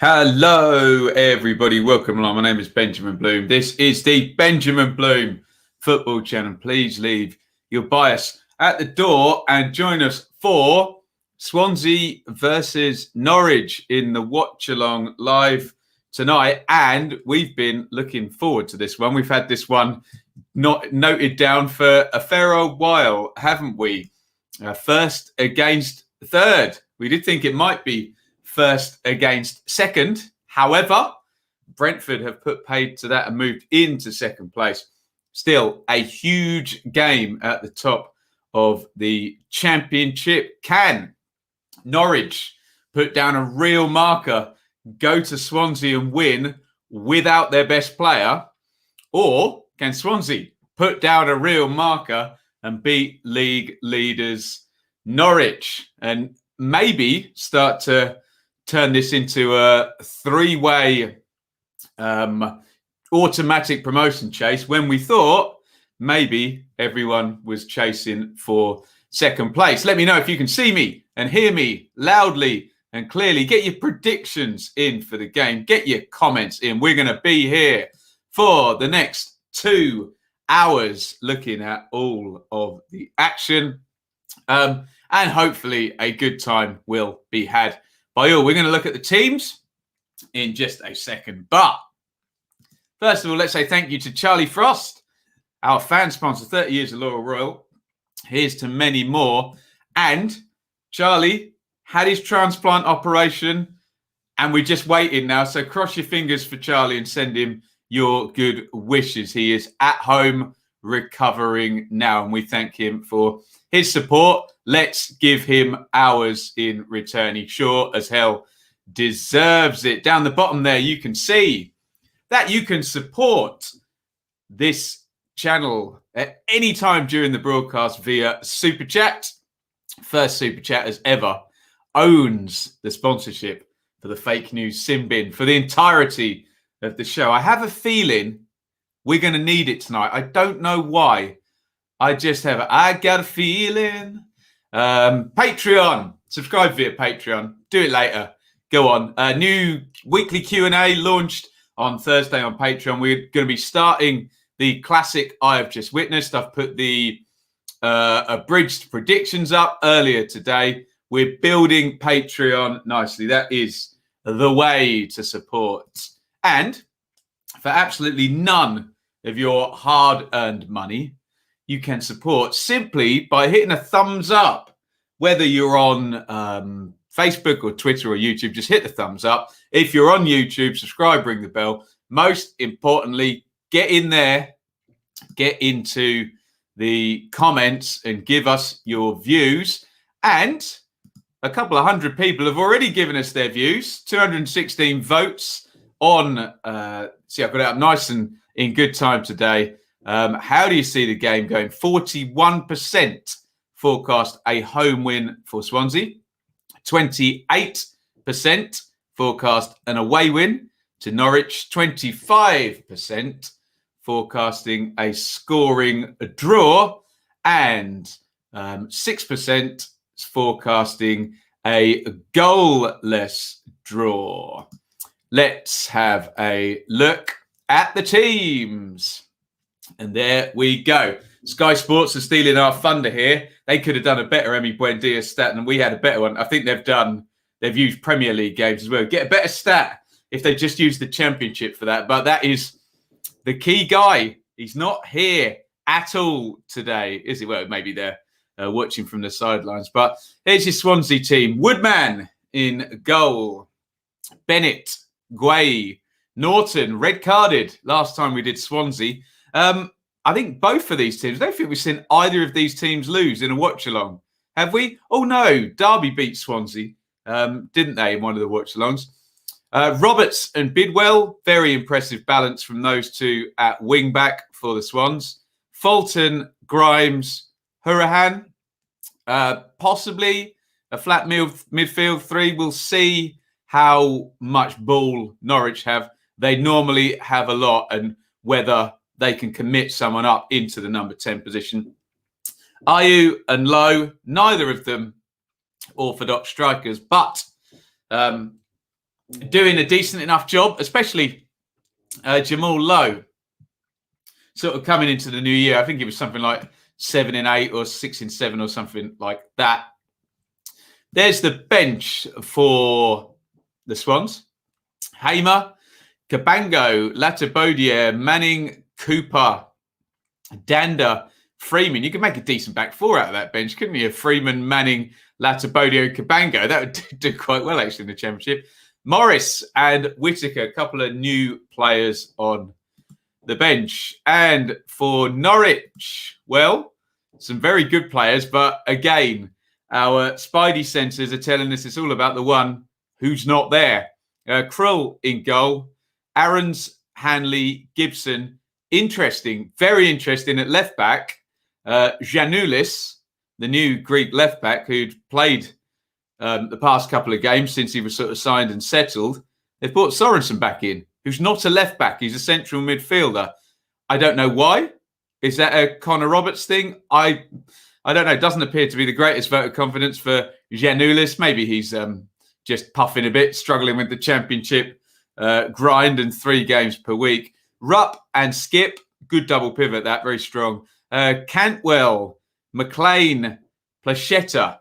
Hello, everybody. Welcome along. My name is Benjamin Bloom. This is the Benjamin Bloom Football Channel. Please leave your bias at the door and join us for Swansea versus Norwich in the watch-along live tonight. And we've been looking forward to this one. We've had this one not noted down for a fair old while, haven't we? First against third. We did think it might be first against second. However, Brentford have put paid to that and moved into second place. Still a huge game at the top of the championship. Can Norwich put down a real marker, go to Swansea and win without their best player? Or can Swansea put down a real marker and beat league leaders Norwich and maybe start to turn this into a three-way automatic promotion chase when we thought maybe everyone was chasing for second place? Let me know if you can see me and hear me loudly and clearly. Get your predictions in for the game. Get your comments in. We're going to be here for the next 2 hours looking at all of the action. And hopefully a good time will be had by all. We're going to look at the teams in just a second. But first of all, let's say thank you to Charlie Frost, our fan sponsor, 30 years of Loyal Royal. Here's to many more. And Charlie had his transplant operation and we're just waiting now. So cross your fingers for Charlie and send him your good wishes. He is at home recovering now and we thank him for his support. Let's give him ours in return. He sure as hell deserves it. Down the bottom there, you can see that you can support this channel at any time during the broadcast via Super Chat. First Super Chat as ever owns the sponsorship for the fake news sin bin for the entirety of the show. I have a feeling we're going to need it tonight. I don't know why. I just have I got a feeling. Patreon. Subscribe via Patreon. Do it later. Go on. New weekly Q&A launched on Thursday on Patreon. We're going to be starting the classic I Have Just Witnessed. I've put the abridged predictions up earlier today. We're building Patreon nicely. That is the way to support. And for absolutely none of your hard-earned money, you can support simply by hitting a thumbs up. Whether you're on Facebook or Twitter or YouTube, just hit the thumbs up. If you're on YouTube, subscribe, ring the bell. Most importantly, get in there, get into the comments and give us your views. And a couple of hundred people have already given us their views. 216 votes on, see, I've got it up nice and in good time today. How do you see the game going? 41% forecast a home win for Swansea. 28% forecast an away win to Norwich. 25% forecasting a scoring draw. And 6% forecasting a goalless draw. Let's have a look at the teams. And there we go. Sky Sports are stealing our thunder here. They could have done a better Emi Buendia stat and we had a better one. I think they've used Premier League games as well. Get a better stat if they just used the Championship for that. But that is the key guy. He's not here at all today, is he? Well, maybe they're watching from the sidelines. But here's your Swansea team. Woodman in goal. Bennett, Guay, Norton, red-carded last time we did Swansea. I think both of these teams, I don't think we've seen either of these teams lose in a watch-along. Have we? Oh, no. Derby beat Swansea, didn't they, in one of the watch-alongs? Roberts and Bidwell, very impressive balance from those two at wing-back for the Swans. Fulton, Grimes, Hurahan, possibly a flat midfield three. We'll see how much ball Norwich have. They normally have a lot, and whether they can commit someone up into the number 10 position. Ayew and Lowe, neither of them orthodox strikers, but doing a decent enough job, especially Jamal Lowe, sort of coming into the new year. I think it was something like 7 in 8 or 6 in 7 or something like that. There's the bench for the Swans. Hamer, Cabango, Latibodia, Manning, Cooper, Danda, Freeman. You could make a decent back four out of that bench, couldn't you? Freeman, Manning, Latibodia, Cabango. That would do quite well, actually, in the Championship. Morris and Whittaker, a couple of new players on the bench. And for Norwich, well, some very good players, but again, our spidey senses are telling us it's all about the one who's not there. Krull in goal, Aarons, Hanley, Gibson. Interesting, very interesting at left back. Janoulis, the new Greek left back who'd played the past couple of games since he was sort of signed and settled. They've brought Sorensen back in, who's not a left back. He's a central midfielder. I don't know why. Is that a Connor Roberts thing? I don't know. It doesn't appear to be the greatest vote of confidence for Janoulis. Maybe he's just puffing a bit, struggling with the Championship grind and 3 games per week. Rupp and Skip, good double pivot, that very strong. Cantwell, McLean, Plachetta.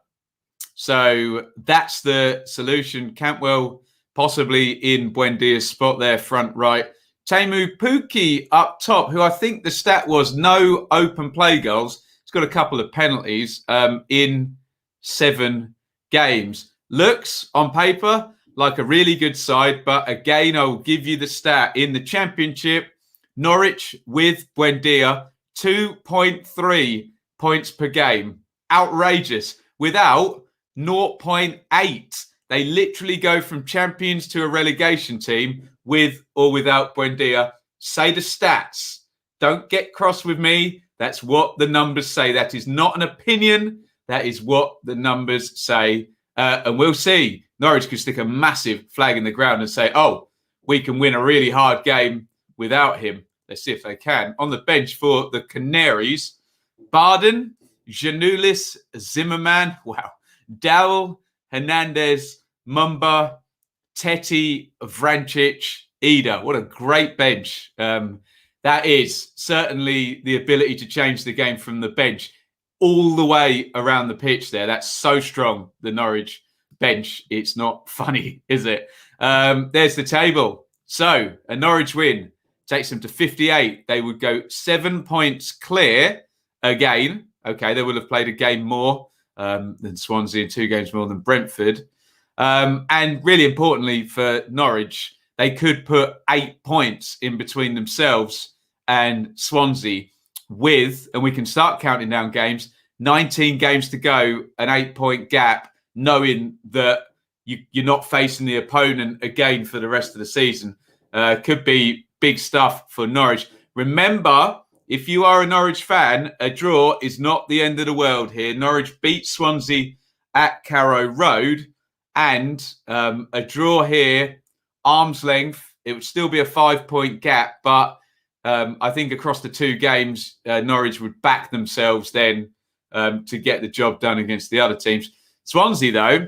So that's the solution. Cantwell possibly in Buendia's spot there, front right. Teemu Pukki up top, who I think the stat was no open play goals. He's got a couple of penalties in 7 games. Looks on paper like a really good side, but again, I will give you the stat. In the Championship, Norwich with Buendia, 2.3 points per game. Outrageous. Without 0.8. They literally go from champions to a relegation team with or without Buendia. Say the stats. Don't get cross with me. That's what the numbers say. That is not an opinion. That is what the numbers say. And we'll see. Norwich could stick a massive flag in the ground and say, oh, we can win a really hard game without him. Let's see if they can. On the bench for the Canaries, Barden, Janoulis, Zimmerman, wow, Dowell, Hernandez, Mumba, Teti, Vrancic, Ida. What a great bench. That is certainly the ability to change the game from the bench all the way around the pitch there. That's so strong, the Norwich bench. It's not funny, is it? There's the table. So a Norwich win takes them to 58. They would go 7 points clear again. Okay, they will have played a game more than Swansea and 2 games more than Brentford. And really importantly for Norwich, they could put 8 points in between themselves and Swansea with, and we can start counting down games, 19 games to go, an 8-point gap, knowing that you're not facing the opponent again for the rest of the season. Could be big stuff for Norwich. Remember, if you are a Norwich fan, a draw is not the end of the world here. Norwich beat Swansea at Carrow Road, and a draw here, arm's length. It would still be a 5-point gap, but I think across the 2 games, Norwich would back themselves then to get the job done against the other teams. Swansea, though,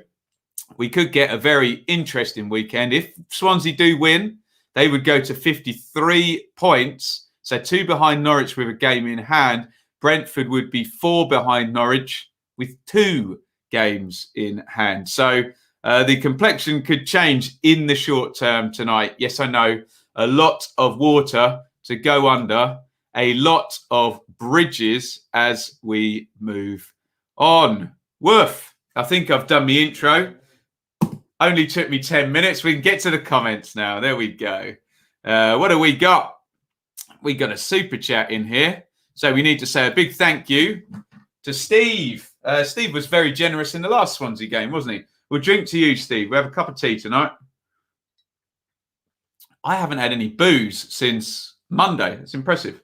we could get a very interesting weekend. If Swansea do win, they would go to 53 points. So 2 behind Norwich with a game in hand. Brentford would be 4 behind Norwich with 2 games in hand. So the complexion could change in the short term tonight. Yes, I know. A lot of water to go under, a lot of bridges as we move on. Woof. I think I've done the intro. Only took me 10 minutes. We can get to the comments now. There we go. What do we got? We got a super chat in here. So we need to say a big thank you to Steve. Steve was very generous in the last Swansea game, wasn't he? We'll drink to you, Steve. We have a cup of tea tonight. I haven't had any booze since Monday. It's impressive.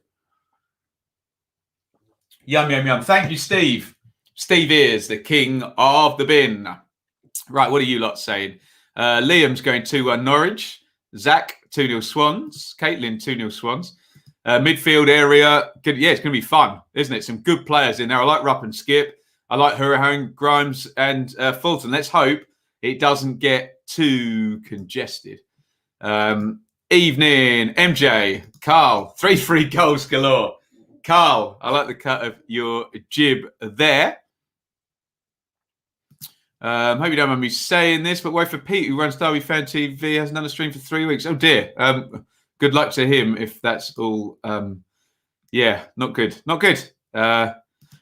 Yum, yum, yum. Thank you, Steve. Steve is the king of the bin. Right, what are you lot saying? Liam's going 2-1 Norwich. Zach, 2-0 Swans. Caitlin, 2-0 Swans. Midfield area, good, yeah, it's going to be fun, isn't it? Some good players in there. I like Rupp and Skip. I like Hurahan, Grimes and Fulton. Let's hope it doesn't get too congested. Evening, MJ, Carl, 3-3 goals galore. Carl, I like the cut of your jib there. Hope you don't mind me saying this, but wait for Pete, who runs Derby Fan TV, hasn't done a stream for 3 weeks. Oh dear. Good luck to him if that's all. Not good. Not good.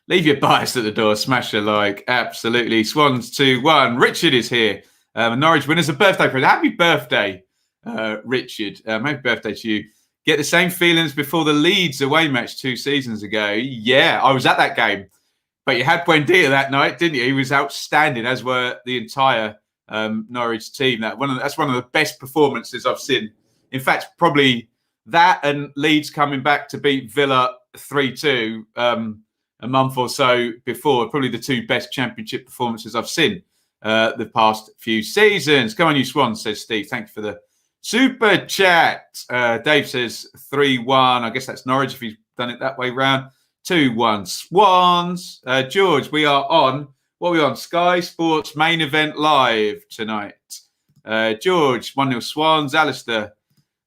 Leave your bias at the door. Smash a like. Absolutely. Swans 2-1. Richard is here. Norwich winners a birthday present. Happy birthday, Richard. Happy birthday to you. Get the same feelings before the Leeds away match 2 seasons ago. Yeah, I was at that game. But you had Buendia that night, didn't you? He was outstanding, as were the entire Norwich team. That's one of the best performances I've seen. In fact, probably that and Leeds coming back to beat Villa 3-2 a month or so before, probably the 2 best championship performances I've seen the past few seasons. Come on, you Swans, says Steve. Thank you for the super chat. Dave says 3-1. I guess that's Norwich if he's done it that way round. 2-1 Swans. George, we are on. What are we on? Sky Sports Main Event Live tonight. George, 1-0 Swans. Alistair,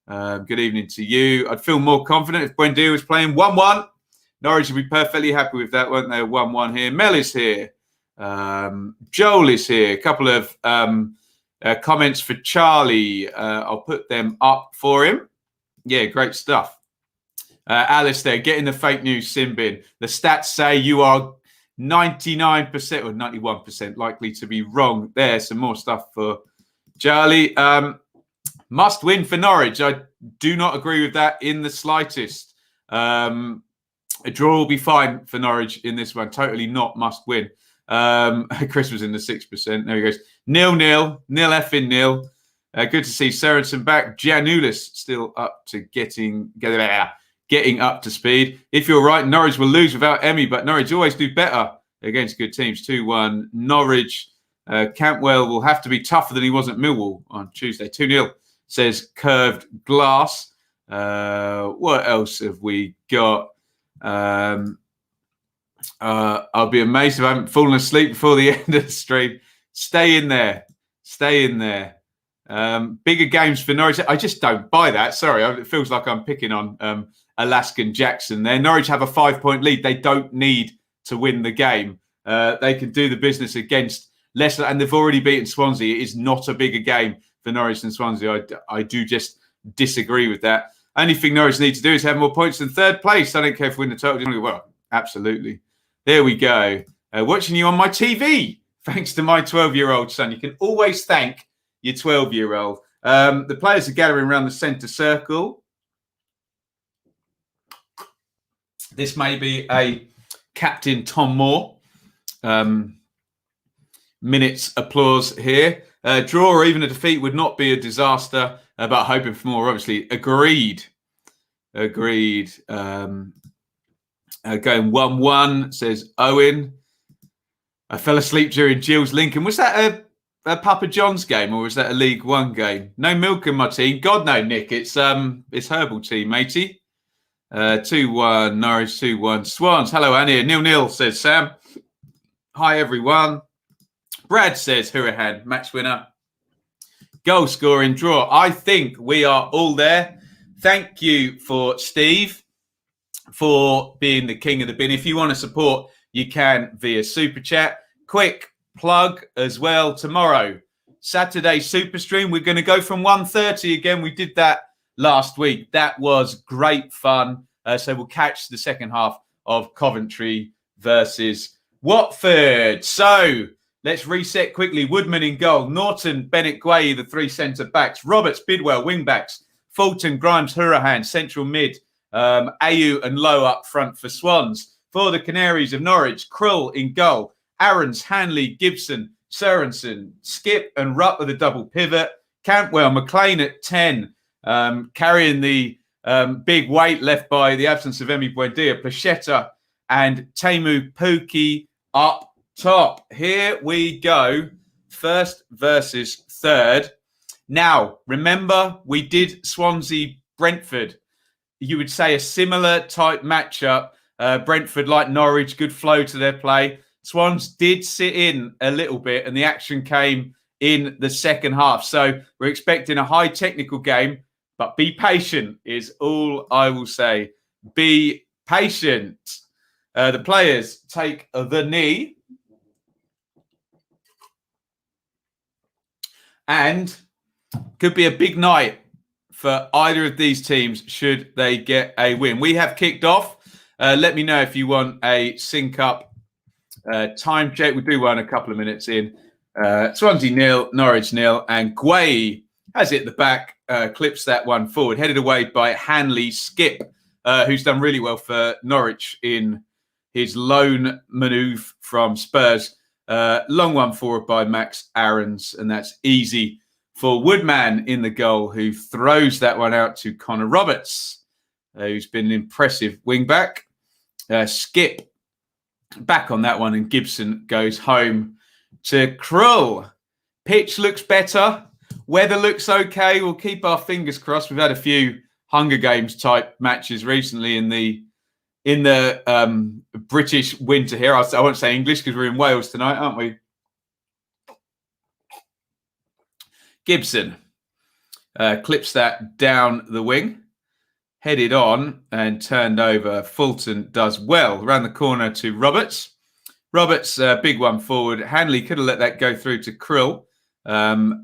good evening to you. I'd feel more confident if Buendia was playing 1-1. Norwich would be perfectly happy with that, won't they? 1-1 here. Mel is here. Joel is here. A couple of comments for Charlie. I'll put them up for him. Yeah, great stuff. Alistair, get in the fake news sin bin. The stats say you are 99% or 91% likely to be wrong. There's some more stuff for Charlie. Must win for Norwich. I do not agree with that in the slightest. A draw will be fine for Norwich in this one. Totally not must win. Chris was in the 6%. There he goes. 0-0. 0-0. Good to see Sørensen back. Giannoulis still up to getting up to speed. If you're right, Norwich will lose without Emmy, but Norwich always do better against good teams. 2-1 Norwich. Cantwell will have to be tougher than he was at Millwall on Tuesday. 2-0, says Curved Glass. What else have we got? I'll be amazed if I haven't fallen asleep before the end of the stream. Stay in there. Bigger games for Norwich. I just don't buy that. Sorry, it feels like I'm picking on Alaskan Jackson there. Norwich have a 5-point lead. They don't need to win the game. They can do the business against Leicester, and they've already beaten Swansea. It is not a bigger game for Norwich than Swansea. I do just disagree with that. Only thing Norwich need to do is have more points than 3rd place. I don't care if we win the total. Well, absolutely. There we go. Watching you on my TV, thanks to my 12-year-old son. You can always thank your 12-year-old. The players are gathering around the centre circle. This may be a Captain Tom Moore. Minutes applause here. Draw or even a defeat would not be a disaster, but hoping for more, obviously. Agreed. Going 1-1, says Owen. I fell asleep during Gilles Lincoln. Was that a Papa John's game or was that a League One game? No milk in my team. God, no, Nick. It's Herbal team, matey. 2-1 Norwich, 2-1 Swans. Hello, Annie. 0-0, says Sam. Hi, everyone. Brad says Hurahan, match winner. Goal scoring draw. I think we are all there. Thank you for Steve for being the king of the bin. If you want to support, you can via Super Chat. Quick plug as well. Tomorrow, Saturday Super Stream. We're going to go from 1:30 again. We did that last week. That was great fun. So we'll catch the second half of Coventry versus Watford. So let's reset quickly. Woodman in goal. Norton, Bennett, Guay, the 3 centre-backs. Roberts, Bidwell, wing-backs. Fulton, Grimes, Hurahan, central mid. Ayew and Lowe up front for Swans. For the Canaries of Norwich, Krull in goal. Aarons, Hanley, Gibson, Sørensen, Skip and Rutt with a double pivot. Cantwell, McLean at 10. Carrying the big weight left by the absence of Emi Buendia, Placheta and Teemu Pukki up top. Here we go. First versus third. Now, remember, we did Swansea-Brentford. You would say a similar type matchup. Brentford, like Norwich, good flow to their play. Swans did sit in a little bit and the action came in the second half. So we're expecting a high technical game, but be patient is all I will say. Be patient. The players take the knee. And could be a big night for either of these teams should they get a win. We have kicked off. Let me know if you want a sync up time check. We'll do one a couple of minutes in. Swansea 0, Norwich 0, and Guay has it at the back, clips that one forward, headed away by Hanley Skip, who's done really well for Norwich in his loan manoeuvre from Spurs. Long one forward by Max Aarons, and that's easy for Woodman in the goal, who throws that one out to Connor Roberts, who's been an impressive wing-back. Skip back on that one, and Gibson goes home to Krull. Pitch looks better. Weather looks okay. We'll keep our fingers crossed. We've had a few Hunger Games type matches recently in the British winter here. I won't say English because we're in Wales tonight, aren't we? Gibson clips that down the wing, headed on and turned over. Fulton does well. Around the corner to Roberts. Roberts, big one forward. Hanley could have let that go through to Krull.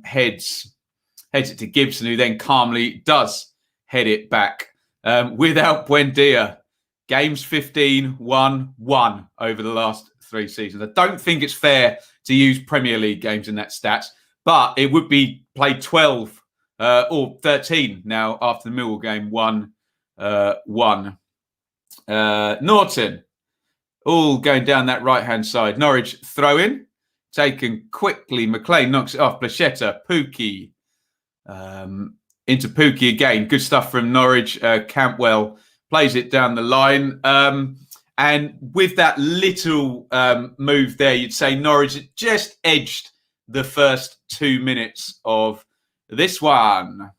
Heads it to Gibson, who then calmly does head it back. Without Buendia, games 15, 1-1 over the last 3 seasons. I don't think it's fair to use Premier League games in that stats, but it would be played 12 or 13 now after the Millwall game, 1-1. Norton, all going down that right-hand side. Norwich throw in, taken quickly. McLean knocks it off. Plachetta, Pookie, into Pookie again. Good stuff from Norwich. Campbell plays it down the line. And with that little move there, you'd say Norwich just edged the first 2 minutes of this one.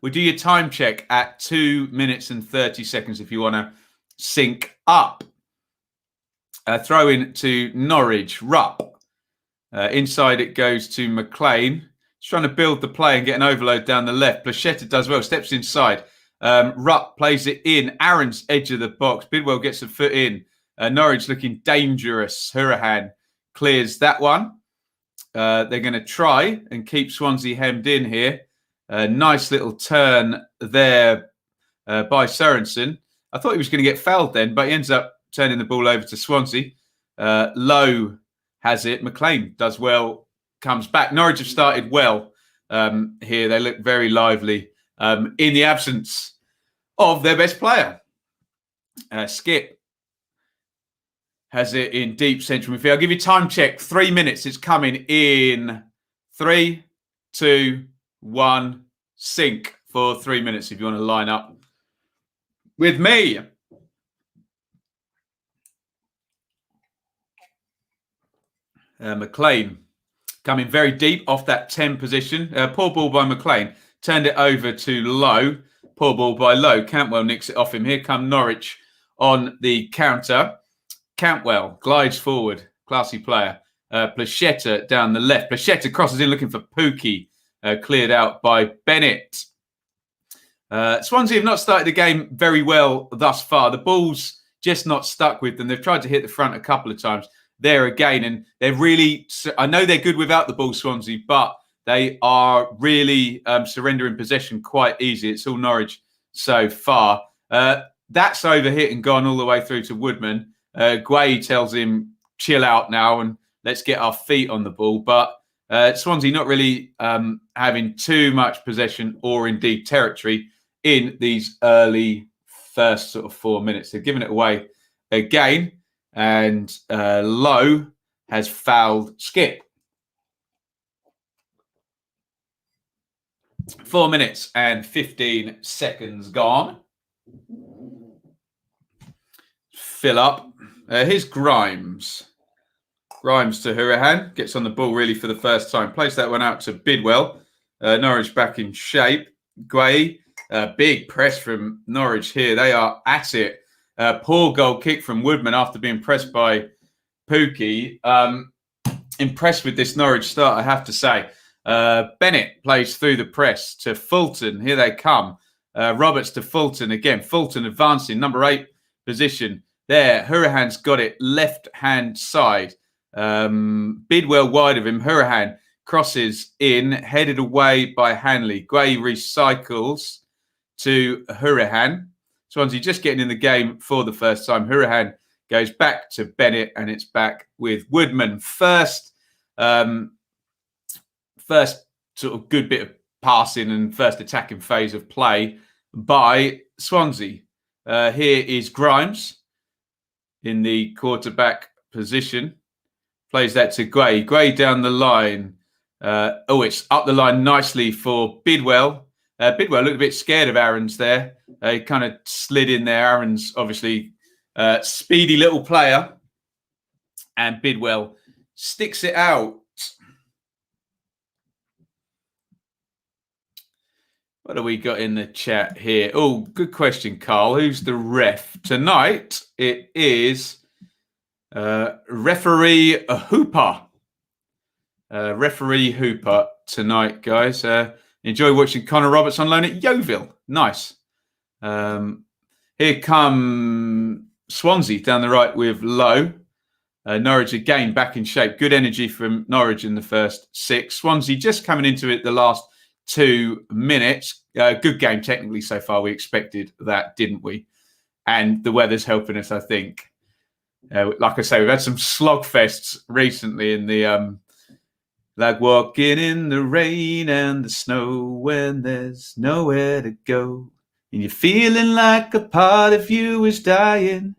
We'll do your time check at 2 minutes and 30 seconds if you want to sync up. Throw in to Norwich. Rupp. Inside it goes to McLean. He's trying to build the play and get an overload down the left. Plachetta does well, steps inside. Rupp plays it in. Aaron's edge of the box. Bidwell gets a foot in. Norwich looking dangerous. Hurahan clears that one. They're going to try and keep Swansea hemmed in here. Nice little turn there by Sorensen. I thought he was going to get fouled then, but he ends up turning the ball over to Swansea. Lowe has it. McLean does well, comes back. Norwich have started well here. They look very lively in the absence of their best player. Skip has it in deep central midfield. I'll give you time check. 3 minutes. It's coming in 3, 2, 1. Sync for 3 minutes if you want to line up with me. McLean coming very deep off that 10 position. Poor ball by McLean. Turned it over to Lowe. Poor ball by Lowe. Cantwell nicks it off him. Here come Norwich on the counter. Cantwell glides forward. Classy player. Plachetta down the left. Plachetta crosses in looking for Pookie. Cleared out by Bennett. Swansea have not started the game very well thus far. The ball's just not stuck with them. They've tried to hit the front a couple of times there again. And they're really, I know they're good without the ball, Swansea, but they are really surrendering possession quite easy. It's all Norwich so far. That's overhit and gone all the way through to Woodman. Guay tells him, chill out now and let's get our feet on the ball. But Swansea not really having too much possession or indeed territory in these early first sort of 4 minutes. They've given it away again, and Lowe has fouled Skip. 4 minutes and 15 seconds gone. Fill up. Here's Grimes. Grimes to Hurahan. Gets on the ball really for the first time. Plays that one out to Bidwell. Norwich back in shape. Guay. Big press from Norwich here. They are at it. Poor goal kick from Woodman after being pressed by Pookie. impressed with this Norwich start, I have to say. Bennett plays through the press to Fulton. Here they come. Roberts to Fulton again. Fulton advancing, number 8 position. There, Hurahan's got it left-hand side. Bidwell wide of him. Hurahan crosses in, headed away by Hanley. Gray recycles to Hurahan. Swansea just getting in the game for the first time. Hurahan goes back to Bennett, and it's back with Woodman. First sort of good bit of passing and first attacking phase of play by Swansea. Here is Grimes in the quarterback position. Plays that to Gray. Gray down the line. It's up the line nicely for Bidwell. Bidwell looked a bit scared of Aaron's there. He kind of slid in there. Aaron's obviously speedy little player. And Bidwell sticks it out. What do we got in the chat here? Oh, good question, Carl. Who's the ref? Tonight, it is referee Hooper. Referee Hooper tonight, guys. Enjoy watching Connor Roberts on loan at Yeovil. Nice. Here come Swansea down the right with Lowe. Norwich again back in shape. Good energy from Norwich in the first 6. Swansea just coming into it the last 2 minutes. Good game technically so far. We expected that, didn't we? And the weather's helping us, I think. Like I say, we've had some slogfests recently in the like walking in the rain and the snow when there's nowhere to go. And you're feeling like a part of you is dying.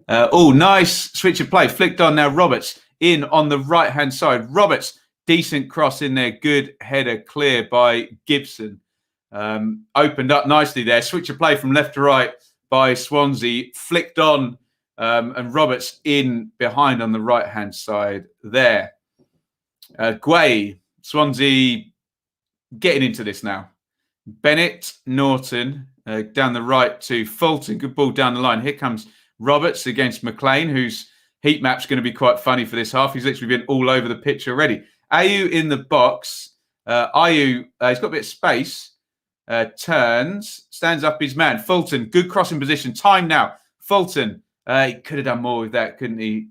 Nice switch of play. Flicked on now. Roberts in on the right-hand side. Roberts, decent cross in there. Good header clear by Gibson. Opened up nicely there. Switch of play from left to right by Swansea. Flicked on and Roberts in behind on the right-hand side there. Guay, Swansea getting into this now. Bennett, Norton down the right to Fulton. Good ball down the line. Here comes Roberts against McLean, whose heat map's going to be quite funny for this half. He's literally been all over the pitch already. Ayew in the box. Ayew, he's got a bit of space. Turns, stands up his man. Fulton, good crossing position. Time now. Fulton, he could have done more with that, couldn't he?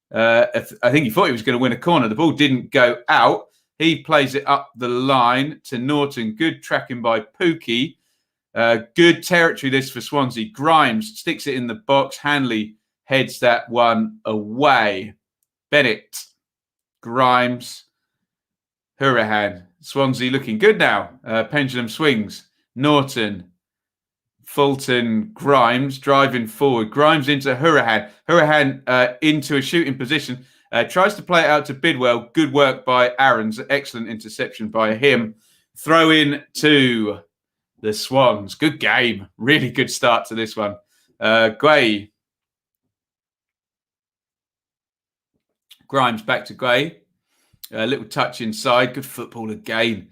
I think he thought he was going to win a corner. The ball didn't go out. He plays it up the line to Norton. Good tracking by Pookie. Good territory this for Swansea. Grimes sticks it in the box. Hanley heads that one away. Bennett, Grimes, Hurahan. Swansea looking good now. Pendulum swings. Norton, Fulton, Grimes driving forward. Grimes into Hurahan. Hurahan into a shooting position. Tries to play it out to Bidwell. Good work by Aaron's. Excellent interception by him. Throw in to the Swans. Good game. Really good start to this one. Guay. Grimes back to Guay. A little touch inside. Good football again.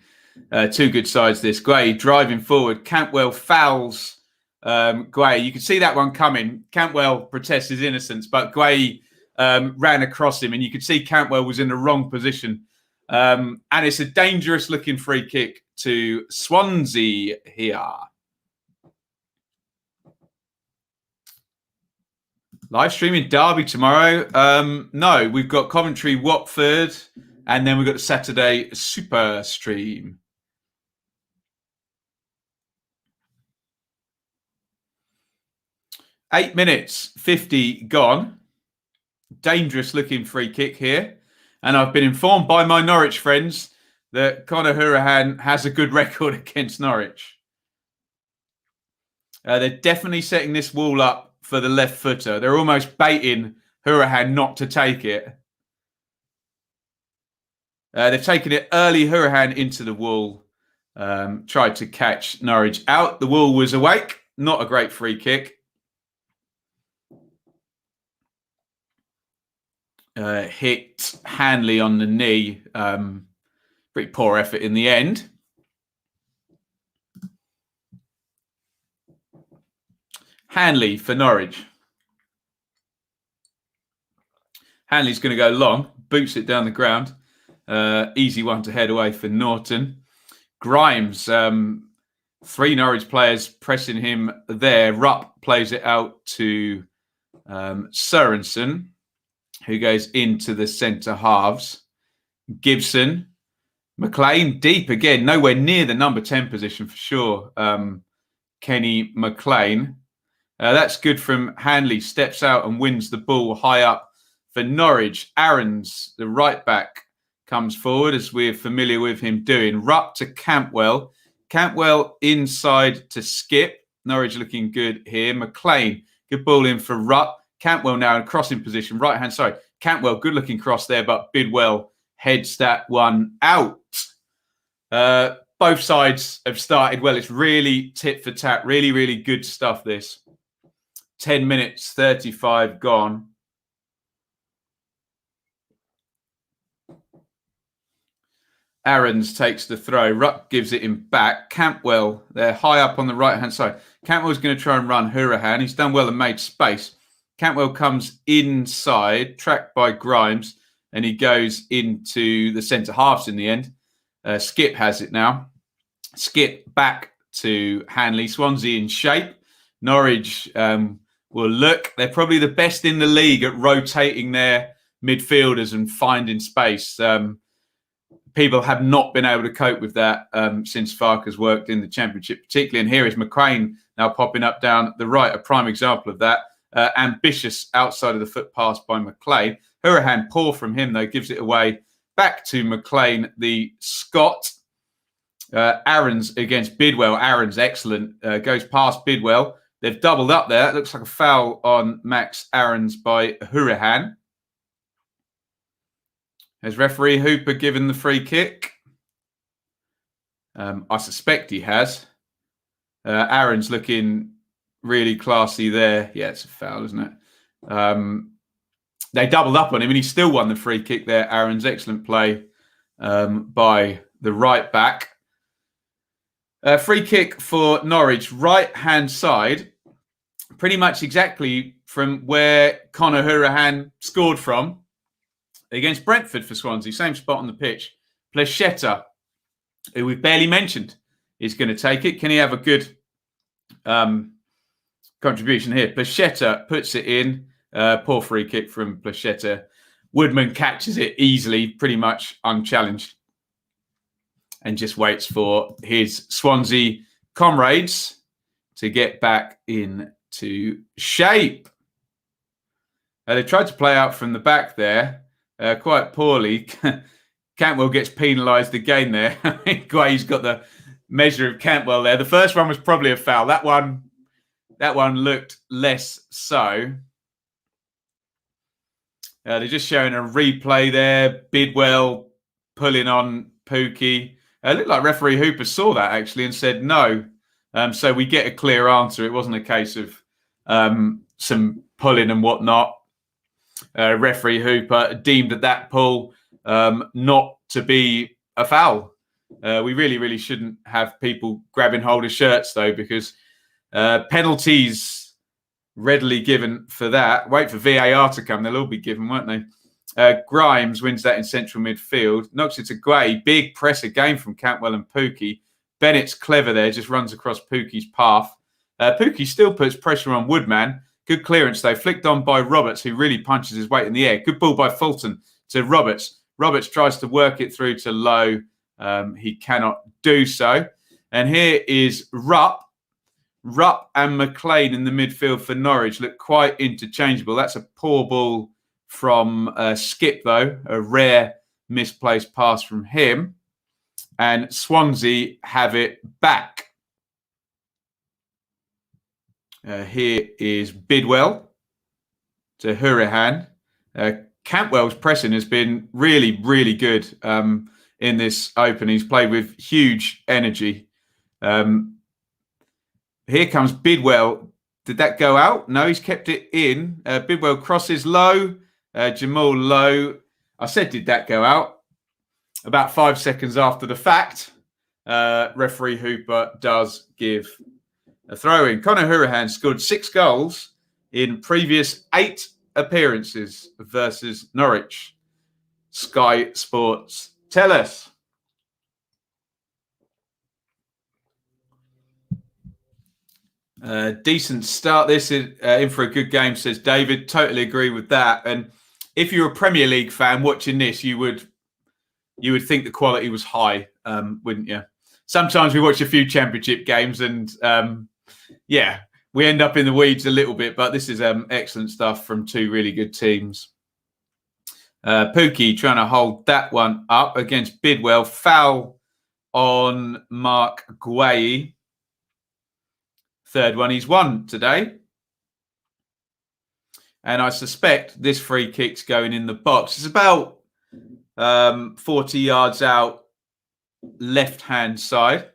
2 good sides this. Guay driving forward. Cantwell fouls Guay. You can see that one coming. Cantwell protests his innocence, but Guay ran across him, and you could see Cantwell was in the wrong position. And it's a dangerous looking free kick to Swansea here. Live streaming Derby tomorrow. No, we've got Coventry, Watford, and then we've got the Saturday Super stream. Eight minutes, 50 gone. Dangerous looking free kick here. And I've been informed by my Norwich friends that Conor Hurahan has a good record against Norwich. They're definitely setting this wall up for the left footer. They're almost baiting Hurahan not to take it. They've taken it early. Hurahan into the wall. Tried to catch Norwich out. The wall was awake. Not a great free kick. Hit Hanley on the knee. Pretty poor effort in the end. Hanley for Norwich. Hanley's going to go long. boots it down the ground. Easy one to head away for Norton. Grimes, 3 Norwich players pressing him there. Rupp plays it out to Sørensen, who goes into the centre halves. Gibson, McLean deep again, nowhere near the number 10 position for sure. Kenny McLean. That's good from Hanley. Steps out and wins the ball high up for Norwich. Aarons, the right back, comes forward as we're familiar with him doing. Rupp to Cantwell. Cantwell inside to Skip. Norwich looking good here. McLean, good ball in for Rupp. Cantwell now in crossing position. Right hand side. Cantwell, good looking cross there, but Bidwell heads that one out. Both sides have started well. It's really tit for tat. Really, really good stuff, this. 10 minutes, 35 gone. Aarons takes the throw. Rupp gives it him back. Cantwell, they're high up on the right-hand side. Cantwell's going to try and run Hourihan. He's done well and made space. Cantwell comes inside, tracked by Grimes, and he goes into the centre halves in the end. Skip has it now. Skip back to Hanley. Swansea in shape. Norwich will look. They're probably the best in the league at rotating their midfielders and finding space. People have not been able to cope with that since Farker's worked in the Championship, particularly. And here is McCrane now popping up down the right, a prime example of that. Ambitious outside of the foot pass by McLean. Hourihan, poor from him, though, gives it away back to McLean, the Scot. Aarons against Bidwell. Aarons, excellent. Goes past Bidwell. They've doubled up there. It looks like a foul on Max Aarons by Hourihan. Has referee Hooper given the free kick? I suspect he has. Aaron's looking really classy there. Yeah, it's a foul, isn't it? They doubled up on him and he still won the free kick there. Aaron's excellent play by the right back. Free kick for Norwich, right-hand side. Pretty much exactly from where Conor Hourihan scored from. Against Brentford for Swansea, same spot on the pitch. Plachetta, who we've barely mentioned, is going to take it. Can he have a good contribution here? Plachetta puts it in. Poor free kick from Plachetta. Woodman catches it easily, pretty much unchallenged, and just waits for his Swansea comrades to get back into shape. They tried to play out from the back there. Quite poorly. Cantwell gets penalised again there. I think Guay's got the measure of Cantwell there. The first one was probably a foul. That one looked less so. They're just showing a replay there. Bidwell pulling on Pookie. It looked like referee Hooper saw that actually and said no. So we get a clear answer. It wasn't a case of some pulling and whatnot. Referee Hooper deemed that pull not to be a foul. We really, really shouldn't have people grabbing hold of shirts, though, because penalties readily given for that. Wait for VAR to come. They'll all be given, won't they? Grimes wins that in central midfield. Knocks it to Guay. Big press again from Cantwell and Pookie. Bennett's clever there. Just runs across Pookie's path. Pookie still puts pressure on Woodman. Good clearance, though. Flicked on by Roberts, who really punches his weight in the air. Good ball by Fulton to Roberts. Roberts tries to work it through to Lowe. He cannot do so. And here is Rupp. Rupp and McLean in the midfield for Norwich look quite interchangeable. That's a poor ball from Skip, though. A rare misplaced pass from him. And Swansea have it back. Here is Bidwell to Hourihan. Cantwell's pressing has been really, really good in this open. He's played with huge energy. Here comes Bidwell. Did that go out? No, he's kept it in. Bidwell crosses low. Jamal Lowe. I said, did that go out? About 5 seconds after the fact, referee Hooper does give a throw-in. Conor Hourihan scored 6 goals in previous 8 appearances versus Norwich. Sky Sports tell us? Decent start. This is in for a good game, says David. Totally agree with that. And if you're a Premier League fan watching this, you would think the quality was high, wouldn't you? Sometimes we watch a few Championship games and, we end up in the weeds a little bit. But this is excellent stuff from two really good teams. Pookie trying to hold that one up against Bidwell. Foul on Mark Guay. Third one he's won today. And I suspect this free kick's going in the box. It's about 40 yards out, left-hand side.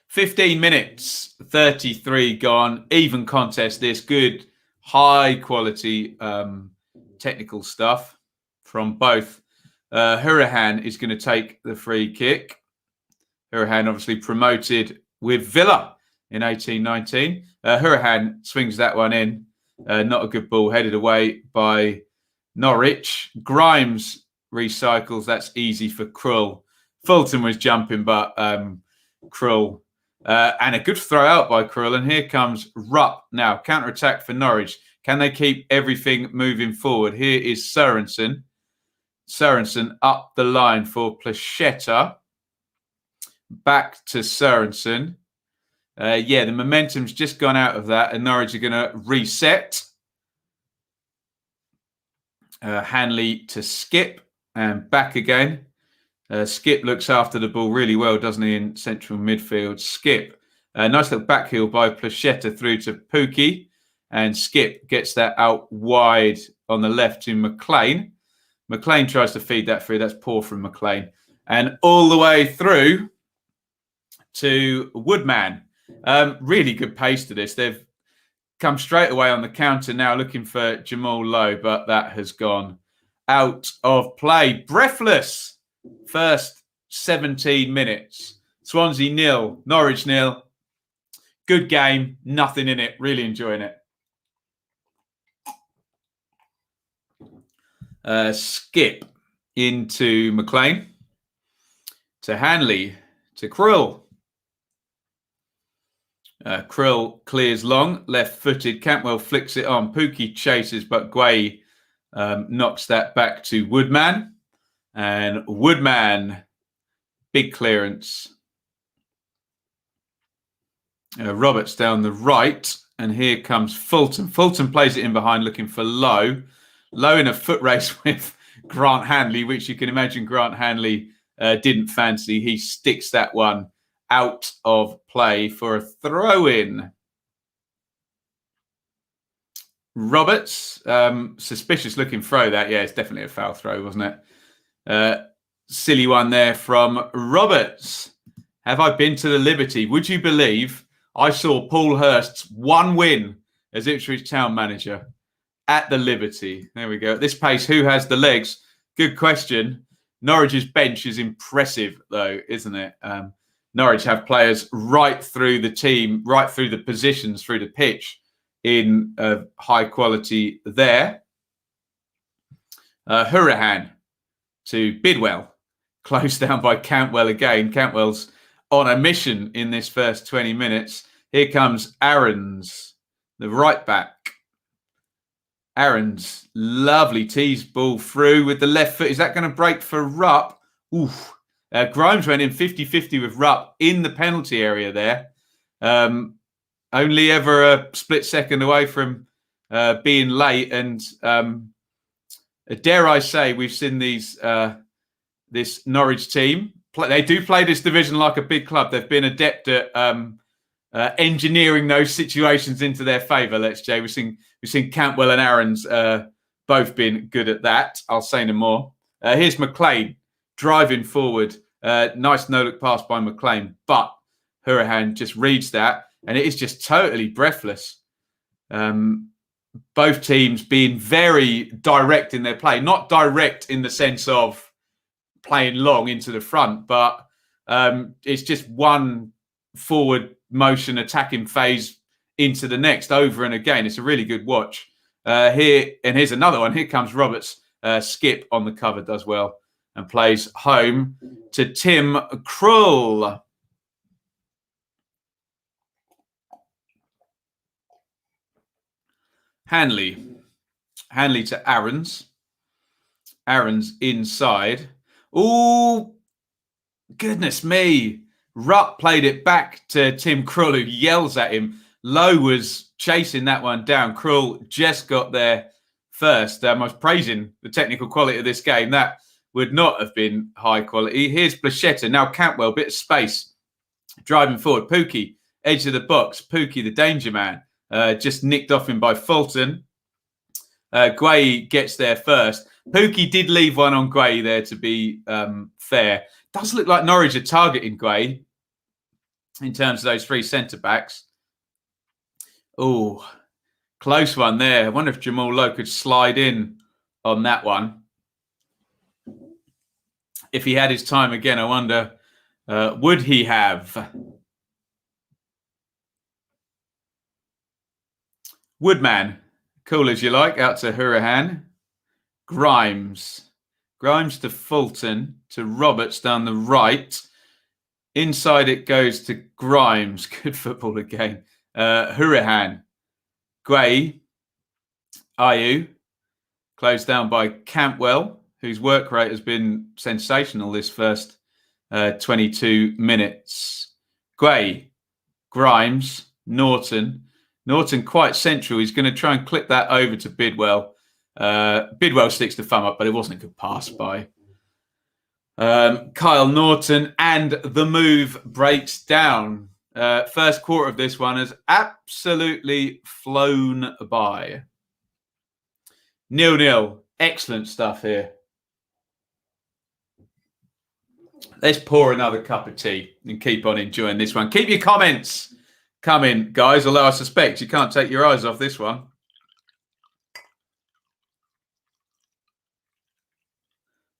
15 minutes, 33 gone. Even contest this. Good, high-quality technical stuff from both. Hurahan is going to take the free kick. Hurahan obviously promoted with Villa in 18-19. Hurahan swings that one in. Not a good ball, headed away by Norwich. Grimes recycles. That's easy for Krull. Fulton was jumping, but Krull. And a good throw out by Krull. And here comes Rupp now. Counter-attack for Norwich. Can they keep everything moving forward? Here is Sørensen. Sørensen up the line for Plachetta. Back to Sørensen. The momentum's just gone out of that, and Norwich are going to reset. Hanley to Skip, and back again. Skip looks after the ball really well, doesn't he, in central midfield? Skip. Nice little back heel by Plachetta through to Pookie, and Skip gets that out wide on the left to McLean. McLean tries to feed that through. That's poor from McLean. And all the way through to Woodman. Really good pace to this. They've come straight away on the counter now, looking for Jamal Lowe, but that has gone out of play. Breathless first 17 minutes. Swansea 0, Norwich 0. Good game, nothing in it. Really enjoying it. Skip into McLean, to Hanley, to Krull. Krull clears long, left-footed. Cantwell flicks it on. Pookie chases, but Guay knocks that back to Woodman. And Woodman, big clearance. Roberts down the right. And here comes Fulton. Fulton plays it in behind, looking for Lowe. Lowe in a foot race with Grant Hanley, which you can imagine Grant Hanley didn't fancy. He sticks that one out of play for a throw-in. Roberts, suspicious looking throw that. Yeah, it's definitely a foul throw, wasn't it? Silly one there from Roberts. Have I been to the Liberty? Would you believe I saw Paul Hurst's one win as Ipswich Town manager at the Liberty? There we go. At this pace, who has the legs? Good question. Norwich's bench is impressive, though, isn't it? Norwich have players right through the team, right through the positions, through the pitch in high quality there. Hurahan to Bidwell, closed down by Cantwell again. Cantwell's on a mission in this first 20 minutes. Here comes Aarons, the right back. Aarons, lovely tease ball through with the left foot. Is that going to break for Rupp? Oof. Grimes went in 50-50 with Rupp in the penalty area there. Only ever a split second away from being late. And dare I say, we've seen this Norwich team. They do play this division like a big club. They've been adept at engineering those situations into their favour, let's say. We've seen Cantwell and Aarons both been good at that. I'll say no more. Here's McLean driving forward. Nice no-look pass by McLean, but Hurahan just reads that, and it is just totally breathless. Both teams being very direct in their play. Not direct in the sense of playing long into the front, but it's just one forward motion attacking phase into the next over and again. It's a really good watch. Here's another one. Here comes Roberts. Skip on the cover does well and plays home to Tim Krul. Hanley to Aaron's. Aaron's inside. Oh, goodness me. Rutt played it back to Tim Krul, who yells at him. Lowe was chasing that one down. Krul just got there first. I was praising the technical quality of this game. That would not have been high quality. Here's Plachetta. Now Cantwell, bit of space. Driving forward. Pookie, edge of the box. Pookie, the danger man. Just nicked off him by Fulton. Guay gets there first. Pookie did leave one on Guay there, to be fair. Does look like Norwich are targeting Guay in terms of those three centre-backs. Oh, close one there. I wonder if Jamal Lowe could slide in on that one. If he had his time again, I wonder, would he have? Woodman, cool as you like, out to Hurahan. Grimes to Fulton, to Roberts down the right. Inside it goes to Grimes. Good football again. Hurahan. Guay. Ayew. Closed down by Cantwell, whose work rate has been sensational this first 22 minutes. Guay. Grimes. Norton quite central. He's going to try and clip that over to Bidwell. Bidwell sticks the thumb up, but it wasn't a good pass by Kyle Norton, and the move breaks down. First quarter of this one has absolutely flown by. 0-0. Excellent stuff here. Let's pour another cup of tea and keep on enjoying this one. Keep your comments coming, guys, although I suspect you can't take your eyes off this one.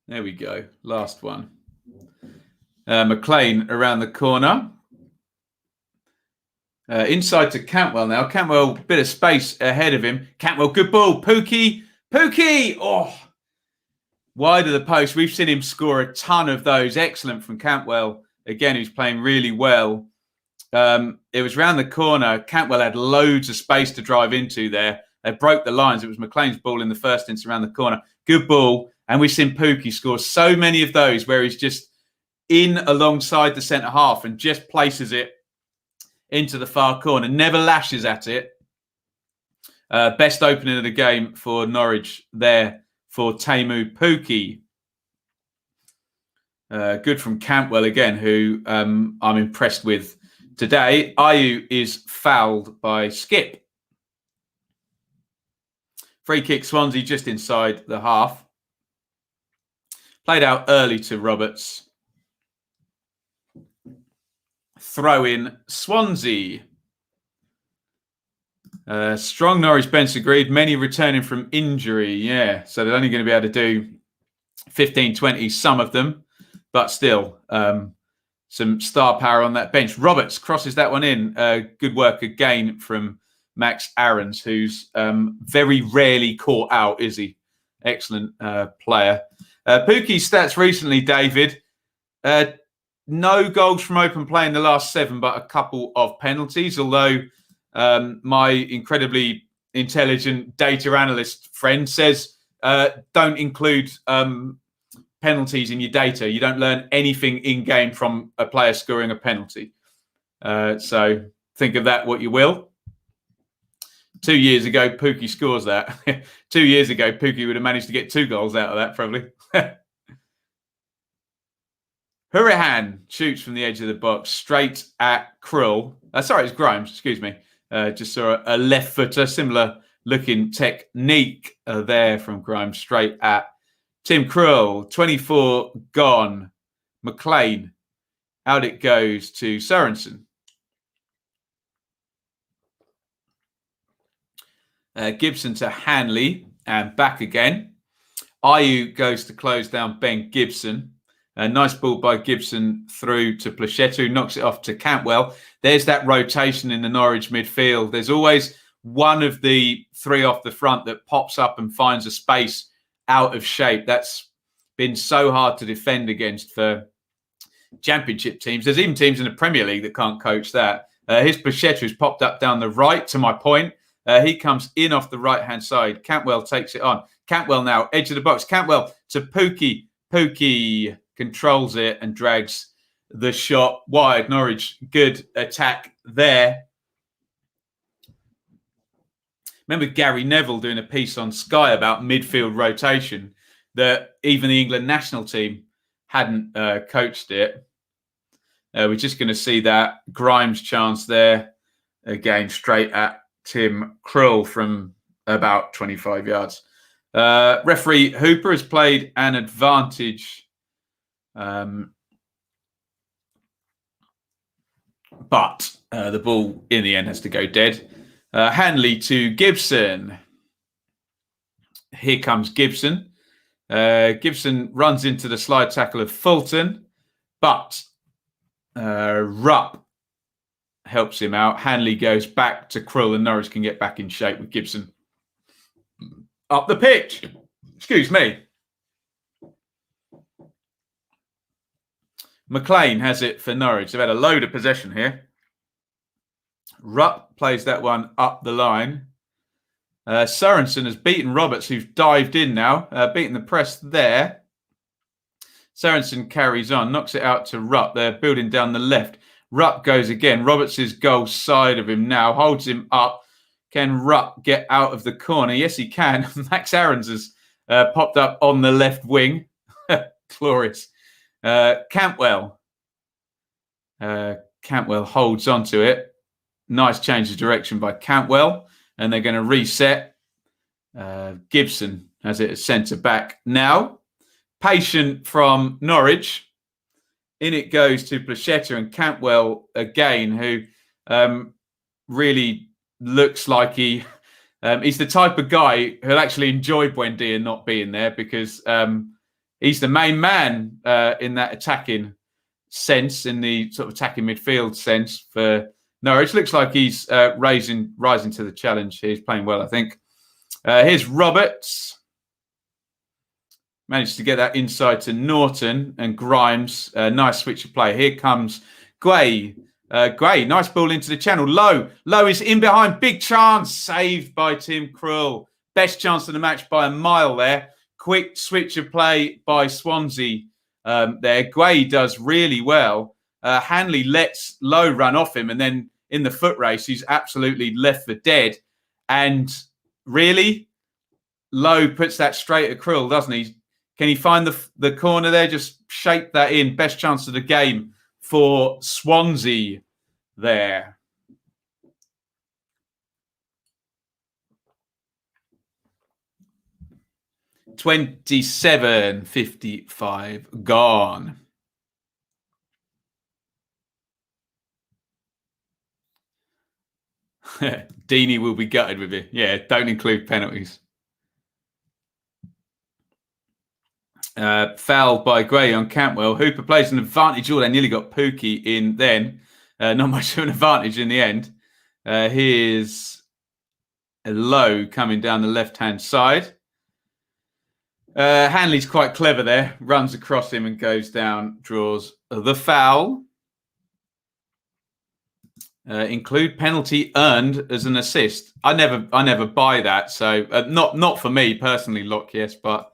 There we go. Last one. McLean around the corner. Inside to Cantwell now. Cantwell, bit of space ahead of him. Cantwell, good ball. Pookie. Oh, wide of the post. We've seen him score a ton of those. Excellent from Cantwell. Again, who's playing really well. It was round the corner. Cantwell had loads of space to drive into there. They broke the lines. It was McLean's ball in the first instance around the corner. Good ball. And we've seen Pookie score so many of those where he's just in alongside the centre half and just places it into the far corner. Never lashes at it. Best opening of the game for Norwich there for Teemu Pukki. Good from Cantwell again, who I'm impressed with today. Ayew is fouled by Skip. Free kick Swansea just inside the half. Played out early to Roberts. Throw in Swansea. Strong Norwich bench agreed. Many returning from injury. Yeah, so they're only going to be able to do 15, 20, some of them. But still, some star power on that bench. Roberts crosses that one in. Good work again from Max Aarons, who's very rarely caught out, is he? Excellent player. Pookie's stats recently, David. No goals from open play in the last 7, but a couple of penalties. Although my incredibly intelligent data analyst friend says don't include penalties in your data. You don't learn anything in-game from a player scoring a penalty. So think of that what you will. 2 years ago, Pookie scores that. 2 years ago, Pookie would have managed to get 2 goals out of that, probably. Hurahan shoots from the edge of the box straight at Krul. Sorry, it's Grimes, excuse me. Just saw a left footer, similar looking technique there from Grimes, straight at Tim Krul. 24 gone. McLean. Out it goes to Sorensen. Gibson to Hanley and back again. Ayew goes to close down Ben Gibson. A nice ball by Gibson through to Plachetta, who knocks it off to Cantwell. There's that rotation in the Norwich midfield. There's always one of the three off the front that pops up and finds a space out of shape. That's been so hard to defend against for Championship teams. There's even teams in the Premier League that can't coach that. Here's Placheta, who's popped up down the right, to my point. He comes in off the right-hand side. Cantwell takes it on. Cantwell now, edge of the box. Cantwell to Pookie. Pookie controls it and drags the shot wide. Norwich, good attack there. Remember Gary Neville doing a piece on Sky about midfield rotation, that even the England national team hadn't coached it. We're just going to see that Grimes chance there. Again, straight at Tim Krul from about 25 yards. Referee Hooper has played an advantage. But the ball in the end has to go dead. Hanley to Gibson. Here comes Gibson. Gibson runs into the slide tackle of Fulton, but Rupp helps him out. Hanley goes back to Krul and Norwich can get back in shape with Gibson up the pitch. Excuse me. McLean has it for Norwich. They've had a load of possession here. Rupp plays that one up the line. Sorensen has beaten Roberts, who's dived in now, beaten the press there. Sorensen carries on, knocks it out to Rupp. They're building down the left. Rupp goes again. Roberts is goal side of him now, holds him up. Can Rupp get out of the corner? Yes, he can. Max Aarons has popped up on the left wing. Glorious. Cantwell. Cantwell holds on to it. Nice change of direction by Cantwell. And they're going to reset. Gibson has it as centre back now. Patient from Norwich. In it goes to Placheta and Cantwell again, who really looks like he's the type of guy who'll actually enjoy Buendia not being there, because he's the main man in that attacking sense, in the sort of attacking midfield sense for Norwich. Looks like he's rising to the challenge. He's playing well, I think. Here's Roberts. Managed to get that inside to Norton and Grimes. Nice switch of play. Here comes Guay. Guay, nice ball into the channel. Low is in behind. Big chance. Saved by Tim Krul. Best chance of the match by a mile there. Quick switch of play by Swansea there. Guay does really well. Hanley lets Low run off him, and then in the foot race, he's absolutely left for dead. And really, Low puts that straight at Krul, doesn't he? Can he find the corner there? Just shape that in. Best chance of the game for Swansea there. $27.55 gone. Deeney will be gutted with it. Yeah, don't include penalties. Foul by Gray on Cantwell. Hooper plays an advantage. Oh, they nearly got Pookie in then. Not much of an advantage in the end. Here's a Low coming down the left-hand side. Hanley's quite clever there. Runs across him and goes down, draws the foul. Include penalty earned as an assist. I never buy that. So not for me personally, Locke, yes, but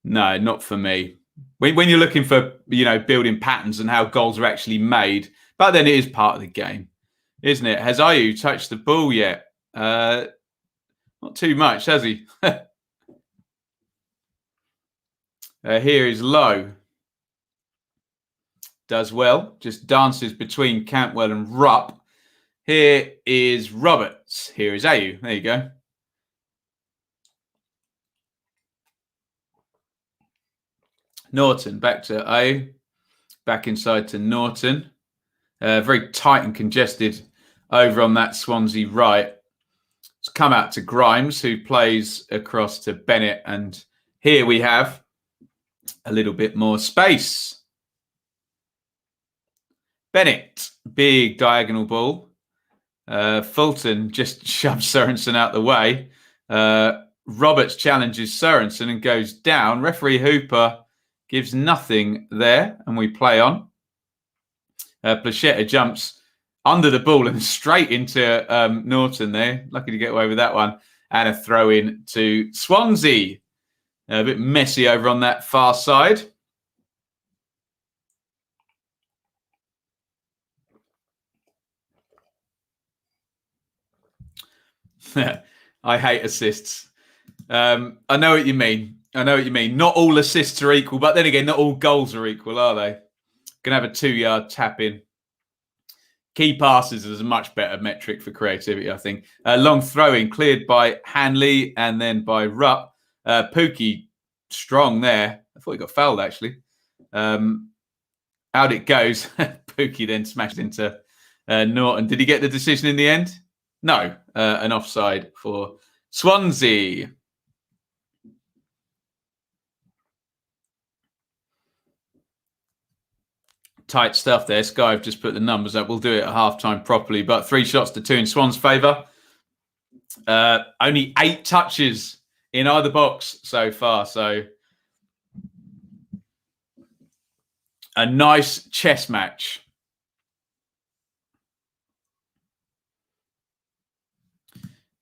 no, not for me. When you're looking for, building patterns and how goals are actually made, but then it is part of the game, isn't it? Has Ayew touched the ball yet? Not too much, has he? Here is Low. Does well. Just dances between Cantwell and Rupp. Here is Roberts. Here is Ayew. There you go. Norton back to Ayew. Back inside to Norton. Very tight and congested over on that Swansea right. It's come out to Grimes, who plays across to Bennett. And here we have a little bit more space. Bennett, big diagonal ball. Fulton just shoves Sørensen out the way. Roberts challenges Sørensen and goes down. Referee Hooper gives nothing there, and we play on. Plachetta jumps under the ball and straight into Norton there. Lucky to get away with that one. And a throw in to Swansea. A bit messy over on that far side. I hate assists. I know what you mean. Not all assists are equal, but then again, not all goals are equal, are they? Going to have a 2-yard tap in. Key passes is a much better metric for creativity, I think. Long throwing cleared by Hanley and then by Rupp. Pookie strong there. I thought he got fouled, actually. Out it goes. Pookie then smashed into Norton. Did he get the decision in the end? No. An offside for Swansea. Tight stuff there. Sky have just put the numbers up. We'll do it at halftime properly. But 3 shots to 2 in Swans' favour. Only 8 touches in either box so far. So a nice chess match.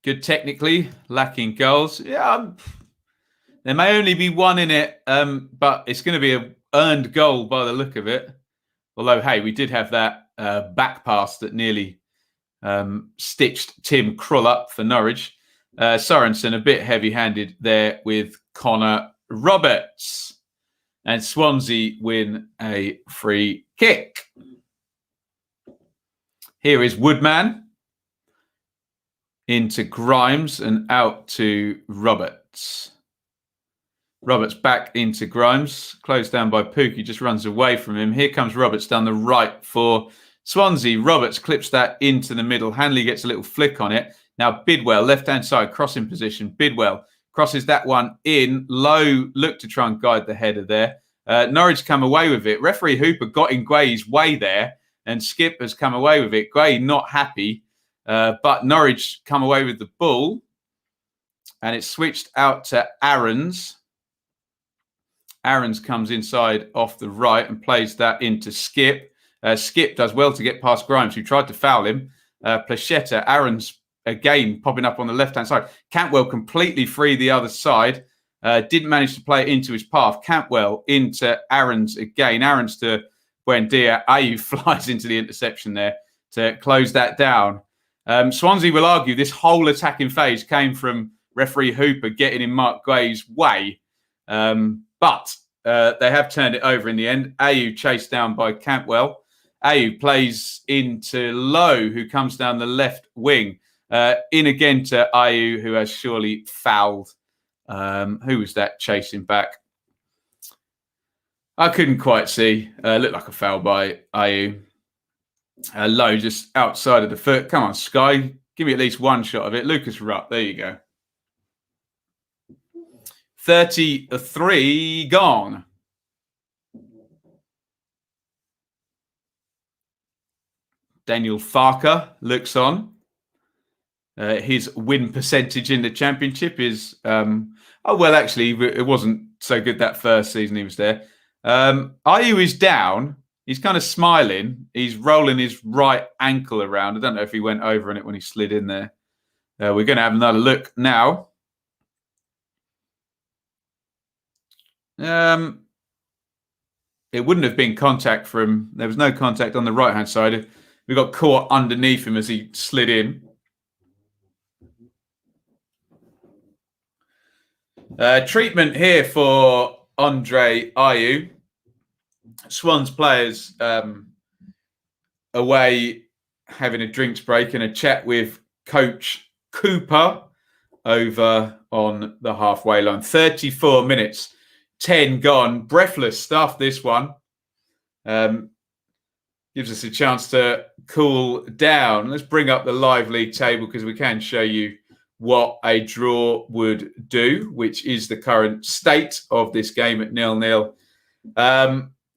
Good technically, lacking goals. Yeah, there may only be one in it, but it's going to be an earned goal by the look of it. Although, hey, we did have that back pass that nearly stitched Tim Krull up for Norwich. Sørensen a bit heavy-handed there with Connor Roberts. And Swansea win a free kick. Here is Woodman into Grimes and out to Roberts. Roberts back into Grimes, closed down by Pookie, just runs away from him. Here comes Roberts down the right for Swansea. Roberts clips that into the middle. Hanley gets a little flick on it. Now Bidwell, left-hand side, crossing position. Bidwell crosses that one in. Low, look to try and guide the header there. Norwich come away with it. Referee Hooper got in Guay's way there, and Skip has come away with it. Guay not happy, but Norwich come away with the ball, and it's switched out to Aarons. Aarons comes inside off the right and plays that into Skip. Skip does well to get past Grimes, who tried to foul him. Plachetta, Aarons again popping up on the left-hand side. Cantwell completely free the other side. Didn't manage to play it into his path. Cantwell into Aarons again. Aarons to Buendia. Ayew flies into the interception there to close that down. Swansea will argue this whole attacking phase came from referee Hooper getting in Mark Guay's way. But they have turned it over in the end. Ayew chased down by Cantwell. Ayew plays into Lowe, who comes down the left wing. In again to Ayew, who has surely fouled. Who was that chasing back? I couldn't quite see. Looked like a foul by Ayew. Lowe just outside of the foot. Come on, Sky. Give me at least one shot of it. Lucas Rupp. There you go. 33 gone. Daniel Farker looks on. His win percentage in the championship is, actually, it wasn't so good that first season he was there. Ayew is down. He's kind of smiling. He's rolling his right ankle around. I don't know if he went over on it when he slid in there. We're going to have another look now. It wouldn't have been contact from. There was no contact on the right-hand side. We got caught underneath him as he slid in. Treatment here for Andre Ayew. Swans players away having a drinks break and a chat with Coach Cooper over on the halfway line. 34 minutes. 10 gone. Breathless stuff, this one. Gives us a chance to cool down. Let's bring up the live league table because we can show you what a draw would do, which is the current state of this game at 0-0.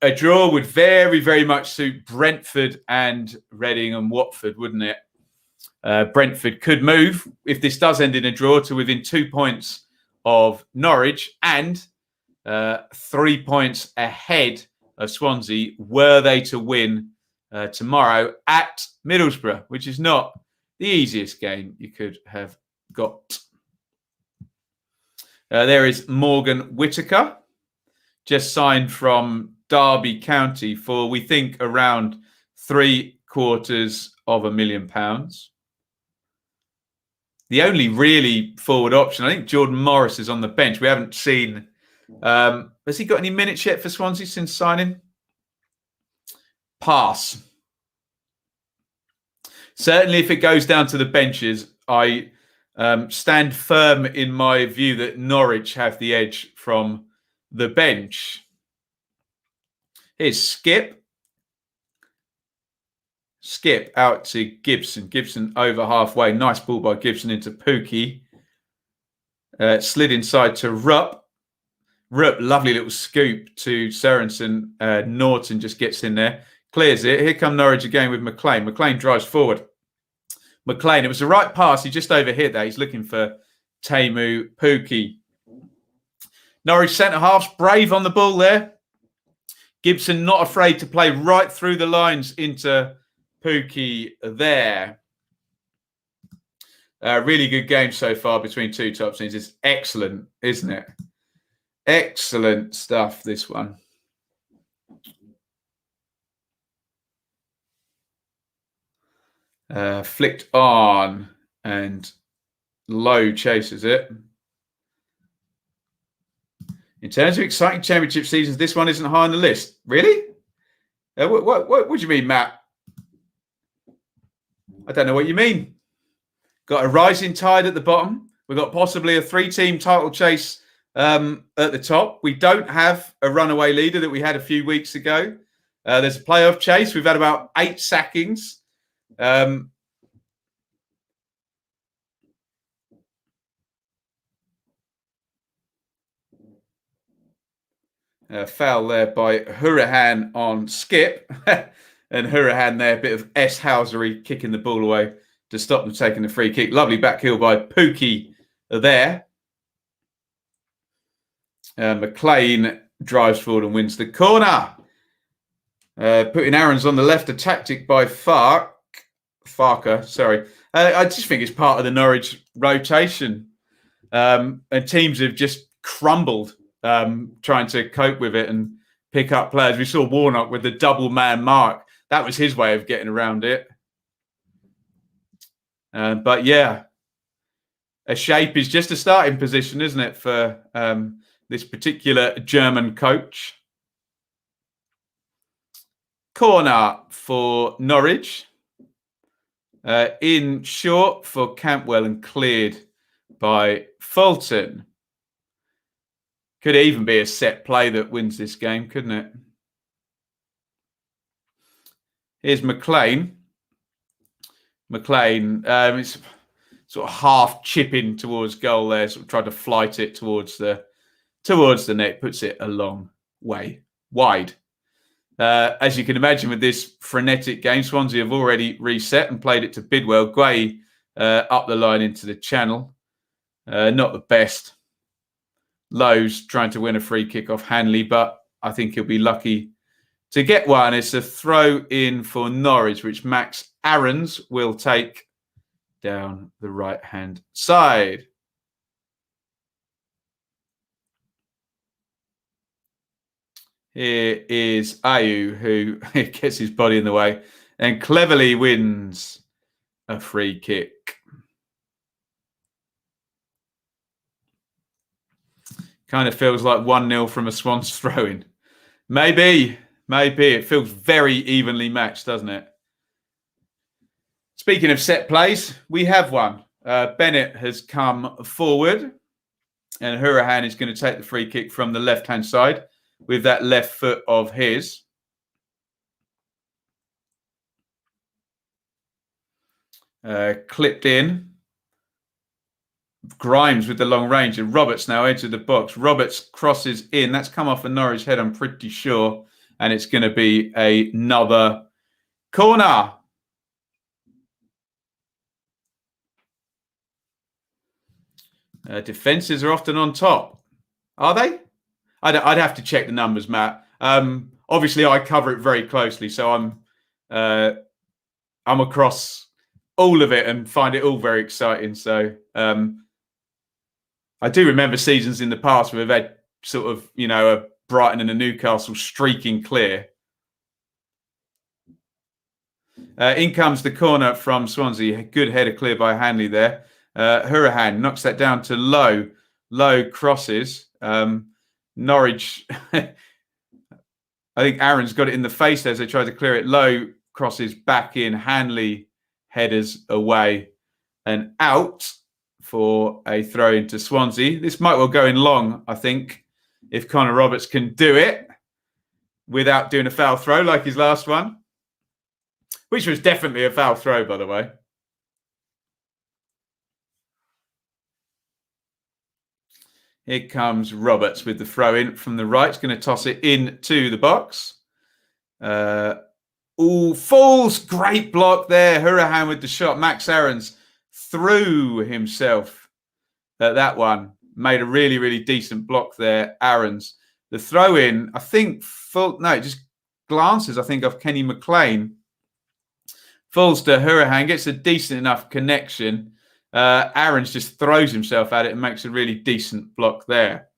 A draw would very, very much suit Brentford and Reading and Watford, wouldn't it? Brentford could move, if this does end in a draw, to within 2 points of Norwich and 3 points ahead of Swansea were they to win tomorrow at Middlesbrough, which is not the easiest game you could have got. There is Morgan Whittaker, just signed from Derby County for, we think, around £750,000. The only really forward option, I think Jordan Morris is on the bench. We haven't seen... has he got any minutes yet for Swansea since signing? Pass. Certainly, if it goes down to the benches, I stand firm in my view that Norwich have the edge from the bench. Here's Skip. Skip out to Gibson. Gibson over halfway. Nice ball by Gibson into Pookie. Slid inside to Rupp. Rupp, lovely little scoop to Sorensen. Norton just gets in there. Clears it. Here come Norwich again with McLean. McLean drives forward. McLean, it was the right pass. He just overhit that. He's looking for Teemu Pukki. Norwich centre-halves, brave on the ball there. Gibson not afraid to play right through the lines into Pukki there. Really good game so far between two top teams. It's excellent, isn't it? Excellent stuff, this one. Flicked on and Low chases it. In terms of exciting championship seasons, this one isn't high on the list. Really? What do you mean, Matt? I don't know what you mean. Got a rising tide at the bottom. We've got possibly a 3-team title chase at the top. We don't have a runaway leader that we had a few weeks ago. There's a playoff chase. We've had about 8 sackings. Foul there by Hourihane on Skip. And Hourihane there, a bit of S-housery, kicking the ball away to stop them taking the free kick. Lovely back heel by Pukki there. McLean drives forward and wins the corner. Putting Aaron's on the left, a tactic by Farker. I just think it's part of the Norwich rotation. And teams have just crumbled trying to cope with it and pick up players. We saw Warnock with the double man mark. That was his way of getting around it. But yeah, a shape is just a starting position, isn't it, for this particular German coach. Corner for Norwich. In short for Cantwell and cleared by Fulton. Could even be a set play that wins this game, couldn't it? Here's McLean. McLean, it's sort of half chipping towards goal there. Sort of tried to flight it towards the net. Puts it a long way wide. As you can imagine, with this frenetic game, Swansea have already reset and played it to Bidwell. Guay up the line into the channel. Not the best. Lowe's trying to win a free kick off Hanley, but I think he'll be lucky to get one. It's a throw in for Norwich, which Max Aarons will take down the right-hand side. Here is Ayew, who gets his body in the way and cleverly wins a free kick. Kind of feels like 1-0 from a Swans throw-in. Maybe. It feels very evenly matched, doesn't it? Speaking of set plays, we have one. Bennett has come forward and Hourihane is going to take the free kick from the left-hand side with that left foot of his. Clipped in. Grimes with the long range and Roberts now edge of the box. Roberts crosses in. That's come off a Norwich head, I'm pretty sure. And it's going to be another corner. Defences are often on top. Are they? I'd have to check the numbers, Matt. Obviously, I cover it very closely, so I'm across all of it and find it all very exciting. So I do remember seasons in the past where we've had sort of, a Brighton and a Newcastle streaking clear. In comes the corner from Swansea. Good header clear by Hanley there. Hurahan knocks that down to low crosses. Norwich, I think Aaron's got it in the face as they try to clear it. Low crosses back in. Hanley headers away and out for a throw into Swansea. This might well go in long, I think, if Connor Roberts can do it without doing a foul throw like his last one, which was definitely a foul throw, by the way. Here comes Roberts with the throw in from the right. He's going to toss it into the box. Falls. Great block there. Hurahan with the shot. Max Aarons threw himself at that one. Made a really, really decent block there, Aarons. The throw in, I think, it just glances, I think, off Kenny McLean. Falls to Hurahan, gets a decent enough connection. Aarons just throws himself at it and makes a really decent block there.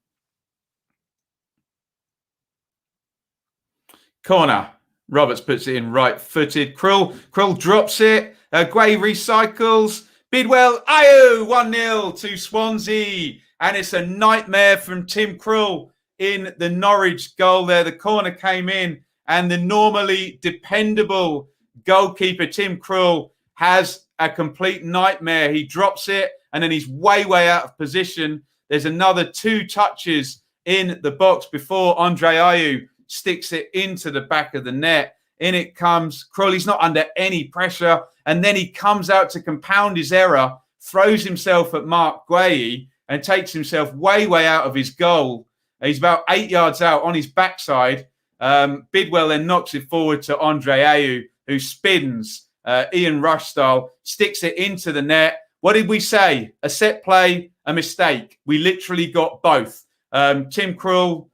Corner. Roberts puts it in right-footed. Krill drops it. Guay recycles. Bidwell, Mayhew, 1-0 to Swansea. And it's a nightmare from Tim Krill in the Norwich goal there. The corner came in and the normally dependable goalkeeper, Tim Krill, has a complete nightmare. He drops it and then he's way out of position. There's another 2 touches in the box before Andre Ayew sticks it into the back of the net. In it comes Krill. He's not under any pressure. And then he comes out to compound his error, throws himself at Mark Guay and takes himself way out of his goal. He's about 8 yards out on his backside. Bidwell then knocks it forward to Andre Ayew, who spins Iain Rush style, sticks it into the net. What did we say? A set play, a mistake. We literally got both. Tim Krill,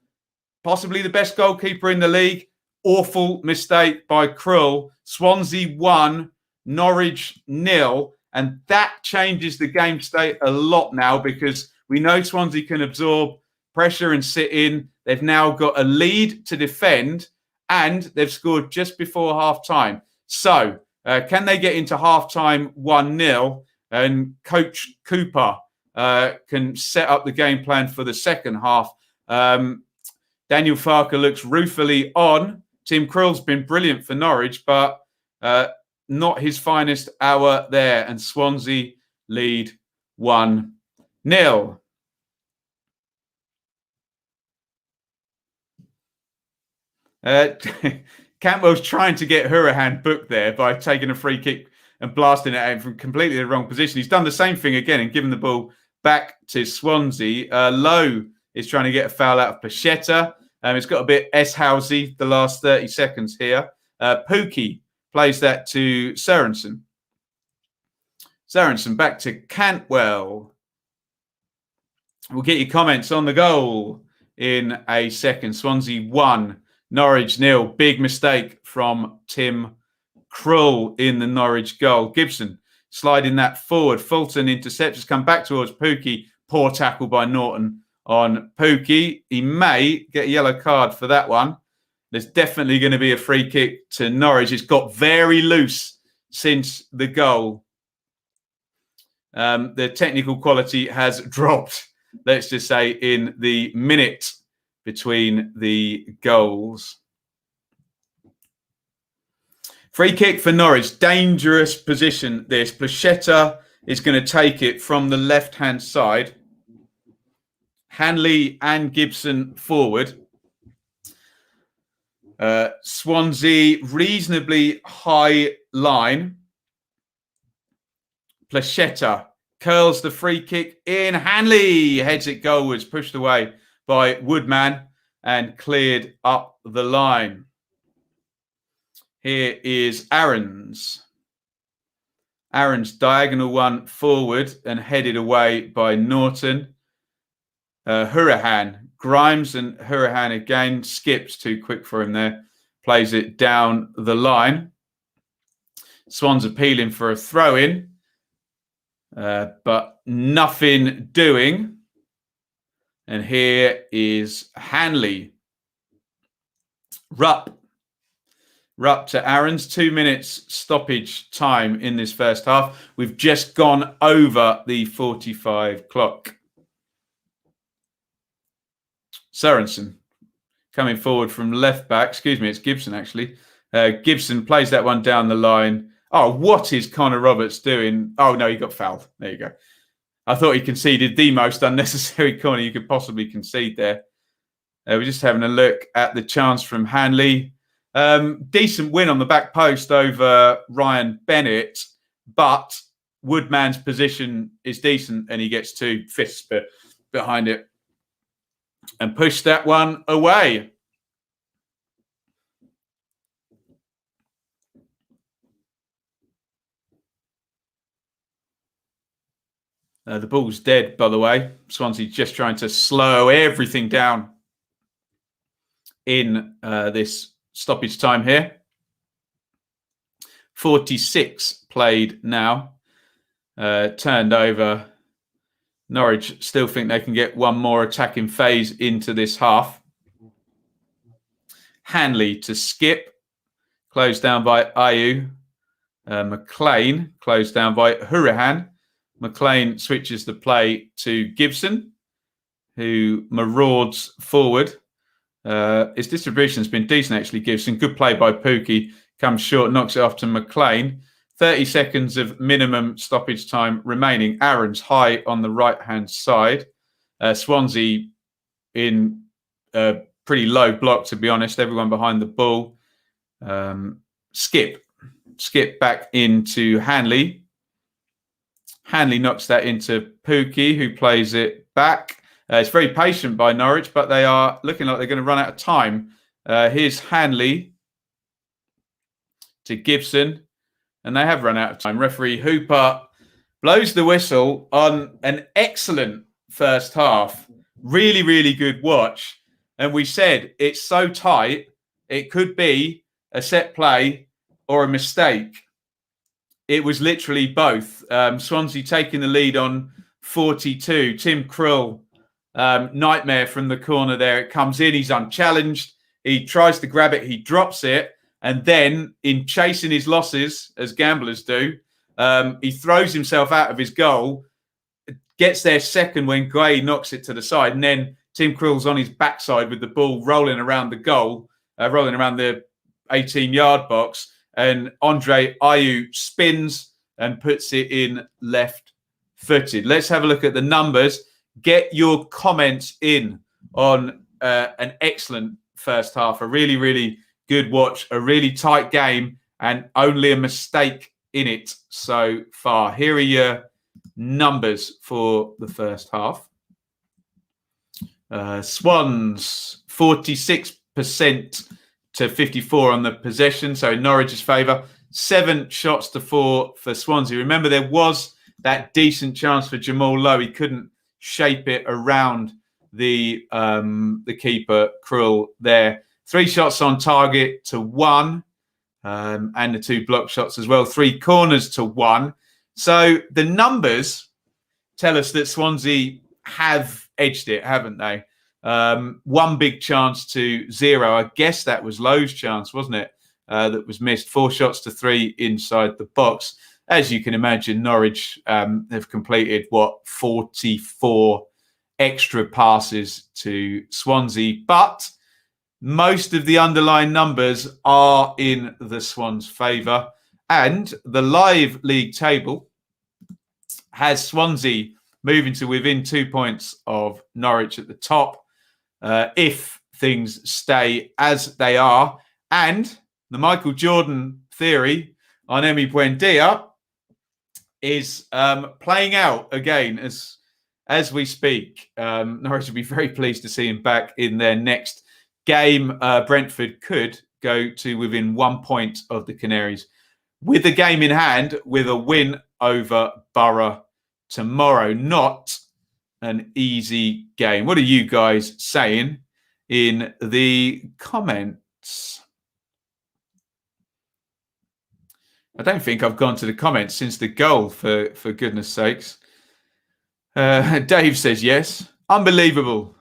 possibly the best goalkeeper in the league. Awful mistake by Krill. Swansea 1, Norwich 0. And that changes the game state a lot now because we know Swansea can absorb pressure and sit in. They've now got a lead to defend and they've scored just before half-time. So can they get into half-time 1-0 and Coach Cooper can set up the game plan for the second half? Daniel Farker looks ruefully on. Tim Krill's been brilliant for Norwich, but not his finest hour there. And Swansea lead 1-0. Cantwell's trying to get Hurahan booked there by taking a free kick and blasting it out from completely the wrong position. He's done the same thing again and given the ball back to Swansea. Lowe is trying to get a foul out of Pachetta. It's got a bit S-housey the last 30 seconds here. Pookie plays that to Sørensen. Sørensen back to Cantwell. We'll get your comments on the goal in a second. Swansea 1, Norwich 0. Big mistake from Tim Krill in the Norwich goal. Gibson sliding that forward. Fulton intercepts, come back towards Pookie. Poor tackle by Norton on Pookie. He may get a yellow card for that one. There's definitely going to be a free kick to Norwich. It's got very loose since the goal. The technical quality has dropped, let's just say, in the minute between the goals. Free kick for Norwich. Dangerous position, this. Pachetta is going to take it from the left-hand side. Hanley and Gibson forward. Swansea, reasonably high line. Pachetta curls the free kick in. Hanley heads it goalwards, pushed away by Woodman and cleared up the line. Here is Aarons. Aaron's diagonal one forward and headed away by Norton. Hurahan, Grimes and Hurahan again. Skips too quick for him there. Plays it down the line. Swans appealing for a throw-in. But nothing doing. And here is Hanley. Rupp to Aaron's. 2 minutes stoppage time in this first half. We've just gone over the 45 clock. Sorensen coming forward from left back. Excuse me, it's Gibson actually. Gibson plays that one down the line. Oh, what is Connor Roberts doing? Oh, no, he got fouled. There you go. I thought he conceded the most unnecessary corner you could possibly concede there. We're just having a look at the chance from Hanley. Decent win on the back post over Ryan Bennett, but Woodman's position is decent and he gets 2 fists behind it and pushed that one away. The ball's dead, by the way. Swansea just trying to slow everything down in this stoppage time here. 46 played now. Turned over. Norwich still think they can get one more attacking phase into this half. Hanley to Skip. Closed down by Mayhew. McLean closed down by Hurahan. McLean switches the play to Gibson, who marauds forward. His distribution has been decent, actually, Gibson. Good play by Pookie. Comes short, knocks it off to McLean. 30 seconds of minimum stoppage time remaining. Aaron's high on the right-hand side. Swansea in a pretty low block, to be honest. Everyone behind the ball. Skip back into Hanley. Hanley knocks that into Pookie, who plays it back. It's very patient by Norwich, but they are looking like they're going to run out of time. Here's Hanley to Gibson, and they have run out of time. Referee Hooper blows the whistle on an excellent first half. Really, really good watch. And we said it's so tight, it could be a set play or a mistake. It was literally both. Swansea taking the lead on 42. Tim Krul, nightmare from the corner there. It comes in. He's unchallenged. He tries to grab it. He drops it. And then in chasing his losses, as gamblers do, he throws himself out of his goal, gets there second when Gray knocks it to the side. And then Tim Krul's on his backside with the ball rolling around the goal, rolling around the 18-yard box. And Andre Ayew spins and puts it in left-footed. Let's have a look at the numbers. Get your comments in on an excellent first half. A really, really good watch. A really tight game and only a mistake in it so far. Here are your numbers for the first half. Swans, 46% to 54 on the possession, so in Norwich's favour. 7 shots to 4 for Swansea. Remember, there was that decent chance for Jamal Lowe. He couldn't shape it around the keeper, Krul, there. 3 shots on target to 1, and the 2 block shots as well. 3 corners to 1. So the numbers tell us that Swansea have edged it, haven't they? 1 big chance to 0. I guess that was Lowe's chance, wasn't it? That was missed. 4 shots to 3 inside the box. As you can imagine, Norwich have completed, 44 extra passes to Swansea. But most of the underlying numbers are in the Swans' favour. And the live league table has Swansea moving to within 2 points of Norwich at the top. If things stay as they are. And the Michael Jordan theory on Emi Buendia is playing out again as we speak. Norwich will be very pleased to see him back in their next game. Brentford could go to within 1 point of the Canaries with the game in hand, with a win over Borough tomorrow. Not an easy game. What are you guys saying in the comments? I don't think I've gone to the comments since the goal, for goodness sakes. Dave says yes. Unbelievable.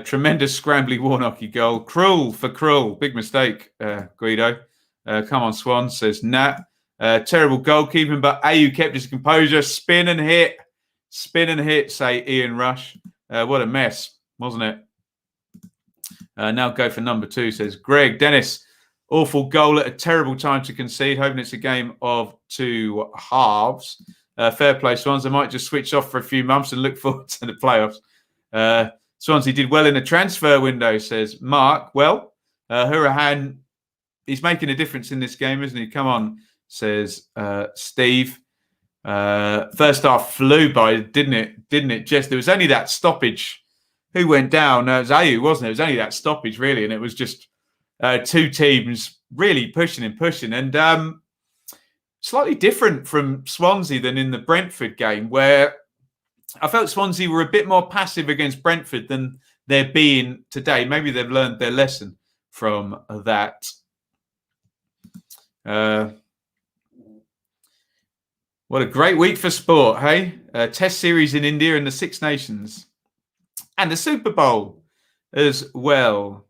Tremendous scrambly Warnocky goal. Cruel for Cruel. Big mistake, Guido. Come on, Swan, says Nat. Terrible goalkeeping, but AU kept his composure. Spin and hit. Spin and hit, say Ian Rush. What a mess, wasn't it? Now go for number 2, says Greg. Dennis, awful goal at a terrible time to concede. Hoping it's a game of 2 halves. Fair play, Swans. I might just switch off for a few months and look forward to the playoffs. Swansea did well in the transfer window, says Mark. Well, Hurahan, he's making a difference in this game, isn't he? Come on, says Steve. First half flew by, didn't it? Jess, there was only that stoppage. Who went down? It was AU, wasn't it? It was only that stoppage, really, and it was just 2 teams really pushing. And slightly different from Swansea than in the Brentford game, where I felt Swansea were a bit more passive against Brentford than they're being today. Maybe they've learned their lesson from that. What a great week for sport, hey? Test series in India and the Six Nations. And the Super Bowl as well.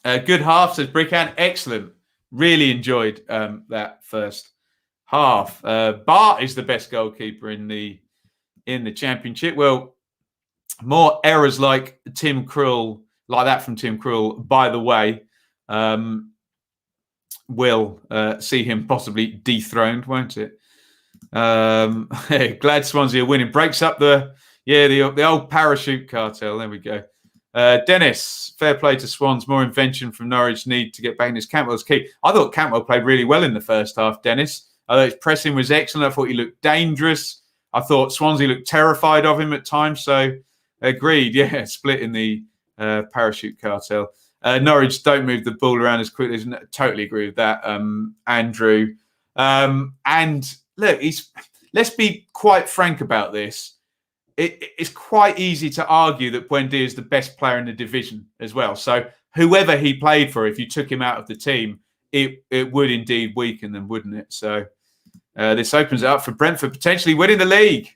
Good half, says Brickhand. Excellent. Really enjoyed that first half. Bart is the best goalkeeper in the championship. Well, more errors like Tim Krul, like that from Tim Krul, by the way, will see him possibly dethroned, won't it? Glad Swansea are winning. Breaks up the old parachute cartel. There we go. Dennis, fair play to Swans. More invention from Norwich. Need to get back in his Cantwell's key. I thought Cantwell played really well in the first half, Dennis. I thought his pressing was excellent. I thought he looked dangerous. I thought Swansea looked terrified of him at times. So, agreed. Yeah, split in the parachute cartel. Norwich don't move the ball around as quickly. Totally agree with that, Andrew. And look, let's be quite frank about this. It's quite easy to argue that Buendia is the best player in the division as well. So whoever he played for, if you took him out of the team, it would indeed weaken them, wouldn't it? So this opens it up for Brentford potentially winning the league.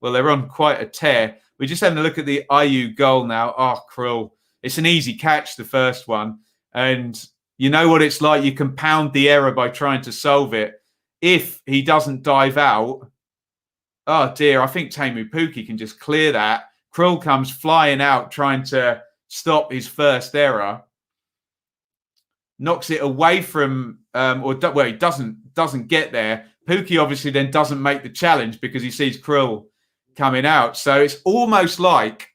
Well, they're on quite a tear. We're just having a look at the IU goal now. Oh, cruel. It's an easy catch, the first one. And you know what it's like. You compound the error by trying to solve it. If he doesn't dive out, oh dear, I think Teemu Pukki can just clear that. Krul comes flying out trying to stop his first error. Knocks it away from, he doesn't get there. Pukki obviously then doesn't make the challenge because he sees Krul coming out. So it's almost like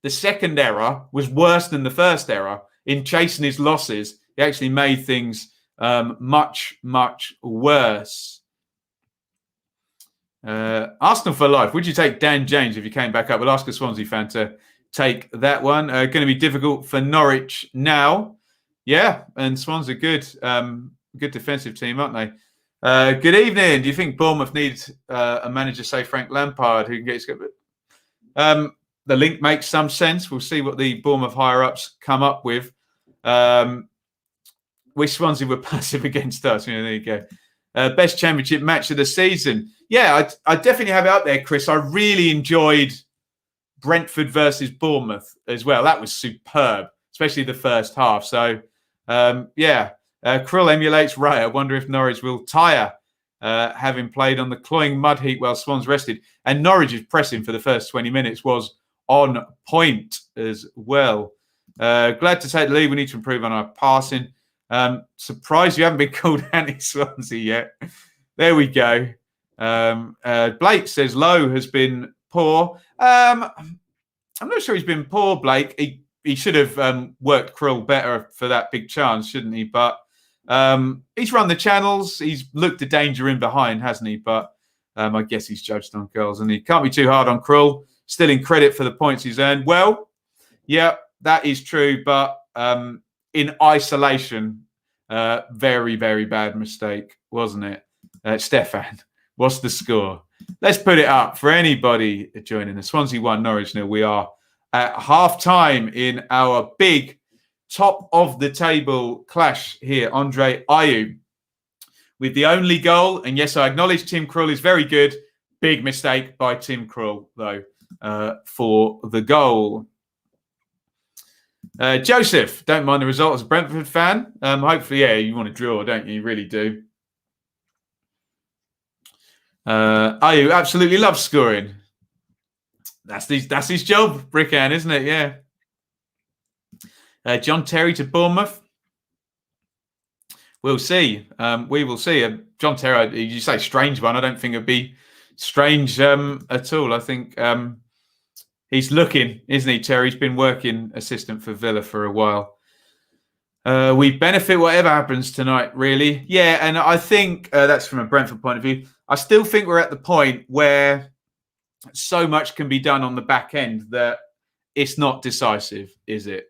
the second error was worse than the first error. In chasing his losses, he actually made things much, much worse. Arsenal for life. Would you take Dan James if you came back up? We'll ask a Swansea fan to take that one. Going to be difficult for Norwich now. Yeah, and Swans are good defensive team, aren't they? Good evening. Do you think Bournemouth needs a manager, say Frank Lampard, who can get his the link makes some sense. We'll see what the Bournemouth higher-ups come up with. Wish Swansea were passive against us. There you go. Best championship match of the season. Yeah, I definitely have it up there, Chris. I really enjoyed Brentford versus Bournemouth as well. That was superb, especially the first half. So, Krill emulates Ray. I wonder if Norwich will tire, having played on the cloying mud heap while Swans rested. And Norwich's pressing for the first 20 minutes was on point as well. Glad to take the lead. We need to improve on our passing. Surprised you haven't been called anti-Swansea yet. There we go. Blake says Lowe has been poor. I'm not sure he's been poor, Blake. He should have worked Krill better for that big chance, shouldn't he? But he's run the channels. He's looked the danger in behind, hasn't he? But I guess he's judged on goals, and he can't be too hard on Krill. Still in credit for the points he's earned. Well, yeah, that is true. But in isolation, Very, very bad mistake, wasn't it? Stefan, what's the score? Let's put it up for anybody joining us. Swansea 1, Norwich 0. We are at half-time in our big top-of-the-table clash here. Andre Ayew with the only goal. And yes, I acknowledge Tim Krul is very good. Big mistake by Tim Krul, though, for the goal. Joseph, don't mind the result as a Brentford fan. Hopefully, yeah, you want to draw, don't you? You really do. Ayew absolutely loves scoring. That's his job, Brickhand, isn't it? Yeah. John Terry to Bournemouth. We'll see. We will see. John Terry, you say strange one. I don't think it'd be strange at all. I think he's looking, isn't he, Terry? He's been working assistant for Villa for a while. We benefit whatever happens tonight, really. Yeah, and I think that's from a Brentford point of view. I still think we're at the point where so much can be done on the back end that it's not decisive, is it?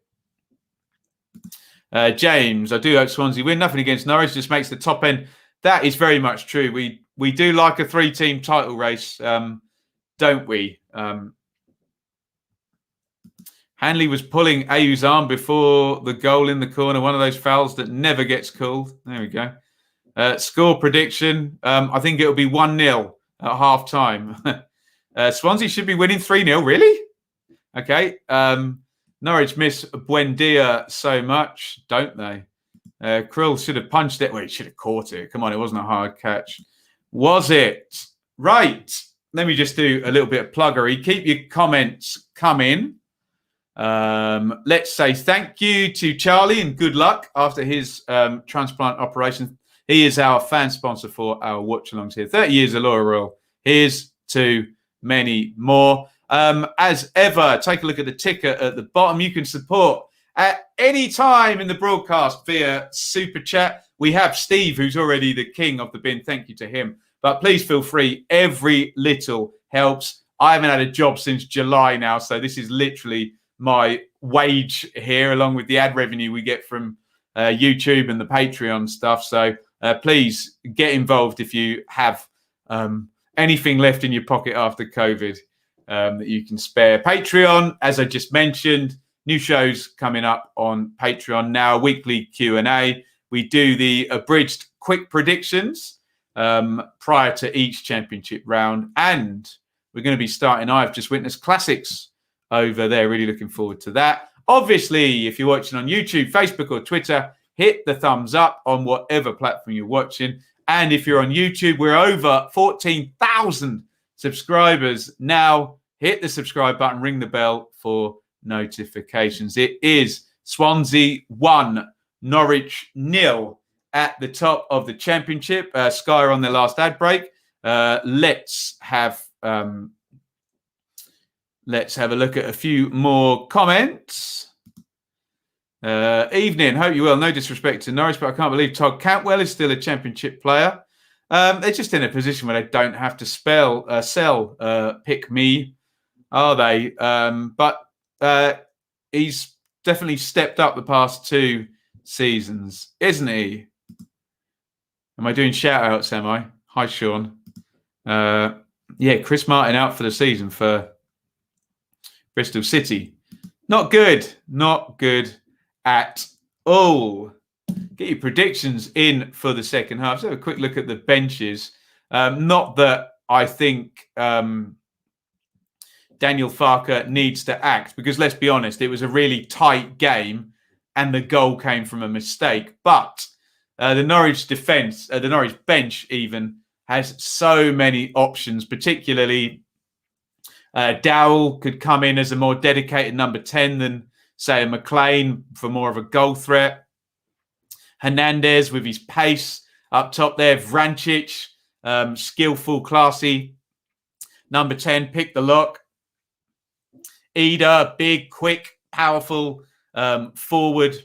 James, I do hope Swansea win. Nothing against Norwich, just makes the top end. That is very much true. We do like a 3-team title race, don't we? Hanley was pulling Ayew's arm before the goal in the corner. One of those fouls that never gets called. There we go. Score prediction. I think it'll be 1-0 at half time. Swansea should be winning 3-0. Really? Okay. Norwich miss Buendia so much, don't they? Krill should have punched it. Well, he should have caught it. Come on, it wasn't a hard catch. Was it? Right. Let me just do a little bit of pluggery. Keep your comments coming. Let's say thank you to Charlie and good luck after his transplant operation. He is our fan sponsor for our watch-alongs here. 30 years of loyal Royal. Here's to many more. As ever, take a look at the ticker at the bottom. You can support at any time in the broadcast via Super Chat. We have Steve, who's already the king of the bin. Thank you to him. But please feel free. Every little helps. I haven't had a job since July now, so this is literally my wage here, along with the ad revenue we get from YouTube and the Patreon stuff. So please get involved if you have anything left in your pocket after COVID that you can spare. Patreon, as I just mentioned, new shows coming up on Patreon now, weekly Q&A. We do the abridged quick predictions prior to each championship round. And we're going to be starting I've Just Witnessed Classics over there. Really looking forward to that. Obviously, if you're watching on YouTube, Facebook or Twitter, hit the thumbs up on whatever platform you're watching. And if you're on YouTube, we're over 14,000 subscribers now. Hit the subscribe button, ring the bell for notifications. It is Swansea 1, Norwich 0 at the top of the championship. Sky are on their last ad break. Let's have a look at a few more comments. Evening, hope you well. No disrespect to Norwich, but I can't believe Todd Cantwell is still a championship player. They're just in a position where they don't have to sell Pick Me, are they? But he's definitely stepped up the past 2 seasons, isn't he? Am I doing shout-outs, am I? Hi, Sean. Yeah, Chris Martin out for the season for Bristol City. Not good. Not good at all. Get your predictions in for the second half. So have a quick look at the benches. Not that I think Daniel Farke needs to act, because let's be honest, it was a really tight game and the goal came from a mistake. But the Norwich defence, the Norwich bench even, has so many options, particularly Dowell could come in as a more dedicated number 10 than, say, a McLean for more of a goal threat. Hernandez with his pace up top there. Vrancic, skillful, classy. Number 10, pick the lock. Ida, big, quick, powerful forward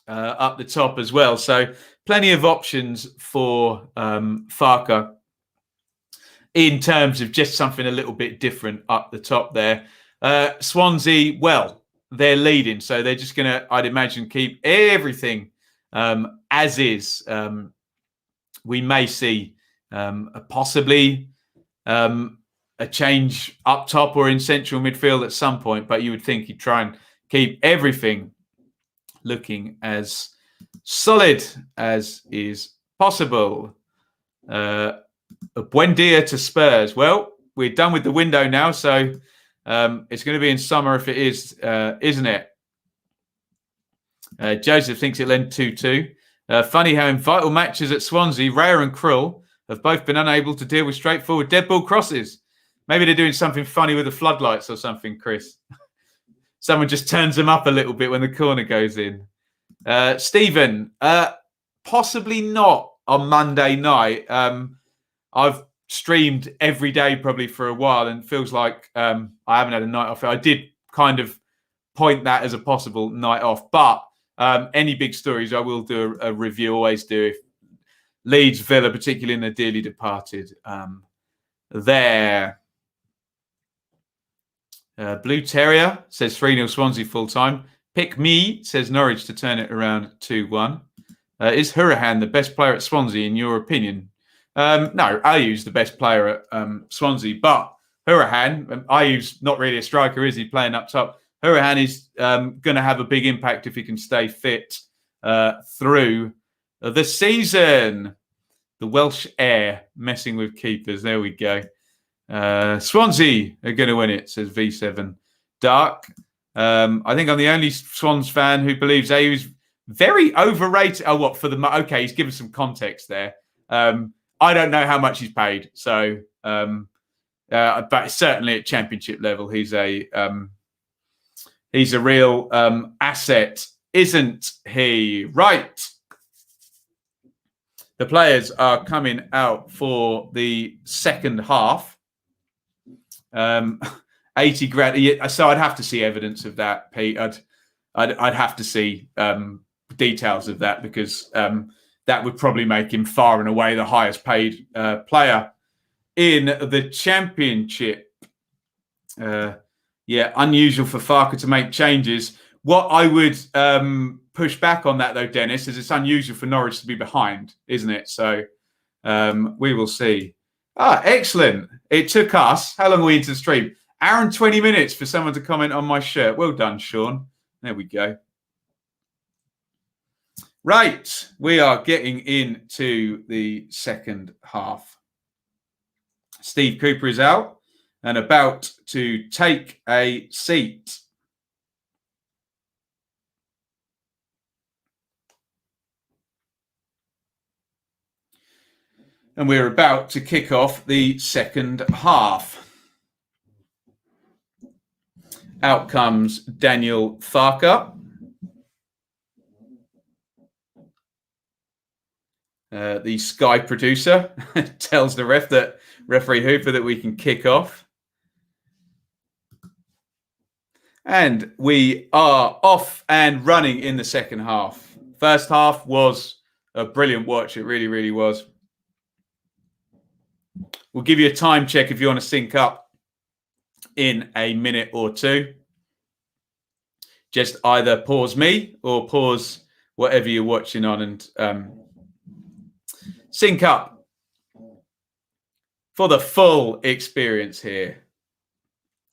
up the top as well. So plenty of options for Farke in terms of just something a little bit different up the top there. Swansea, well, they're leading. So they're just going to, I'd imagine, keep everything as is. We may see possibly a change up top or in central midfield at some point, but you would think he'd try and keep everything looking as solid as is possible. Buen dia to Spurs. Well, we're done with the window now, so it's going to be in summer if it is, isn't it? Joseph thinks it'll end 2-2. Funny how in vital matches at Swansea, Raya and Krull have both been unable to deal with straightforward dead ball crosses. Maybe they're doing something funny with the floodlights or something, Chris. Someone just turns them up a little bit when the corner goes in. Stephen, possibly not on Monday night. I've streamed every day probably for a while and feels like I haven't had a night off. I did kind of point that as a possible night off, but any big stories, I will do a review, always do. If Leeds, Villa, particularly in the dearly departed. There. Blue Terrier says 3-0 Swansea full-time. Pick Me says Norwich to turn it around 2-1. Is Hurahan the best player at Swansea, in your opinion? No, Ayew's the best player at Swansea, but Hurahan, Ayew's not really a striker, is he, playing up top? Hurahan is going to have a big impact if he can stay fit through the season. The Welsh air messing with keepers. There we go. Swansea are going to win it, says V7 Dark. I think I'm the only Swans fan who believes Ayew's very overrated. Oh, what for the? Okay, he's given some context there. I don't know how much he's paid, so but certainly at Championship level, he's a real asset, isn't he? Right. The players are coming out for the second half. 80 grand. So I'd have to see evidence of that, Pete. I'd have to see details of that, because that would probably make him far and away the highest paid player in the Championship. Unusual for Farker to make changes. What I would push back on that, though, Dennis, is it's unusual for Norwich to be behind, isn't it? So we will see. Excellent. It took us, how long are we into the stream? Hour and 20 minutes for someone to comment on my shirt. Well done, Sean. There we go. Right. We are getting into the second half. Steve Cooper is out and about to take a seat. And we're about to kick off the second half. Out comes Daniel Farker. The Sky producer tells the referee Hooper that we can kick off. And we are off and running in the second half. First half was a brilliant watch. It really, really was. We'll give you a time check if you want to sync up in a minute or two. Just either pause me or pause whatever you're watching on and sync up for the full experience here.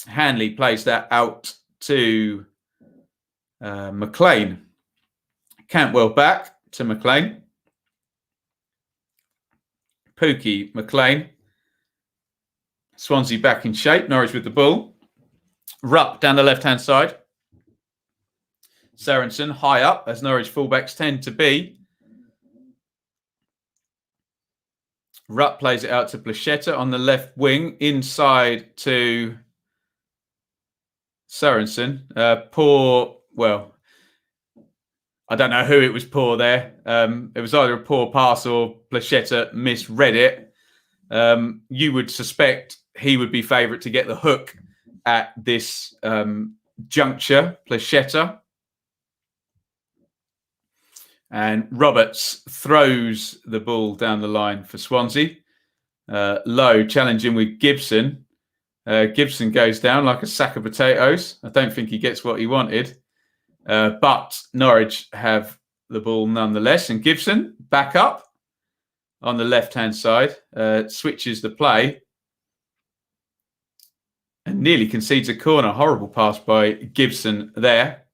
Hanley plays that out to McLean. Cantwell back to McLean. Pookie, McLean. Swansea back in shape. Norwich with the ball. Rupp down the left-hand side. Sorensen high up, as Norwich fullbacks tend to be. Rupp plays it out to Placheta on the left wing. Inside to Sorensen. I don't know who it was poor there. It was either a poor pass or Placheta misread it. You would suspect he would be favourite to get the hook at this juncture, Placheta. And Roberts throws the ball down the line for Swansea. Lowe challenging with Gibson. Gibson goes down like a sack of potatoes. I don't think he gets what he wanted. But Norwich have the ball nonetheless. And Gibson back up on the left-hand side, switches the play and nearly concedes a corner. Horrible pass by Gibson there.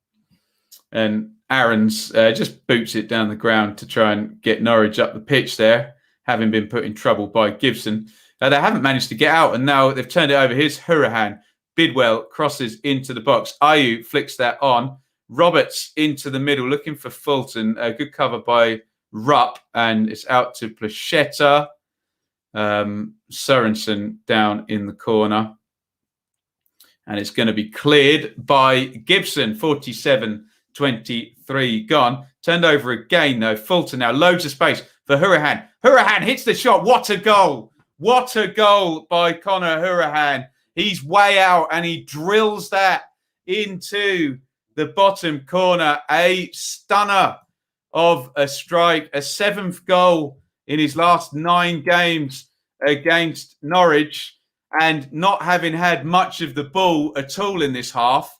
And Aaron's just boots it down the ground to try and get Norwich up the pitch there, having been put in trouble by Gibson. They haven't managed to get out, and now they've turned it over. Here's Hourihane. Bidwell crosses into the box. Ayew flicks that on. Roberts into the middle, looking for Fulton. Good cover by Rupp, and it's out to Plachetta. Sorensen down in the corner. And it's going to be cleared by Gibson. 47-23 gone. Turned over again, though. Fulton now, loads of space for Hourihane. Hourihane hits the shot. What a goal. What a goal by Conor Hourihane. He's way out and he drills that into the bottom corner. A stunner of a strike. A 7th goal in his last 9 games against Norwich. And not having had much of the ball at all in this half,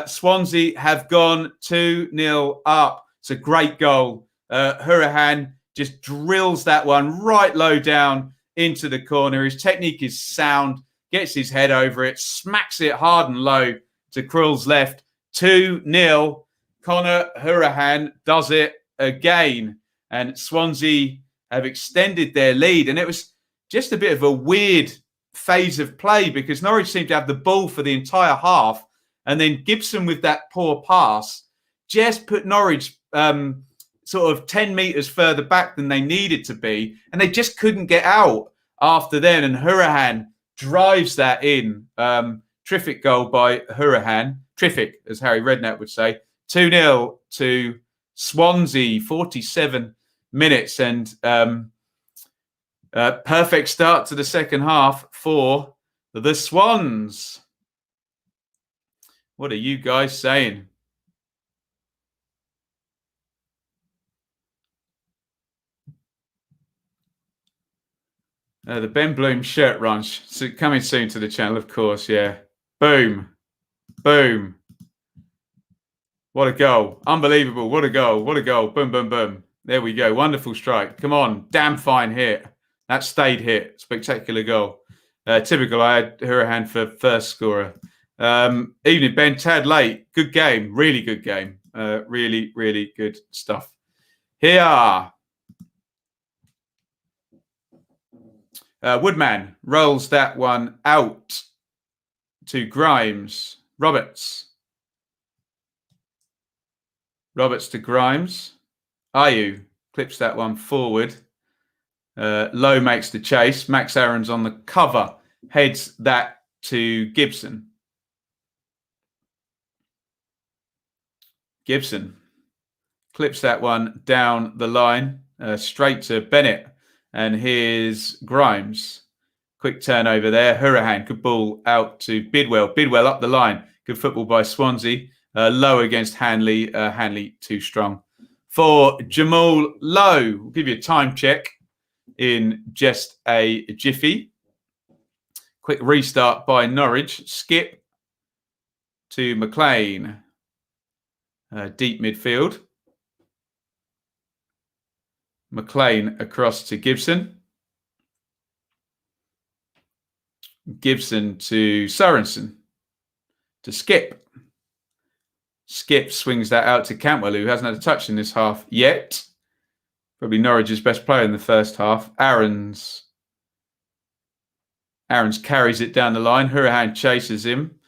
Swansea have gone 2-0 up. It's a great goal. Hourihane just drills that one right low down into the corner. His technique is sound, gets his head over it, smacks it hard and low to Krul's left. 2-0. Conor Hourihane does it again. And Swansea have extended their lead. And it was just a bit of a weird phase of play because Norwich seemed to have the ball for the entire half. And then Gibson with that poor pass just put Norwich sort of 10 metres further back than they needed to be. And they just couldn't get out after then. And Hourihane drives that in. Terrific goal by Hourihane. Terrific, as Harry Redknapp would say. 2-0 to Swansea, 47 minutes. And perfect start to the second half for the Swans. What are you guys saying? The Ben Bloom shirt ranch. So coming soon to the channel, of course, yeah. Boom. Boom. What a goal. Unbelievable. What a goal. What a goal. Boom, boom, boom. There we go. Wonderful strike. Come on. Damn fine hit. That stayed hit. Spectacular goal. Typical. I had Hourihane for first scorer. Evening, Ben. Tad late. Good game. Really good game. Really, really good stuff. Here. Woodman rolls that one out to Grimes. Roberts. Roberts to Grimes. Ayew clips that one forward. Lowe makes the chase. Max Aaron's on the cover. Heads that to Gibson. Gibson clips that one down the line. Straight to Bennett. And here's Grimes. Quick turnover there. Hourihane. Good ball out to Bidwell. Bidwell up the line. Good football by Swansea. Lowe against Hanley. Hanley too strong. For Jamal Lowe. We'll give you a time check in just a jiffy. Quick restart by Norwich. Skip to McLean. Deep midfield. McLean across to Gibson. Gibson to Sorensen. To Skip. Skip swings that out to Cantwell, who hasn't had a touch in this half yet. Probably Norwich's best player in the first half. Aaron's carries it down the line. Hourihane chases him.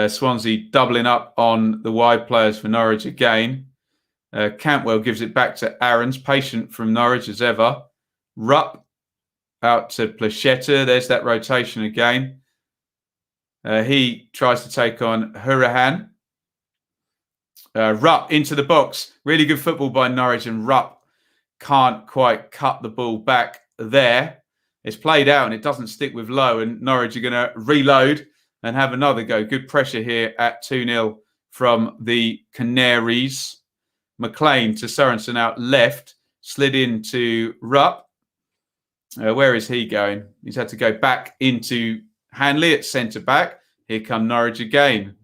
Swansea doubling up on the wide players for Norwich again. Cantwell gives it back to Aaron's, patient from Norwich as ever. Rupp out to Plachetta. There's that rotation again. He tries to take on Hourihane. Rupp into the box. Really good football by Norwich, and Rupp can't quite cut the ball back there. It's played out and it doesn't stick with Lowe, and Norwich are going to reload and have another go. Good pressure here at 2-0 from the Canaries. McLean to Sorensen out left, slid into Rupp. Where is he going? He's had to go back into Hanley at centre-back. Here come Norwich again.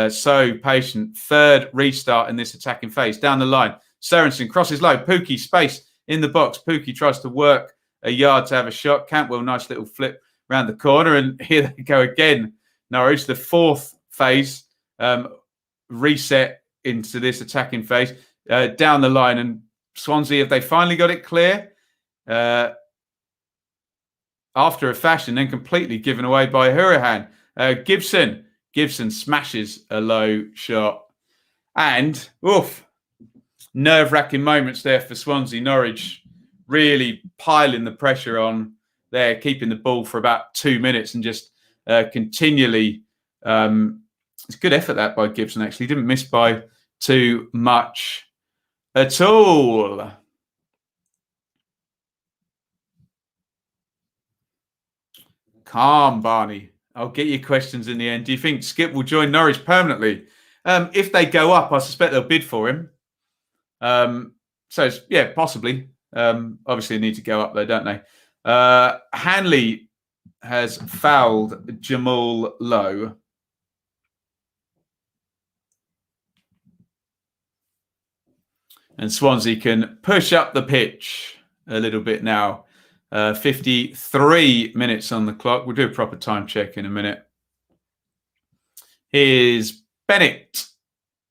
So patient. Third restart in this attacking phase. Down the line. Sorensen crosses low. Pookie space in the box. Pookie tries to work a yard to have a shot. Cantwell, nice little flip round the corner. And here they go again. Norwich, the fourth phase, reset into this attacking phase. Down the line. And Swansea, have they finally got it clear? After a fashion, then completely given away by Hurahan. Gibson smashes a low shot. And, nerve-wracking moments there for Swansea. Norwich really piling the pressure on there, keeping the ball for about 2 minutes and just continually... it's a good effort that by Gibson, actually. Didn't miss by too much at all. Calm, Barney. I'll get your questions in the end. Do you think Skip will join Norwich permanently? If they go up, I suspect they'll bid for him. Yeah, possibly. Obviously, they need to go up though, don't they? Hanley has fouled Jamal Lowe. And Swansea can push up the pitch a little bit now. 53 minutes on the clock. We'll do a proper time check in a minute. Here's Bennett,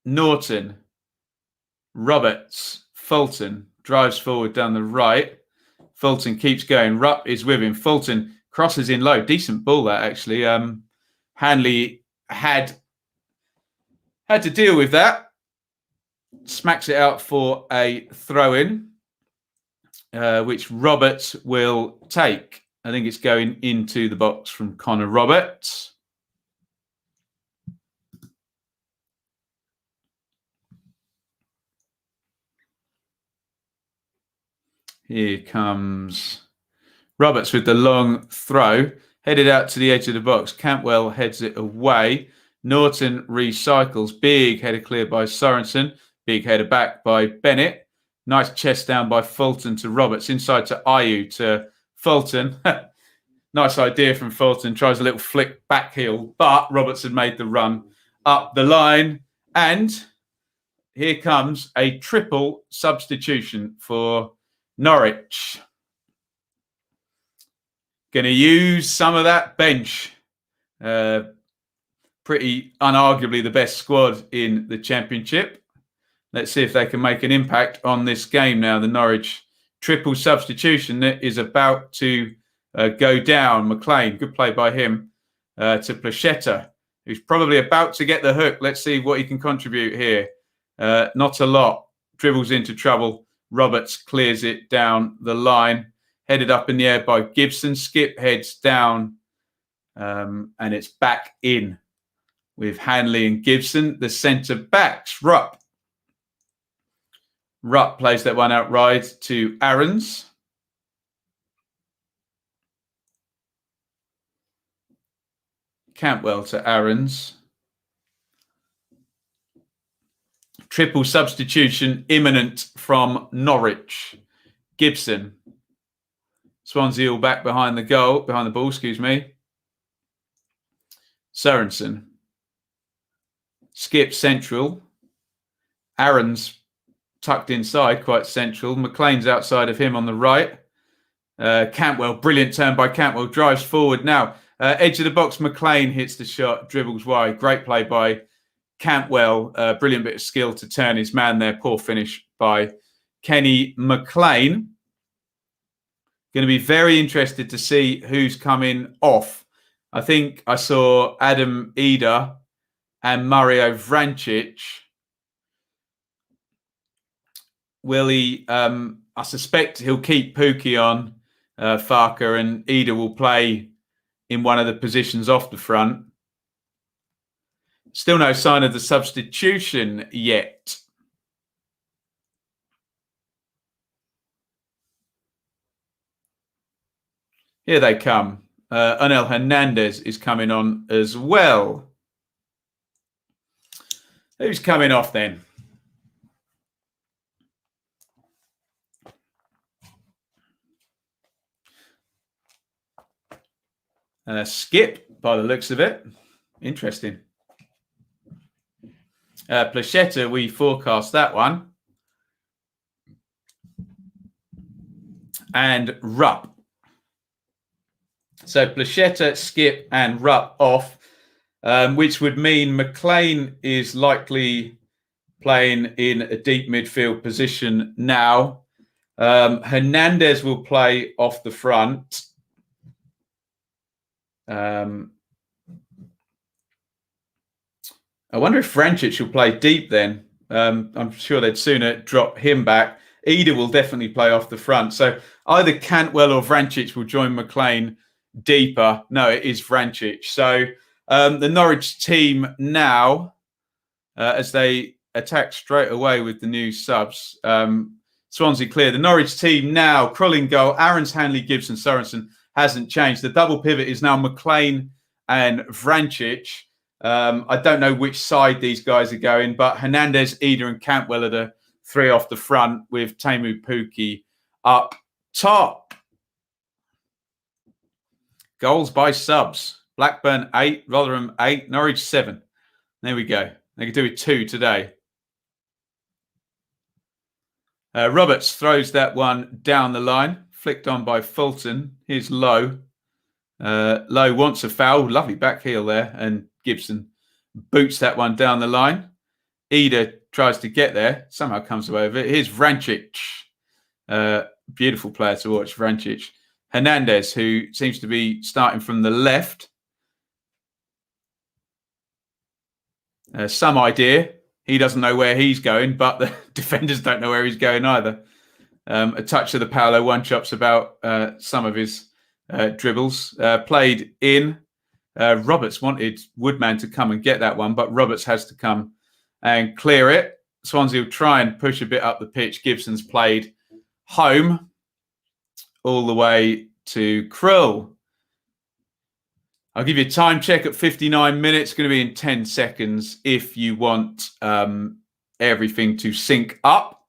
Norton, Roberts, Fulton drives forward down the right. Fulton keeps going. Rupp is with him. Fulton crosses in low. Decent ball that actually. Hanley had to deal with that. Smacks it out for a throw-in, which Roberts will take. I think it's going into the box from Connor Roberts. Here comes Roberts with the long throw, headed out to the edge of the box. Cantwell heads it away. Norton recycles. Big header cleared by Sorensen. Big header back by Bennett. Nice chest down by Fulton to Roberts. Inside to Mayhew to Fulton. Nice idea from Fulton. Tries a little flick back heel, but Roberts had made the run up the line. And here comes a triple substitution for Norwich. Going to use some of that bench. Pretty unarguably the best squad in the Championship. Let's see if they can make an impact on this game now. The Norwich triple substitution is about to go down. McLean, good play by him, to Plachetta, who's probably about to get the hook. Let's see what he can contribute here. Not a lot. Dribbles into trouble. Roberts clears it down the line. Headed up in the air by Gibson. Skip heads down. And it's back in with Hanley and Gibson. The centre backs. Rupp plays that one out wide to Aarons. Cantwell to Aarons. Triple substitution imminent from Norwich. Gibson. Swansea all back behind the ball, excuse me. Sorensen. Skip central. Aarons tucked inside, quite central. McLean's outside of him on the right. Cantwell, brilliant turn by Cantwell, drives forward now. Edge of the box, McLean hits the shot, dribbles wide. Great play by Cantwell. Brilliant bit of skill to turn his man there. Poor finish by Kenny McLean. Going to be very interested to see who's coming off. I think I saw Adam Eder and Mario Vrancic. Will he? I suspect he'll keep Pookie on Farker, and Eder will play in one of the positions off the front. Still no sign of the substitution yet. Here they come. Onel Hernandez is coming on as well. Who's coming off then? Skip, by the looks of it. Interesting. Plachetta, we forecast that one. and Rupp. So Plachetta, Skip and Rupp off, which would mean McLean is likely playing in a deep midfield position now. Hernandez will play off the front. I wonder if Vrancic will play deep then. I'm sure they'd sooner drop him back. Ida will definitely play off the front. So either Cantwell or Vrancic will join McLean deeper. No, it is Vrancic. So the Norwich team now, as they attack straight away with the new subs, Swansea clear. The Norwich team now, Krul goal, Aarons, Hanley, Gibson, Sorensen hasn't changed. The double pivot is now McLean and Vrancic. I don't know which side these guys are going, but Hernandez, Ida and Cantwell are the three off the front with Teemu Pukki up top. Goals by subs. Blackburn 8, Rotherham 8, Norwich 7. There we go. They could do it 2 today. Roberts throws that one down the line. Flicked on by Fulton. Here's Lowe. Lowe wants a foul. Lovely back heel there. And Gibson boots that one down the line. Ida tries to get there. Somehow comes away with it. Here's Vrancic. Beautiful player to watch, Vrancic. Hernandez, who seems to be starting from the left. Some idea. He doesn't know where he's going, but the defenders don't know where he's going either. A touch of the Paolo one-chops about some of his dribbles. Played in. Roberts wanted Woodman to come and get that one, but Roberts has to come and clear it. Swansea will try and push a bit up the pitch. Gibson's played home all the way to Krul. I'll give you a time check at 59 minutes. It's going to be in 10 seconds if you want everything to sync up.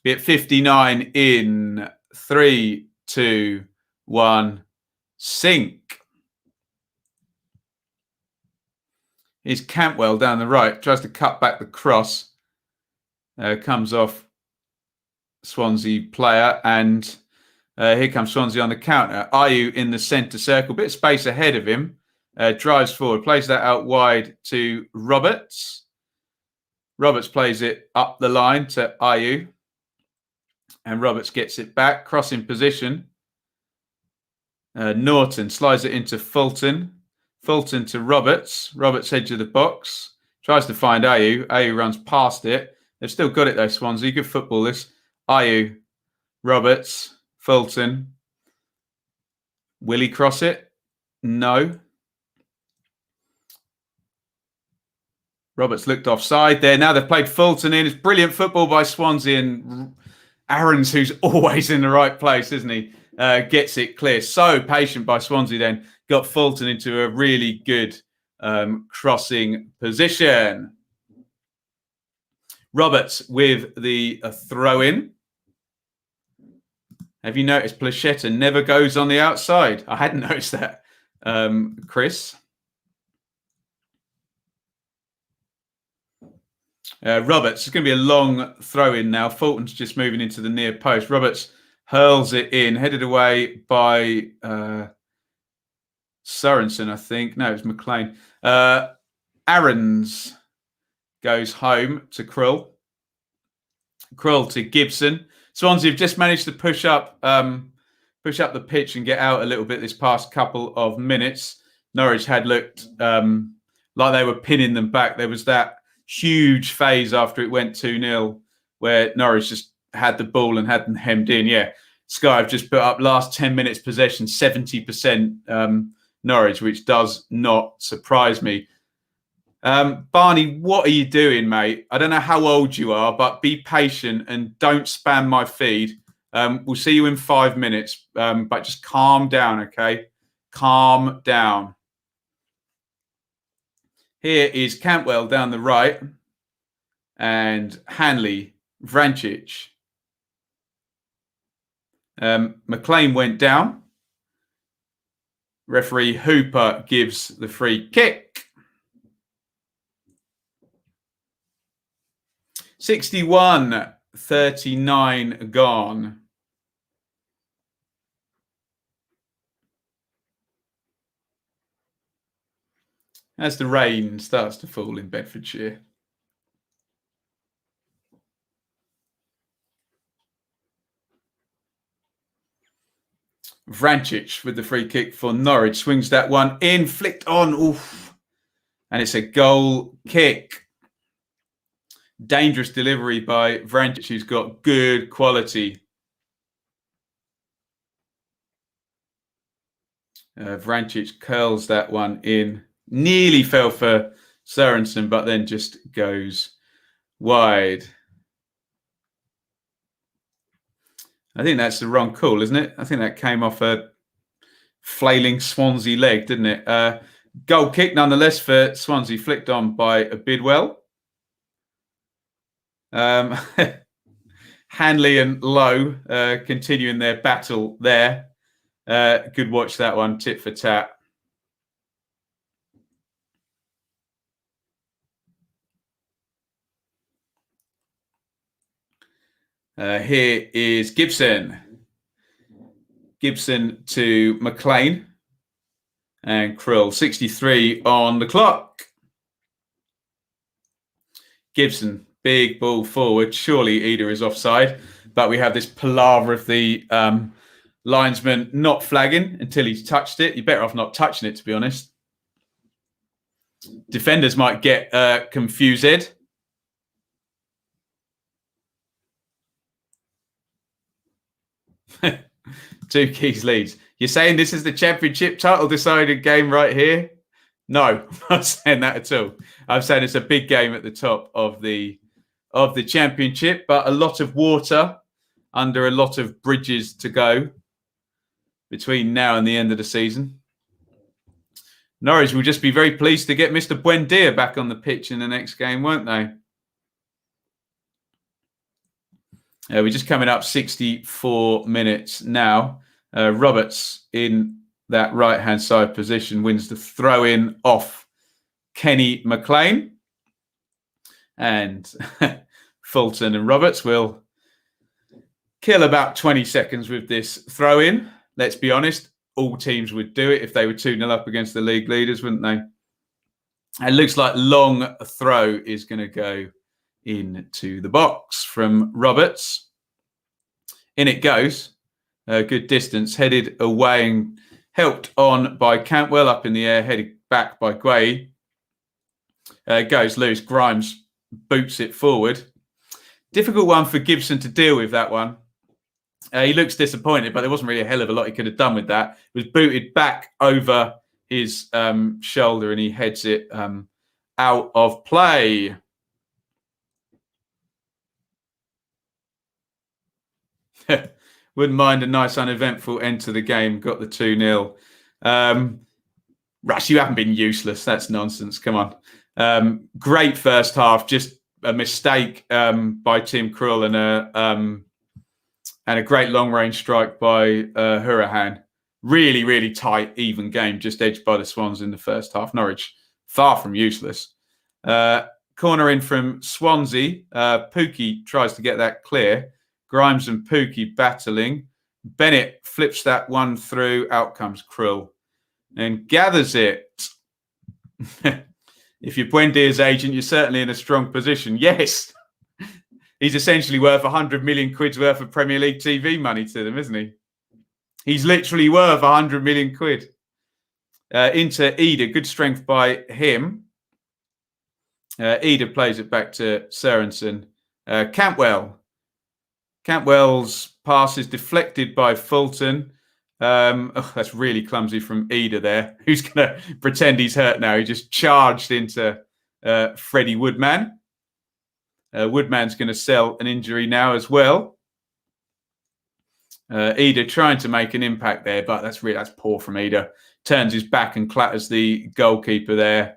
Be at 59 in 3, 2, 1, sync. Here's Cantwell down the right. Tries to cut back the cross. Comes off Swansea player. And here comes Swansea on the counter. Ayew in the centre circle. Bit of space ahead of him. Drives forward. Plays that out wide to Roberts. Roberts plays it up the line to Ayew. And Roberts gets it back. Crossing position. Norton slides it into Fulton. Fulton to Roberts. Roberts edge of the box. Tries to find Ayew. Ayew runs past it. They've still got it though, Swansea. Good football this. Ayew. Roberts. Fulton. Will he cross it? No. Roberts looked offside there. Now they've played Fulton in. It's brilliant football by Swansea. And Aarons, who's always in the right place, isn't he? Gets it clear. So patient by Swansea then. Got Fulton into a really good crossing position. Roberts with the throw-in. Have you noticed Plachetta never goes on the outside? I hadn't noticed that, Chris. Roberts, it's going to be a long throw-in now. Fulton's just moving into the near post. Roberts hurls it in, headed away by Sorensen, I think. No, it was McLean. Aarons goes home to Krul. Krul to Gibson. Swansea have just managed to push up the pitch and get out a little bit this past couple of minutes. Norwich had looked like they were pinning them back. There was that huge phase after it went 2-0 where Norwich just had the ball and had them hemmed in. Yeah, Sky have just put up last 10 minutes possession, 70% Norwich, which does not surprise me. Barney, what are you doing, mate? I don't know how old you are, but be patient and don't spam my feed. We'll see you in 5 minutes, but just calm down, okay? Calm down. Here is Cantwell down the right and Hanley, Vrancic. McLean went down. Referee Hooper gives the free kick. 61-39 gone. as the rain starts to fall in Bedfordshire. Vrancic with the free kick for Norwich. Swings that one in, flicked on. Oof. And it's a goal kick. Dangerous delivery by Vrancic, who's got good quality. Vrancic curls that one in. Nearly fell for Sørensen, but then just goes wide. I think that's the wrong call, isn't it? I think that came off a flailing Swansea leg, didn't it? Goal kick nonetheless for Swansea, flicked on by a Bidwell. Hanley and Lowe continuing their battle there. Good watch that one, tit for tat. Here is Gibson. Gibson to McLean and Krill. 63 on the clock. Gibson, big ball forward. Surely Eder is offside, but we have this palaver of the linesman not flagging until he's touched it. You're better off not touching it, to be honest. Defenders might get confused. Two keys leads. You're saying this is the championship title decided game right here? No, I'm not saying that at all. I'm saying it's a big game at the top of the championship, but a lot of water under a lot of bridges to go between now and the end of the season. Norwich will just be very pleased to get Mr. Buendia back on the pitch in the next game, won't they? We're just coming up 64 minutes now. Roberts in that right-hand side position wins the throw-in off Kenny McLean. And Fulton and Roberts will kill about 20 seconds with this throw-in. Let's be honest, all teams would do it if they were 2-0 up against the league leaders, wouldn't they? It looks like long throw is going to go into the box from Roberts. In it goes. Good distance, headed away and helped on by Cantwell, up in the air, headed back by Guay. Goes loose. Grimes boots it forward. Difficult one for Gibson to deal with, that one. He looks disappointed, but there wasn't really a hell of a lot he could have done with that. It was booted back over his shoulder and he heads it out of play. Wouldn't mind a nice uneventful end to the game. Got the 2-0. Rush, you haven't been useless. That's nonsense. Come on. Great first half. Just a mistake by Tim Krul and a great long-range strike by Hurahan. Really, really tight, even game. Just edged by the Swans in the first half. Norwich, far from useless. Corner in from Swansea. Pookie tries to get that clear. Grimes and Pookie battling. Bennett flips that one through. Out comes Krill and gathers it. If you're Buendia's agent, you're certainly in a strong position. Yes. He's essentially worth 100 million quid's worth of Premier League TV money to them, isn't he? He's literally worth 100 million quid. Into Eder. Good strength by him. Eder plays it back to Sørensen. Cantwell's pass is deflected by Fulton. That's really clumsy from Eder there. Who's going to pretend he's hurt now? He just charged into Freddie Woodman. Woodman's going to sell an injury now as well. Eder trying to make an impact there, but that's poor from Eder. Turns his back and clatters the goalkeeper there,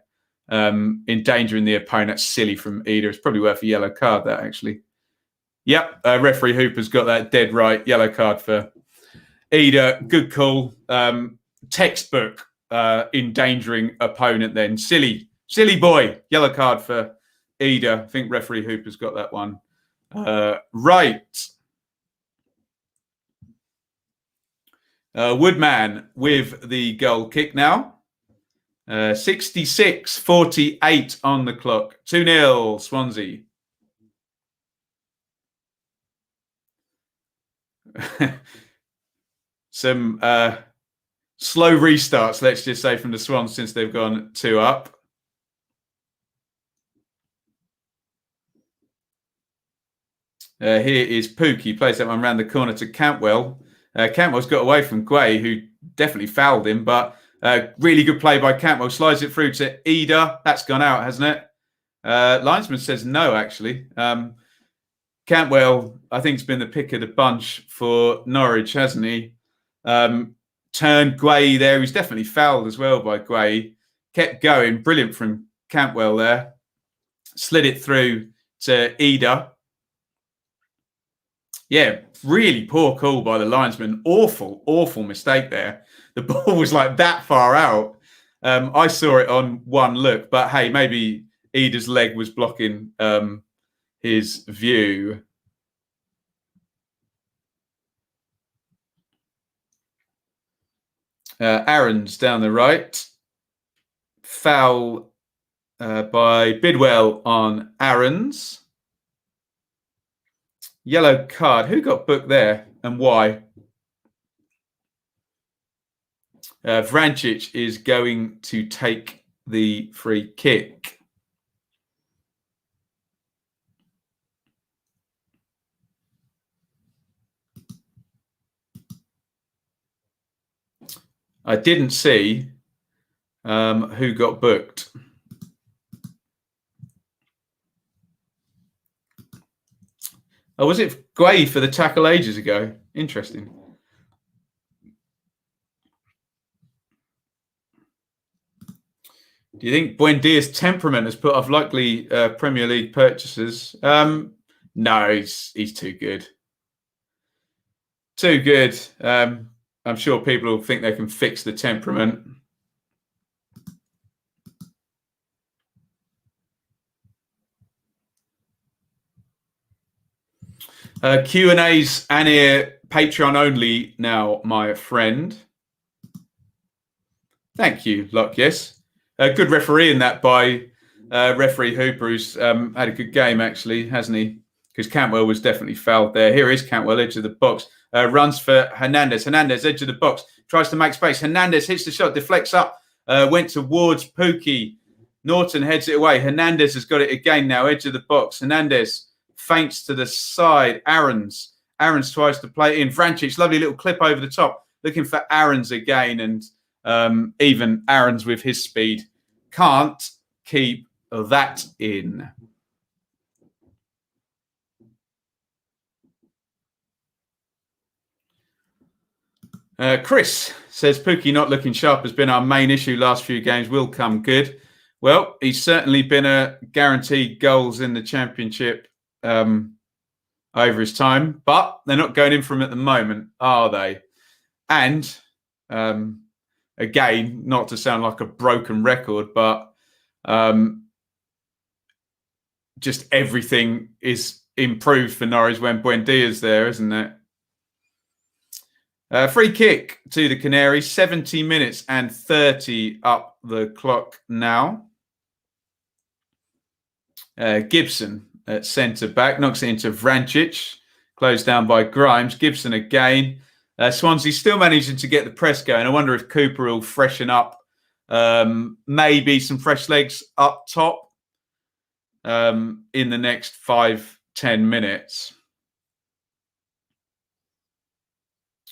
endangering the opponent. That's silly from Eder. It's probably worth a yellow card, that, actually. Yep, referee Hooper's got that dead right. Yellow card for Eder. Good call. Textbook endangering opponent then. Silly boy. Yellow card for Eder. I think referee Hooper's got that one right. Woodman with the goal kick now. 66:48 on the clock. 2-0 Swansea. Some slow restarts, let's just say, from the Swans since they've gone 2 up. Here is Pook. He plays that one round the corner to Cantwell. Cantwell's got away from Guay, who definitely fouled him, but really good play by Cantwell. Slides it through to Ida. That's gone out, hasn't it? Linesman says no, actually. Cantwell, I think, has been the pick of the bunch for Norwich, hasn't he? Turned Guay there. He's definitely fouled as well by Guay. Kept going. Brilliant from Cantwell there. Slid it through to Ida. Yeah, really poor call by the linesman. Awful mistake there. The ball was like that far out. I saw it on one look, but hey, maybe Ida's leg was blocking his view. Aaron's down the right. Foul by Bidwell on Aaron's. Yellow card. Who got booked there and why? Vrancic is going to take the free kick. I didn't see who got booked. Oh, was it Guay for the tackle ages ago? Interesting. Do you think Buendia's temperament has put off likely Premier League purchases? No, he's too good. Too good. I'm sure people will think they can fix the temperament. Q&A's Anir Patreon only now, my friend. Thank you, Locke. Yes. Good refereeing that by referee Hooper, who's had a good game, actually, hasn't he? Because Cantwell was definitely fouled there. Here is Cantwell, edge of the box. Runs for Hernandez. Hernandez, edge of the box. Tries to make space. Hernandez hits the shot, deflects up. Went towards Pookie. Norton heads it away. Hernandez has got it again now, edge of the box. Hernandez feints to the side. Aaron's tries to play it in. Vrancic, lovely little clip over the top. Looking for Aaron's again. And even Aaron's with his speed can't keep that in. Chris says, Pookie not looking sharp has been our main issue last few games. Will come good. Well, he's certainly been a guaranteed goals in the Championship over his time, but they're not going in for him at the moment, are they? And again, not to sound like a broken record, but just everything is improved for Norwich when Buendia's there, isn't it? Free kick to the Canaries, 70 minutes and 30 up the clock now. Gibson at centre-back, knocks it into Vrancic, closed down by Grimes. Gibson again. Swansea still managing to get the press going. I wonder if Cooper will freshen up, maybe some fresh legs up top in the next 5-10 minutes.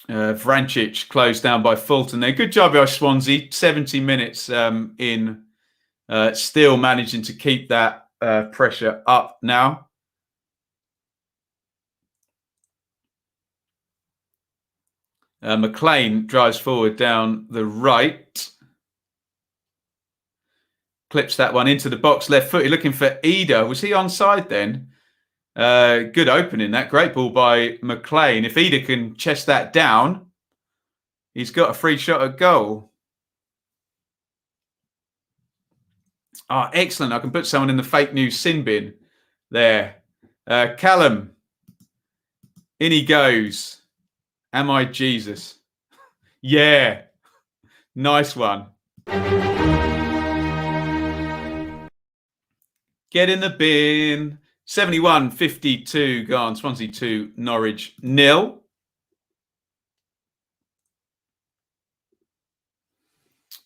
Vrancic closed down by Fulton there. Good job by Swansea. 70 minutes in, still managing to keep that pressure up now. McLean drives forward down the right. Clips that one into the box, left footed, looking for Ida. Was he onside then? Good opening, that great ball by McLean. If Ida can chest that down, he's got a free shot at goal. Oh, excellent. I can put someone in the fake news sin bin there. Callum, in he goes. Am I Jesus? Yeah, nice one. Get in the bin. 71-52 gone. Swansea 2, Norwich 0.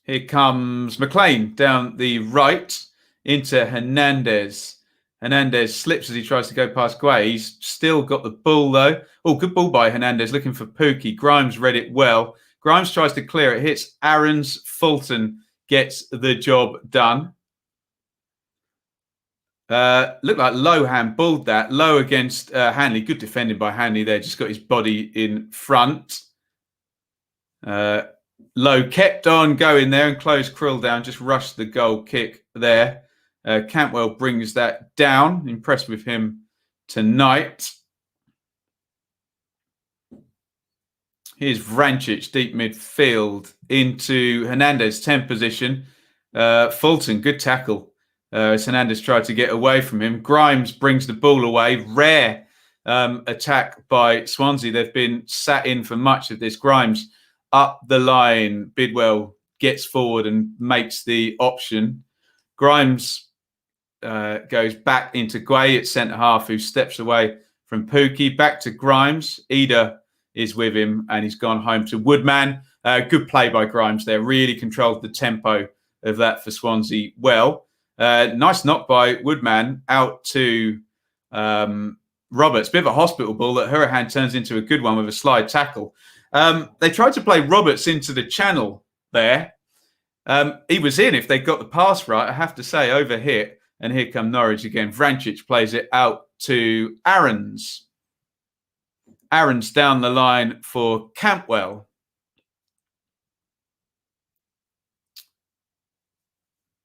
Here comes McLean down the right into Hernandez. Hernandez slips as he tries to go past Guay. He's still got the ball, though. Oh, good ball by Hernandez, looking for Pookie. Grimes read it well. Grimes tries to clear it. Hits Aaron's. Fulton gets the job done. Looked like Low handballed that. Low against Hanley. Good defending by Hanley there. Just got his body in front. Low kept on going there and closed Krill down. Just rushed the goal kick there. Cantwell brings that down. Impressed with him tonight. Here's Vrancic, deep midfield into Hernandez, 10 position. Fulton, good tackle. As Hernandez tried to get away from him. Grimes brings the ball away. Rare attack by Swansea. They've been sat in for much of this. Grimes up the line. Bidwell gets forward and makes the option. Grimes goes back into Guay at centre-half, who steps away from Pookie. Back to Grimes. Ida is with him, and he's gone home to Woodman. Good play by Grimes there. Really controlled the tempo of that for Swansea well. Nice knock by Woodman out to Roberts. Bit of a hospital ball that Hurahan turns into a good one with a slide tackle. They tried to play Roberts into the channel there. He was in if they got the pass right, I have to say, over hit. And here come Norwich again. Vrancic plays it out to Aarons. Aarons down the line for Cantwell.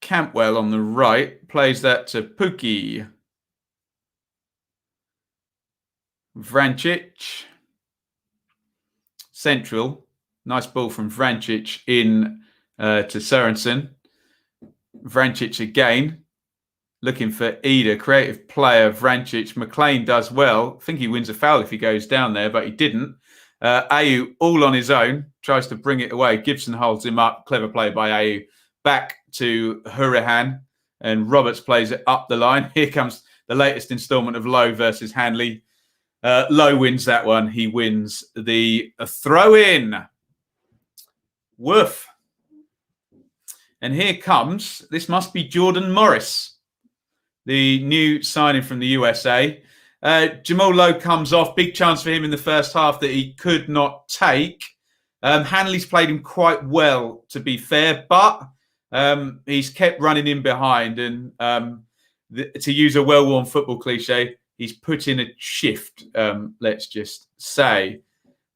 Cantwell on the right plays that to Pookie. Vrancic. Central. Nice ball from Vrancic in to Sørensen. Vrancic again. Looking for Ida. Creative player, Vrancic. McLean does well. I think he wins a foul if he goes down there, but he didn't. Ayew all on his own. Tries to bring it away. Gibson holds him up. Clever play by Ayew. Back to Hurahan. And Roberts plays it up the line. Here comes the latest instalment of Lowe versus Hanley. Lowe wins that one. He wins the throw-in. Woof. And here comes, this must be Jordan Morris, the new signing from the USA. Jamal Lowe comes off. Big chance for him in the first half that he could not take. Hanley's played him quite well, to be fair, but he's kept running in behind. And to use a well-worn football cliche, he's put in a shift, let's just say.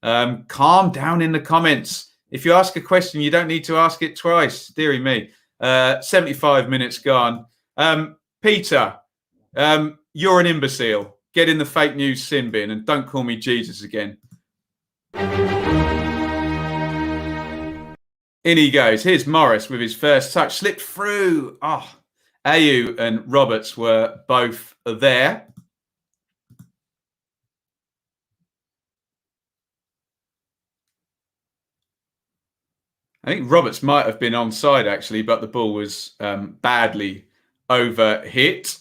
Calm down in the comments. If you ask a question, you don't need to ask it twice. Deary me. 75 minutes gone. Peter, you're an imbecile. Get in the fake news sin bin and don't call me Jesus again. In he goes. Here's Morris with his first touch. Slipped through. Oh, Ayew and Roberts were both there. I think Roberts might have been onside, actually, but the ball was badly over hit.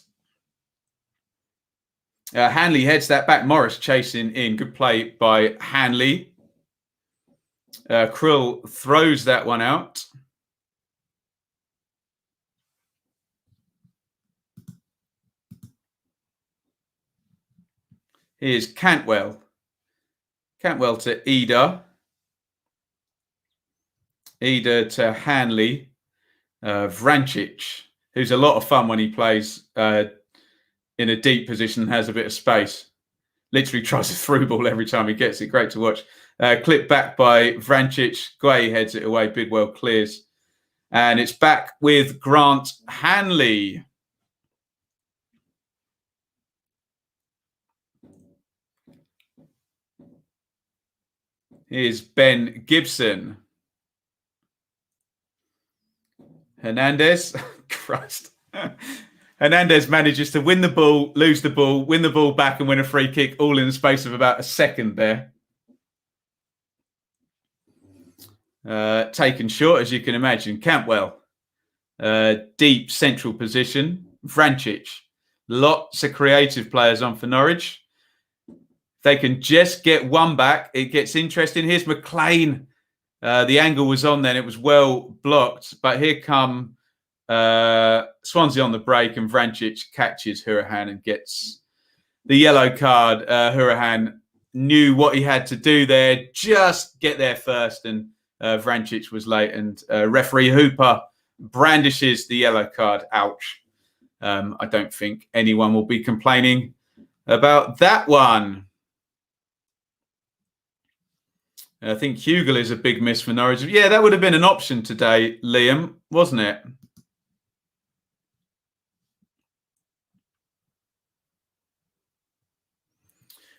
Hanley heads that back. Morris chasing in. Good play by Hanley. Krill throws that one out. Here's Cantwell. Cantwell to Ida. Ida to Hanley. Vrancic, who's a lot of fun when he plays in a deep position and has a bit of space. Literally tries a through ball every time he gets it. Great to watch. Clipped back by Vrancic. Guay heads it away. Bidwell clears. And it's back with Grant Hanley. Here's Ben Gibson. Hernandez. Christ. Hernandez manages to win the ball, lose the ball, win the ball back and win a free kick all in the space of about a second there. Taken short, as you can imagine. Cantwell. Deep central position. Vrancic. Lots of creative players on for Norwich. They can just get one back. It gets interesting. Here's McLean. The angle was on then. It was well blocked. But here come Swansea on the break, and Vrancic catches Hourihane and gets the yellow card. Hourihane knew what he had to do there. Just get there first. And Vrancic was late. And referee Hooper brandishes the yellow card. Ouch. I don't think anyone will be complaining about that one. I think Hugel is a big miss for Norwich. Yeah, that would have been an option today, Liam, wasn't it?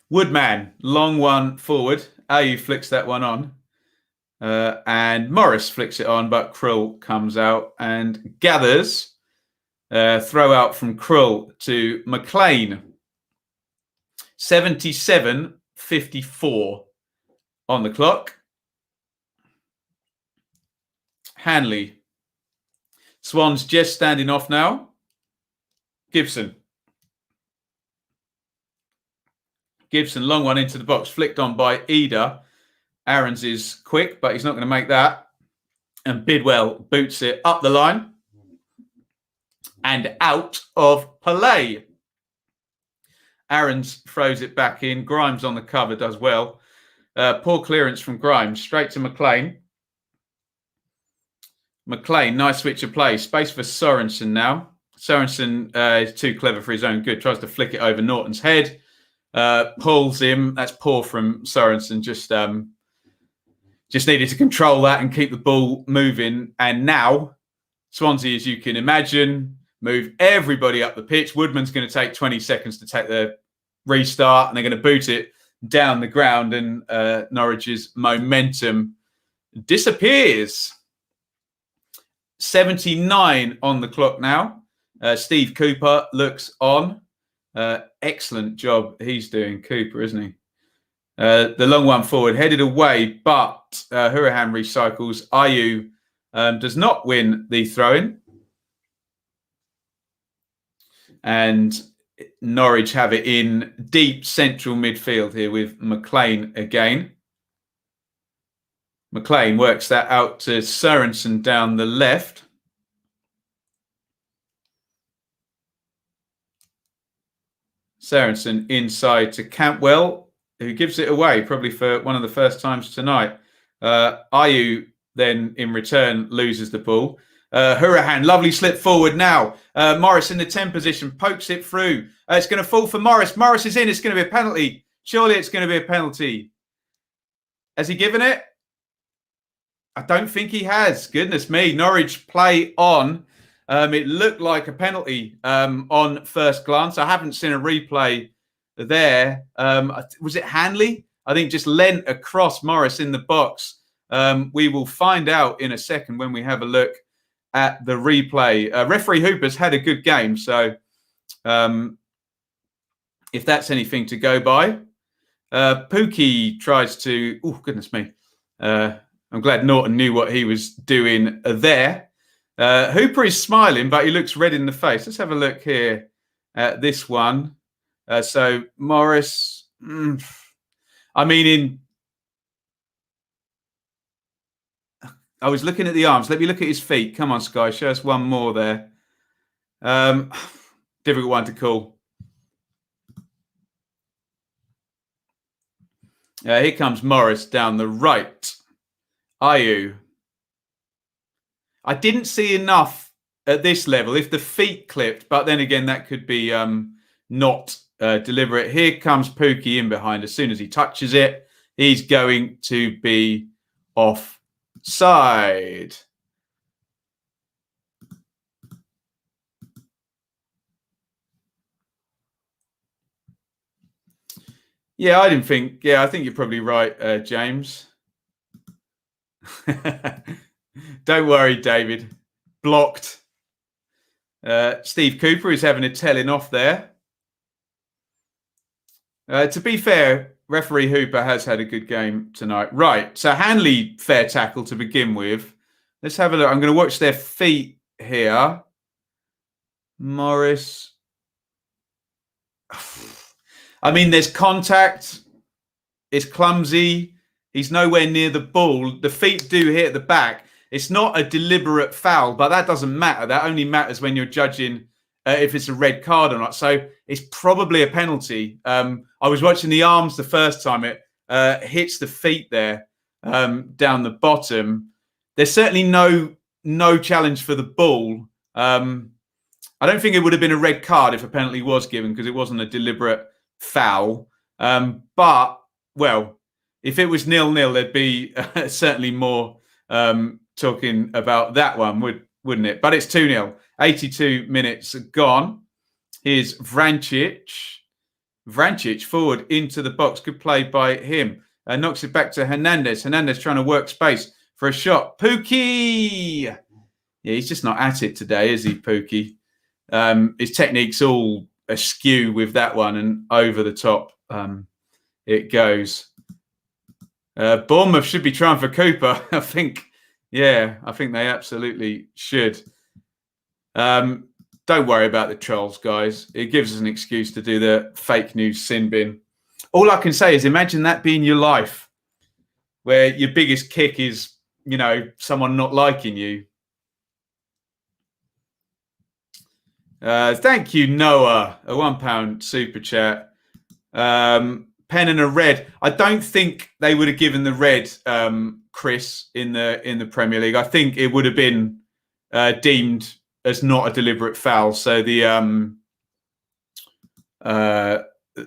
Woodman, long one forward. Mayhew flicks that one on. And Morris flicks it on, but Krul comes out and gathers. Throw out from Krul to McLean. 77-54 on the clock. Hanley. Swans just standing off now. Gibson, long one into the box. Flicked on by Eder. Aarons is quick, but he's not going to make that. And Bidwell boots it up the line. And out of play. Aarons throws it back in. Grimes on the cover does well. Poor clearance from Grimes. Straight to McLean. McLean, nice switch of play. Space for Sorensen now. Sorensen is too clever for his own good. Tries to flick it over Norton's head. Pulls him. That's poor from Sorensen. Just needed to control that and keep the ball moving. And now, Swansea, as you can imagine, move everybody up the pitch. Woodman's going to take 20 seconds to take the restart, and they're going to boot it down the ground, and Norwich's momentum disappears. 79 on the clock now. Steve Cooper looks on. Excellent job he's doing, Cooper, isn't he? The long one forward, headed away, but Hourihane recycles. Mayhew does not win the throw-in. And Norwich have it in deep central midfield here with McLean again. McLean works that out to Sorensen down the left. Sorensen inside to Cantwell, who gives it away probably for one of the first times tonight. Mayhew then in return loses the ball. Hourihane, lovely slip forward now. Morris in the 10 position, pokes it through. It's going to fall for Morris. Morris is in. It's going to be a penalty. Surely it's going to be a penalty. Has he given it? I don't think he has. Goodness me. Norwich play on. It looked like a penalty on first glance. I haven't seen a replay there. Was it Hanley? I think just leant across Morris in the box. We will find out in a second when we have a look at the replay. Referee Hooper's had a good game, so if that's anything to go by. Pookie tries to... Oh, goodness me. I'm glad Norton knew what he was doing there. Hooper is smiling, but he looks red in the face. Let's have a look here at this one. So Morris... I was looking at the arms. Let me look at his feet. Come on, Sky. Show us one more there. Difficult one to call. Here comes Morris down the right. Mayhew. I didn't see enough at this level. If the feet clipped, but then again, that could be not deliberate. Here comes Pookie in behind. As soon as he touches it, he's going to be offside. Yeah, I didn't think. Yeah, I think you're probably right, James. Don't worry, David. Blocked. Steve Cooper is having a telling off there. To be fair, referee Hooper has had a good game tonight. Right, so Hanley, fair tackle to begin with. Let's have a look. I'm going to watch their feet here. Morris. I mean, there's contact. It's clumsy. He's nowhere near the ball. The feet do hit the back. It's not a deliberate foul, but that doesn't matter. That only matters when you're judging if it's a red card or not. So it's probably a penalty. I was watching the arms the first time. It hits the feet there down the bottom. There's certainly no challenge for the ball. I don't think it would have been a red card if a penalty was given because it wasn't a deliberate foul. But, well, if it was 0-0, there'd be certainly more talking about that one, wouldn't it? But it's 2-0. 82 minutes gone. Here's Vrancic. Vrancic forward into the box. Good play by him. Knocks it back to Hernandez. Hernandez trying to work space for a shot. Pookie! Yeah, he's just not at it today, is he, Pookie? His technique's all askew with that one and over the top it goes. Bournemouth should be trying for Cooper. I think they absolutely should. Don't worry about the trolls, guys. It gives us an excuse to do the fake news sin bin. All I can say is imagine that being your life, where your biggest kick is, someone not liking you. Thank you, Noah. A £1 super chat. Pen and a red. I don't think they would have given the red, Chris, in the Premier League. I think it would have been deemed as not a deliberate foul. So the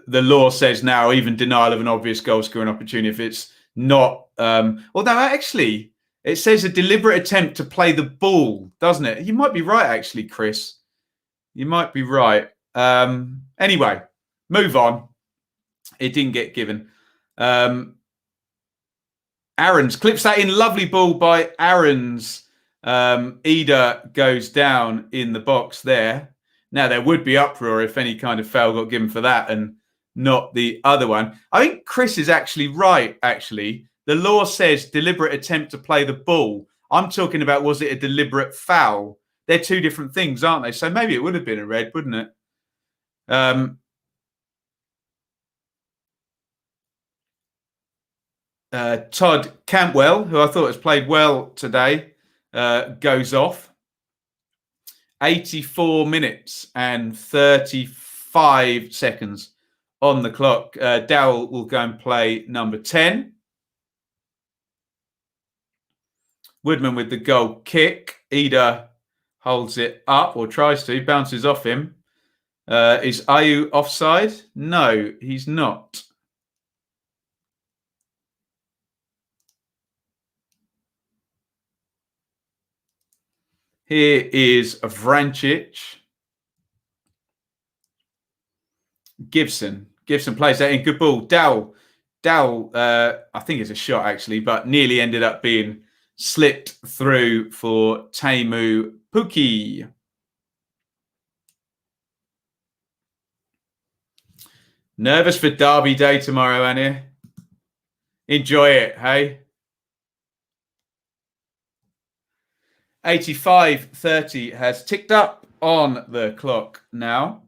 law says now even denial of an obvious goal scoring opportunity if it's not. Although actually it says a deliberate attempt to play the ball, doesn't it? You might be right, actually, Chris. You might be right. Anyway, move on. It didn't get given. Aaron's clips that in. Lovely ball by Aaron's. Ida goes down in the box there. Now, there would be uproar if any kind of foul got given for that and not the other one. I think Chris is actually right, actually. The law says deliberate attempt to play the ball. I'm talking about, was it a deliberate foul? They're two different things, aren't they? So maybe it would have been a red, wouldn't it? Todd Cantwell, who I thought has played well today, goes off. 84 minutes and 35 seconds on the clock. Dowell will go and play number 10. Woodman with the goal kick. Ida holds it up or tries to, bounces off him. Is Ayew offside? No, he's not. Here is Vrancic. Gibson plays that in. Good ball. Dowell, I think it's a shot actually, but nearly ended up being slipped through for Teemu Pukki. Nervous for Derby Day tomorrow, Annie? Enjoy it, hey? 85:30 has ticked up on the clock now.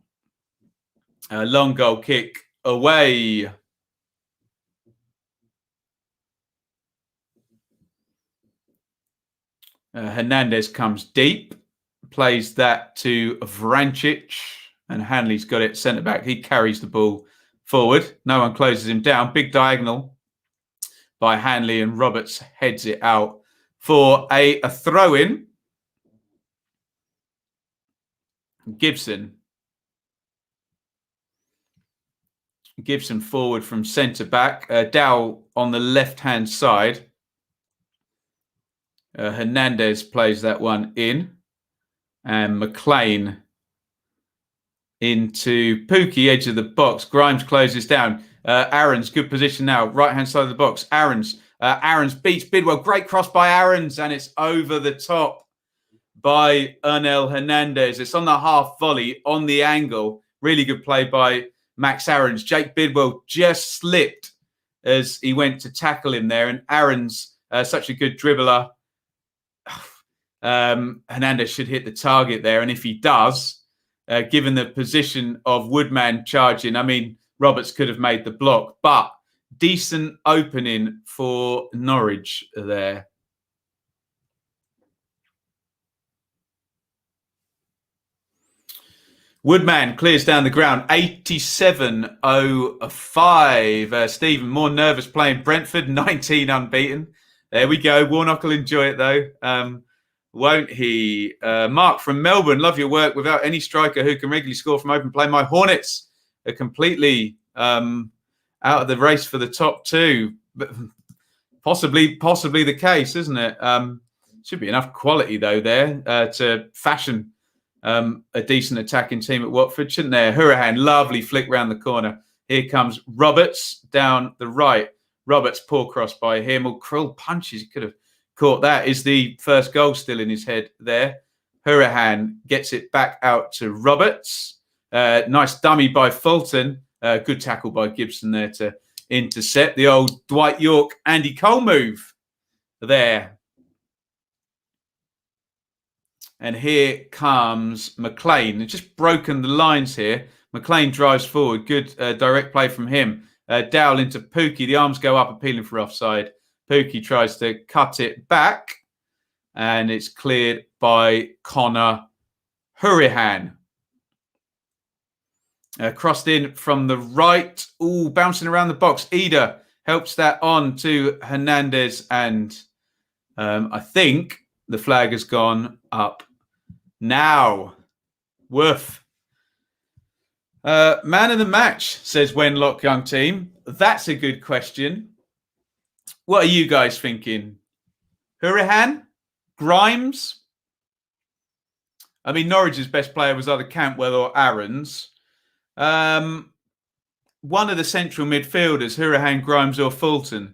A long goal kick away. Hernandez comes deep, plays that to Vrancic, and Hanley's got it centre back. He carries the ball forward. No one closes him down. Big diagonal by Hanley, and Roberts heads it out for a throw-in. Gibson forward from centre back. Dowell on the left-hand side. Hernandez plays that one in. And McLean into Pukki, edge of the box. Grimes closes down. Aaron's good position now. Right-hand side of the box. Aaron's beats Bidwell. Great cross by Aaron's, and it's over the top by Ernel Hernandez. It's on the half volley, on the angle. Really good play by Max Aaron's. Jake Bidwell just slipped as he went to tackle him there. And Aaron's such a good dribbler. Hernandez should hit the target there. And if he does, given the position of Woodman charging. I mean, Roberts could have made the block, but decent opening for Norwich there. Woodman clears down the ground, 87.05. Stephen, more nervous playing Brentford, 19 unbeaten. There we go. Warnock will enjoy it, though, won't he? Mark from Melbourne, love your work. Without any striker who can regularly score from open play, my Hornets are completely out of the race for the top two. But possibly the case, isn't it? Should be enough quality, though, there to fashion a decent attacking team at Watford, shouldn't there? Hurahan, lovely flick round the corner. Here comes Roberts down the right. Roberts, poor cross by him. Or Krill punches. He could have caught that. Is the first goal still in his head there? Hurahan gets it back out to Roberts. Nice dummy by Fulton. Good tackle by Gibson there to intercept. The old Dwight York, Andy Cole move there. And here comes McLean. It's just broken the lines here. McLean drives forward. Good direct play from him. Dowell into Pookie. The arms go up, appealing for offside. Pookie tries to cut it back. And it's cleared by Connor Hurahan. Crossed in from the right. Ooh, bouncing around the box. Ida helps that on to Hernandez. And I think the flag has gone up. Now, Woof. Man of the match, says Wenlock Young Team. That's a good question. What are you guys thinking? Hurahan? Grimes? I mean, Norwich's best player was either Cantwell or Aarons. One of the central midfielders, Hurahan, Grimes or Fulton.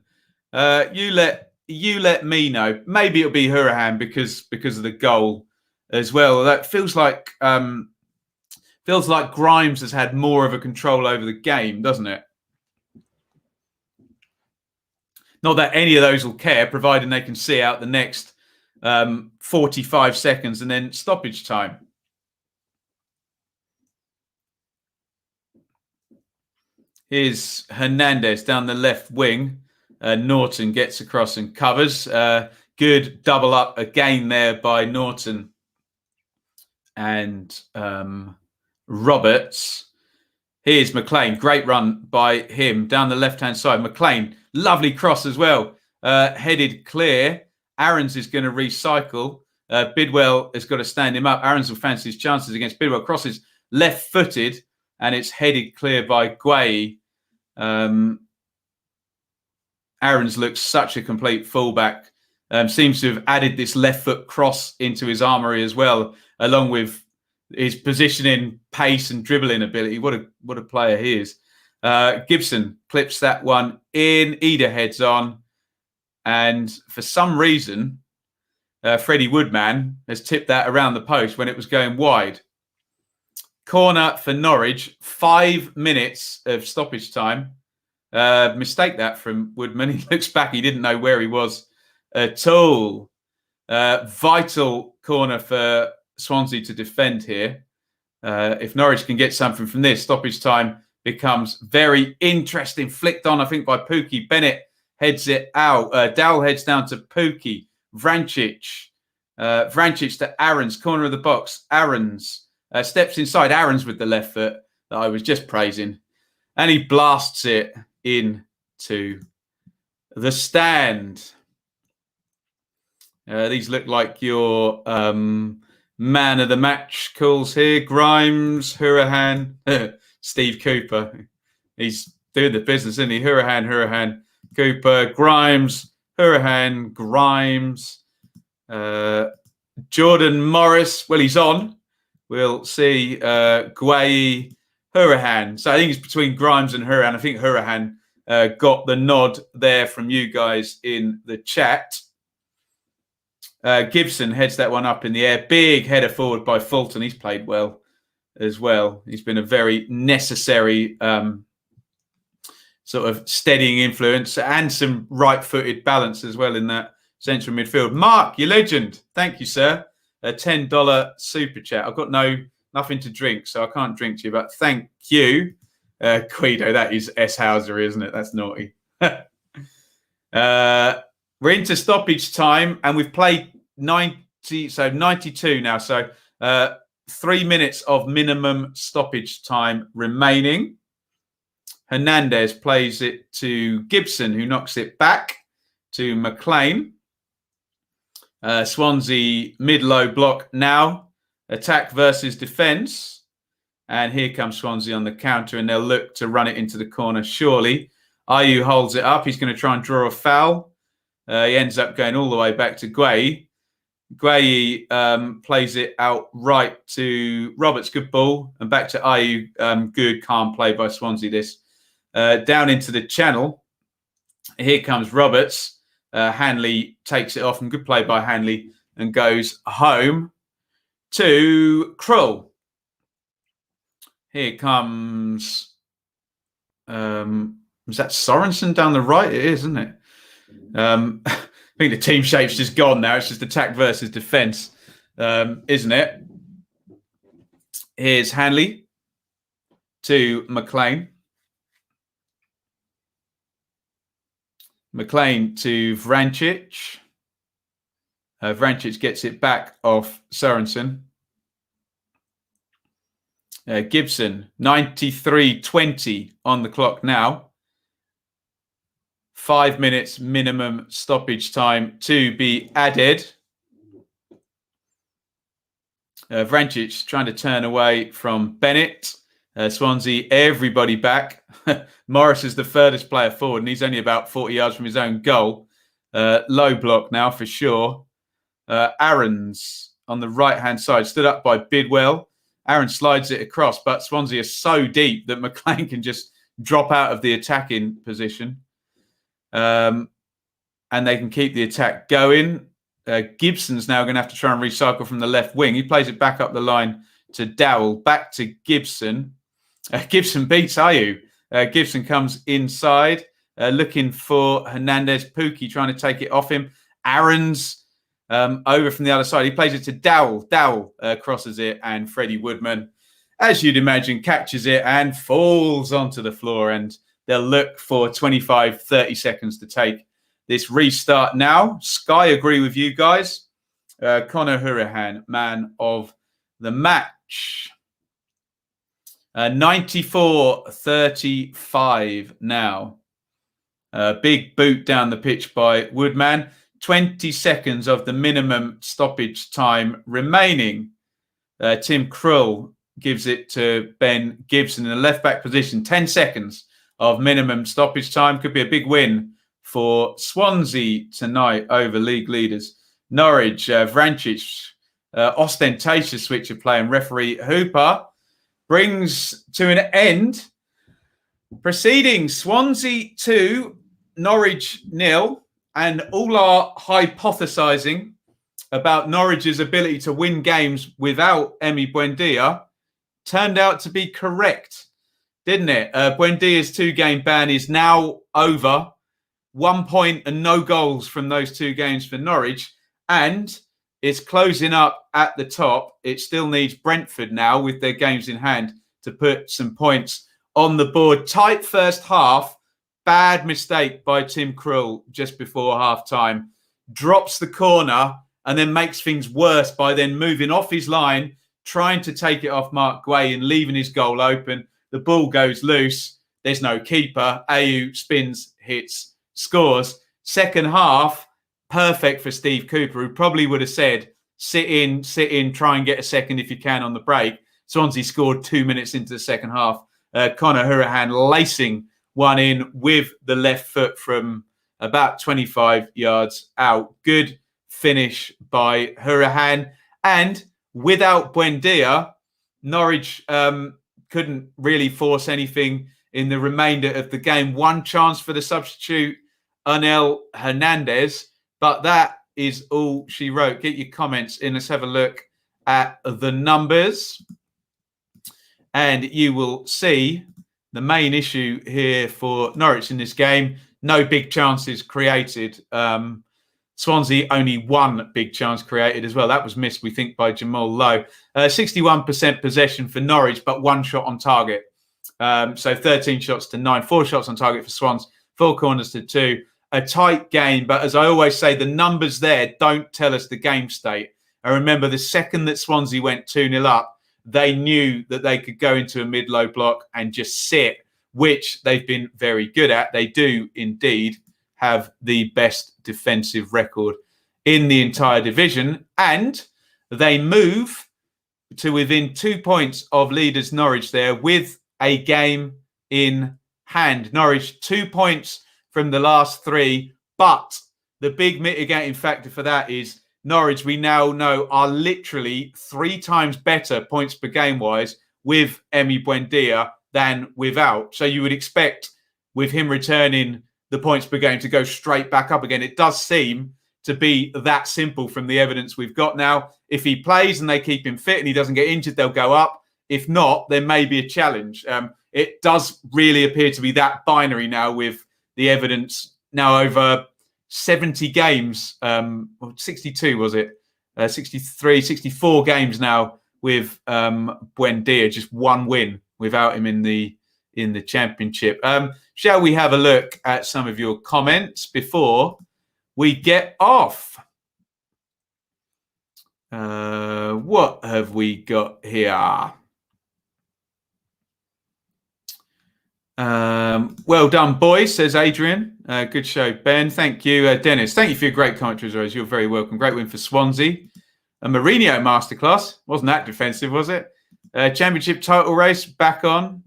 You let me know. Maybe it'll be Hurahan because of the goal as well. That feels like Grimes has had more of a control over the game, doesn't it? Not that any of those will care, providing they can see out the next 45 seconds and then stoppage time. Here's Hernandez down the left wing. Norton gets across and covers. Good double up again there by Norton and Roberts. Here's McLean. Great run by him down the left-hand side. McLean, lovely cross as well. Headed clear. Aarons is going to recycle. Bidwell has got to stand him up. Aarons will fancy his chances against Bidwell. Crosses left-footed and it's headed clear by Guay. Aarons looks such a complete fullback. Seems to have added this left foot cross into his armoury as well, along with his positioning, pace and dribbling ability. What a player he is. Gibson clips that one in. Ida heads on. And for some reason, Freddie Woodman has tipped that around the post when it was going wide. Corner for Norwich. 5 minutes of stoppage time. Mistake that from Woodman. He looks back. He didn't know where he was at all. Vital corner for Swansea to defend here. If Norwich can get something from this, stoppage time becomes very interesting. Flicked on, I think, by Pookie. Bennett heads it out. Dowell heads down to Pookie. Vrancic to Aarons. Corner of the box. Aarons steps inside. Aarons with the left foot that I was just praising. And he blasts it into the stand. These look like your man of the match calls here. Grimes, Hurahan, Steve Cooper. He's doing the business, isn't he? Hurahan, Cooper, Grimes, Hurahan, Grimes. Jordan Morris, well, he's on. We'll see Guay, Hurahan. So I think it's between Grimes and Hurahan. I think Hurahan got the nod there from you guys in the chat. Gibson heads that one up in the air. Big header forward by Fulton. He's played well as well. He's been a very necessary sort of steadying influence and some right-footed balance as well in that central midfield. Mark, your legend. Thank you, sir. A $10 super chat. I've got no nothing to drink, so I can't drink to you, but thank you. Guido, that is S. Hauser, isn't it? That's naughty. We're into stoppage time, and we've played 92 now. So 3 minutes of minimum stoppage time remaining. Hernandez plays it to Gibson, who knocks it back to McLean. Swansea mid-low block now. Attack versus defence. And here comes Swansea on the counter, and they'll look to run it into the corner, surely. Mayhew holds it up. He's going to try and draw a foul. He ends up going all the way back to Guay. Guay plays it out right to Roberts. Good ball. And back to Mayhew. Good, calm play by Swansea this. Down into the channel. Here comes Roberts. Hanley takes it off, and good play by Hanley, and goes home to Krull. Here comes... is that Sorensen down the right? It is, isn't it? I think the team shape's just gone now. It's just attack versus defence, isn't it? Here's Hanley to McLean. McLean to Vrancic. Vrancic gets it back off Sorensen. Gibson, 93:20 on the clock now. 5 minutes minimum stoppage time to be added. Vrancic trying to turn away from Bennett. Swansea, everybody back. Morris is the furthest player forward, and he's only about 40 yards from his own goal. Low block now for sure. Aaron's on the right-hand side, stood up by Bidwell. Aaron slides it across, but Swansea are so deep that McLean can just drop out of the attacking position. And they can keep the attack going. Gibson's now going to have to try and recycle from the left wing. He plays it back up the line to Dowell, back to Gibson. Gibson beats Mayhew. Gibson comes inside, looking for Hernandez. Pookie trying to take it off him. Aaron's over from the other side. He plays it to Dowell. Dowell crosses it, and Freddie Woodman, as you'd imagine, catches it and falls onto the floor. And they'll look for 25, 30 seconds to take this restart now. Sky agree with you guys. Conor Hurahan, man of the match. 94-35 now. Big boot down the pitch by Woodman. 20 seconds of the minimum stoppage time remaining. Tim Krull gives it to Ben Gibson in the left-back position. 10 seconds of minimum stoppage time. Could be a big win for Swansea tonight over league leaders. Norwich, Vrancic, ostentatious switch of play, and referee Hooper brings to an end proceedings. Swansea 2, Norwich 0. And all our hypothesising about Norwich's ability to win games without Emi Buendia turned out to be correct, didn't it? Buendia's 2-game ban is now over. 1 point and no goals from those 2 games for Norwich. And it's closing up at the top. It still needs Brentford now with their games in hand to put some points on the board. Tight first half. Bad mistake by Tim Krull just before half-time. Drops the corner and then makes things worse by then moving off his line, trying to take it off Mark Guay and leaving his goal open. The ball goes loose. There's no keeper. Mayhew spins, hits, scores. Second half, perfect for Steve Cooper, who probably would have said, sit in, try and get a second if you can on the break. Swansea scored 2 minutes into the second half. Conor Hurahan lacing one in with the left foot from about 25 yards out. Good finish by Hurahan. And without Buendia, Norwich couldn't really force anything in the remainder of the game. One chance for the substitute, Onel Hernandez, but that is all she wrote. Get your comments in. Let's have a look at the numbers. And you will see the main issue here for Norwich in this game. No big chances created. Swansea only one big chance created as well. That was missed, we think, by Jamal Lowe. 61% possession for Norwich, but one shot on target. So 13 shots to 9, 4 shots on target for Swans, 4 corners to 2. A tight game, but as I always say, the numbers there don't tell us the game state. I remember the second that Swansea went 2-0 up, they knew that they could go into a mid-low block and just sit, which they've been very good at. They do indeed have the best defensive record in the entire division, and they move to within 2 points of leaders Norwich there with a game in hand. Norwich 2 points from the last 3, but the big mitigating factor for that is Norwich, we now know, are literally 3 times better points per game wise with Emi Buendia than without. So you would expect with him returning the points per game to go straight back up again. It does seem to be that simple from the evidence we've got now. If he plays and they keep him fit and he doesn't get injured, they'll go up. If not, there may be a challenge. It does really appear to be that binary now with the evidence now over 70 games, 62 was it? 63, 64 games now with Buendia, just one win without him in the championship. Shall we have a look at some of your comments before we get off? What have we got here? Well done, boys, says Adrian. Good show, Ben. Thank you, Dennis. Thank you for your great commentary, as always. You're very welcome. Great win for Swansea. A Mourinho masterclass. Wasn't that defensive, was it? Championship title race back on.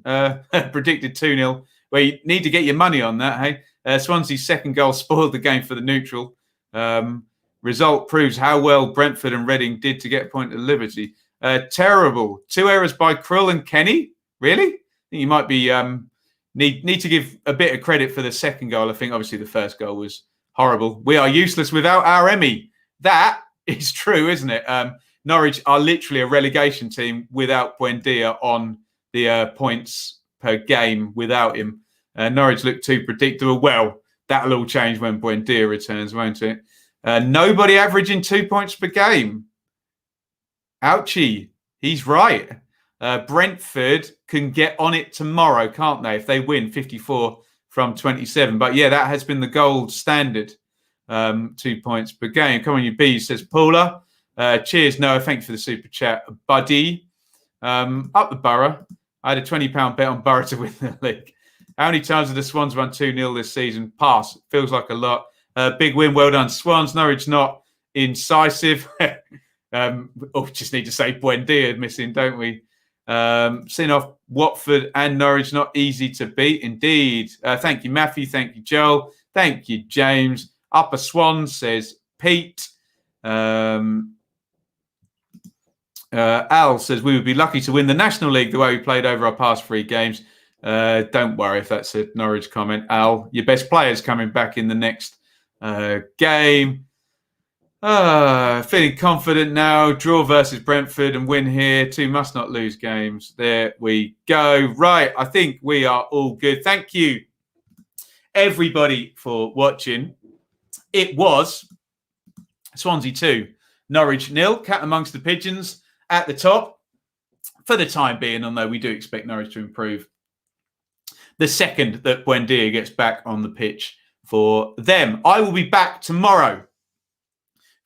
Predicted 2-0. Well, you need to get your money on that, hey? Swansea's second goal spoiled the game for the neutral. Result proves how well Brentford and Reading did to get a point at Liberty. Terrible. 2 errors by Krull and Kenny? Really? I think you might be... Need to give a bit of credit for the second goal. I think obviously the first goal was horrible. We are useless without our Emmy. That is true, isn't it? Norwich are literally a relegation team without Buendia on the points per game without him. Norwich look too predictable. Well, that'll all change when Buendia returns, won't it? Nobody averaging 2 points per game. Ouchie. He's right. Brentford can get on it tomorrow, can't they? If they win 54 from 27. But yeah, that has been the gold standard. 2 points per game. Come on, you bees, says Paula. Cheers, Noah. Thank you for the super chat, buddy. Up the Borough. I had a £20 bet on Borough to win the league. How many times have the Swans won 2-0 this season? Pass. Feels like a lot. Big win. Well done, Swans. Norwich not incisive. Just need to say Buendia missing, don't we? Seeing off Watford and Norwich, not easy to beat. Indeed. Thank you, Matthew. Thank you, Joel. Thank you, James. Upper Swans, says Pete. Al says, we would be lucky to win the National League the way we played over our past 3 games. Don't worry if that's a Norwich comment, Al. Your best player's coming back in the next game. Feeling confident now. Draw versus Brentford and win here. 2 must not lose games. There we go. Right. I think we are all good. Thank you, everybody, for watching. It was Swansea 2, Norwich 0. Cat amongst the pigeons at the top for the time being, although we do expect Norwich to improve the second that Buendia gets back on the pitch for them. I will be back tomorrow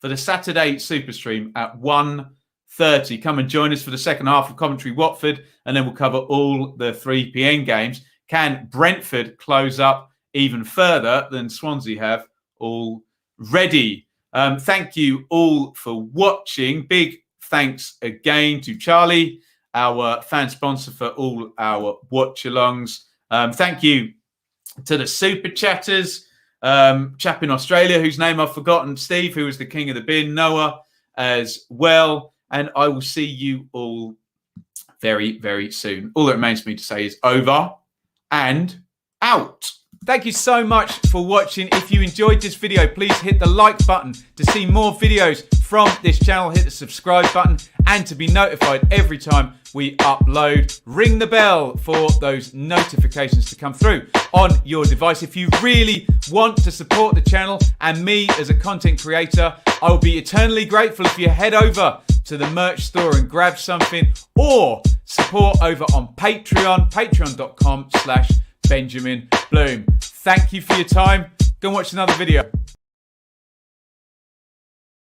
for the Saturday Super Stream at 1:30. Come and join us for the second half of Coventry Watford, and then we'll cover all the 3 p.m. games. Can Brentford close up even further than Swansea have already? Thank you all for watching. Big thanks again to Charlie, our fan sponsor, for all our watch-alongs. Thank you to the super chatters. Chap in Australia whose name I've forgotten, Steve, who was the king of the bin, Noah as well. And I will see you all very, very soon. All that remains for me to say is over and out. Thank you so much for watching. If you enjoyed this video, please hit the like button to see more videos from this channel, hit the subscribe button, and to be notified every time we upload, ring the bell for those notifications to come through on your device. If you really want to support the channel and me as a content creator, I will be eternally grateful if you head over to the merch store and grab something, or support over on Patreon, patreon.com/Benjamin Bloom. Thank you for your time. Go and watch another video.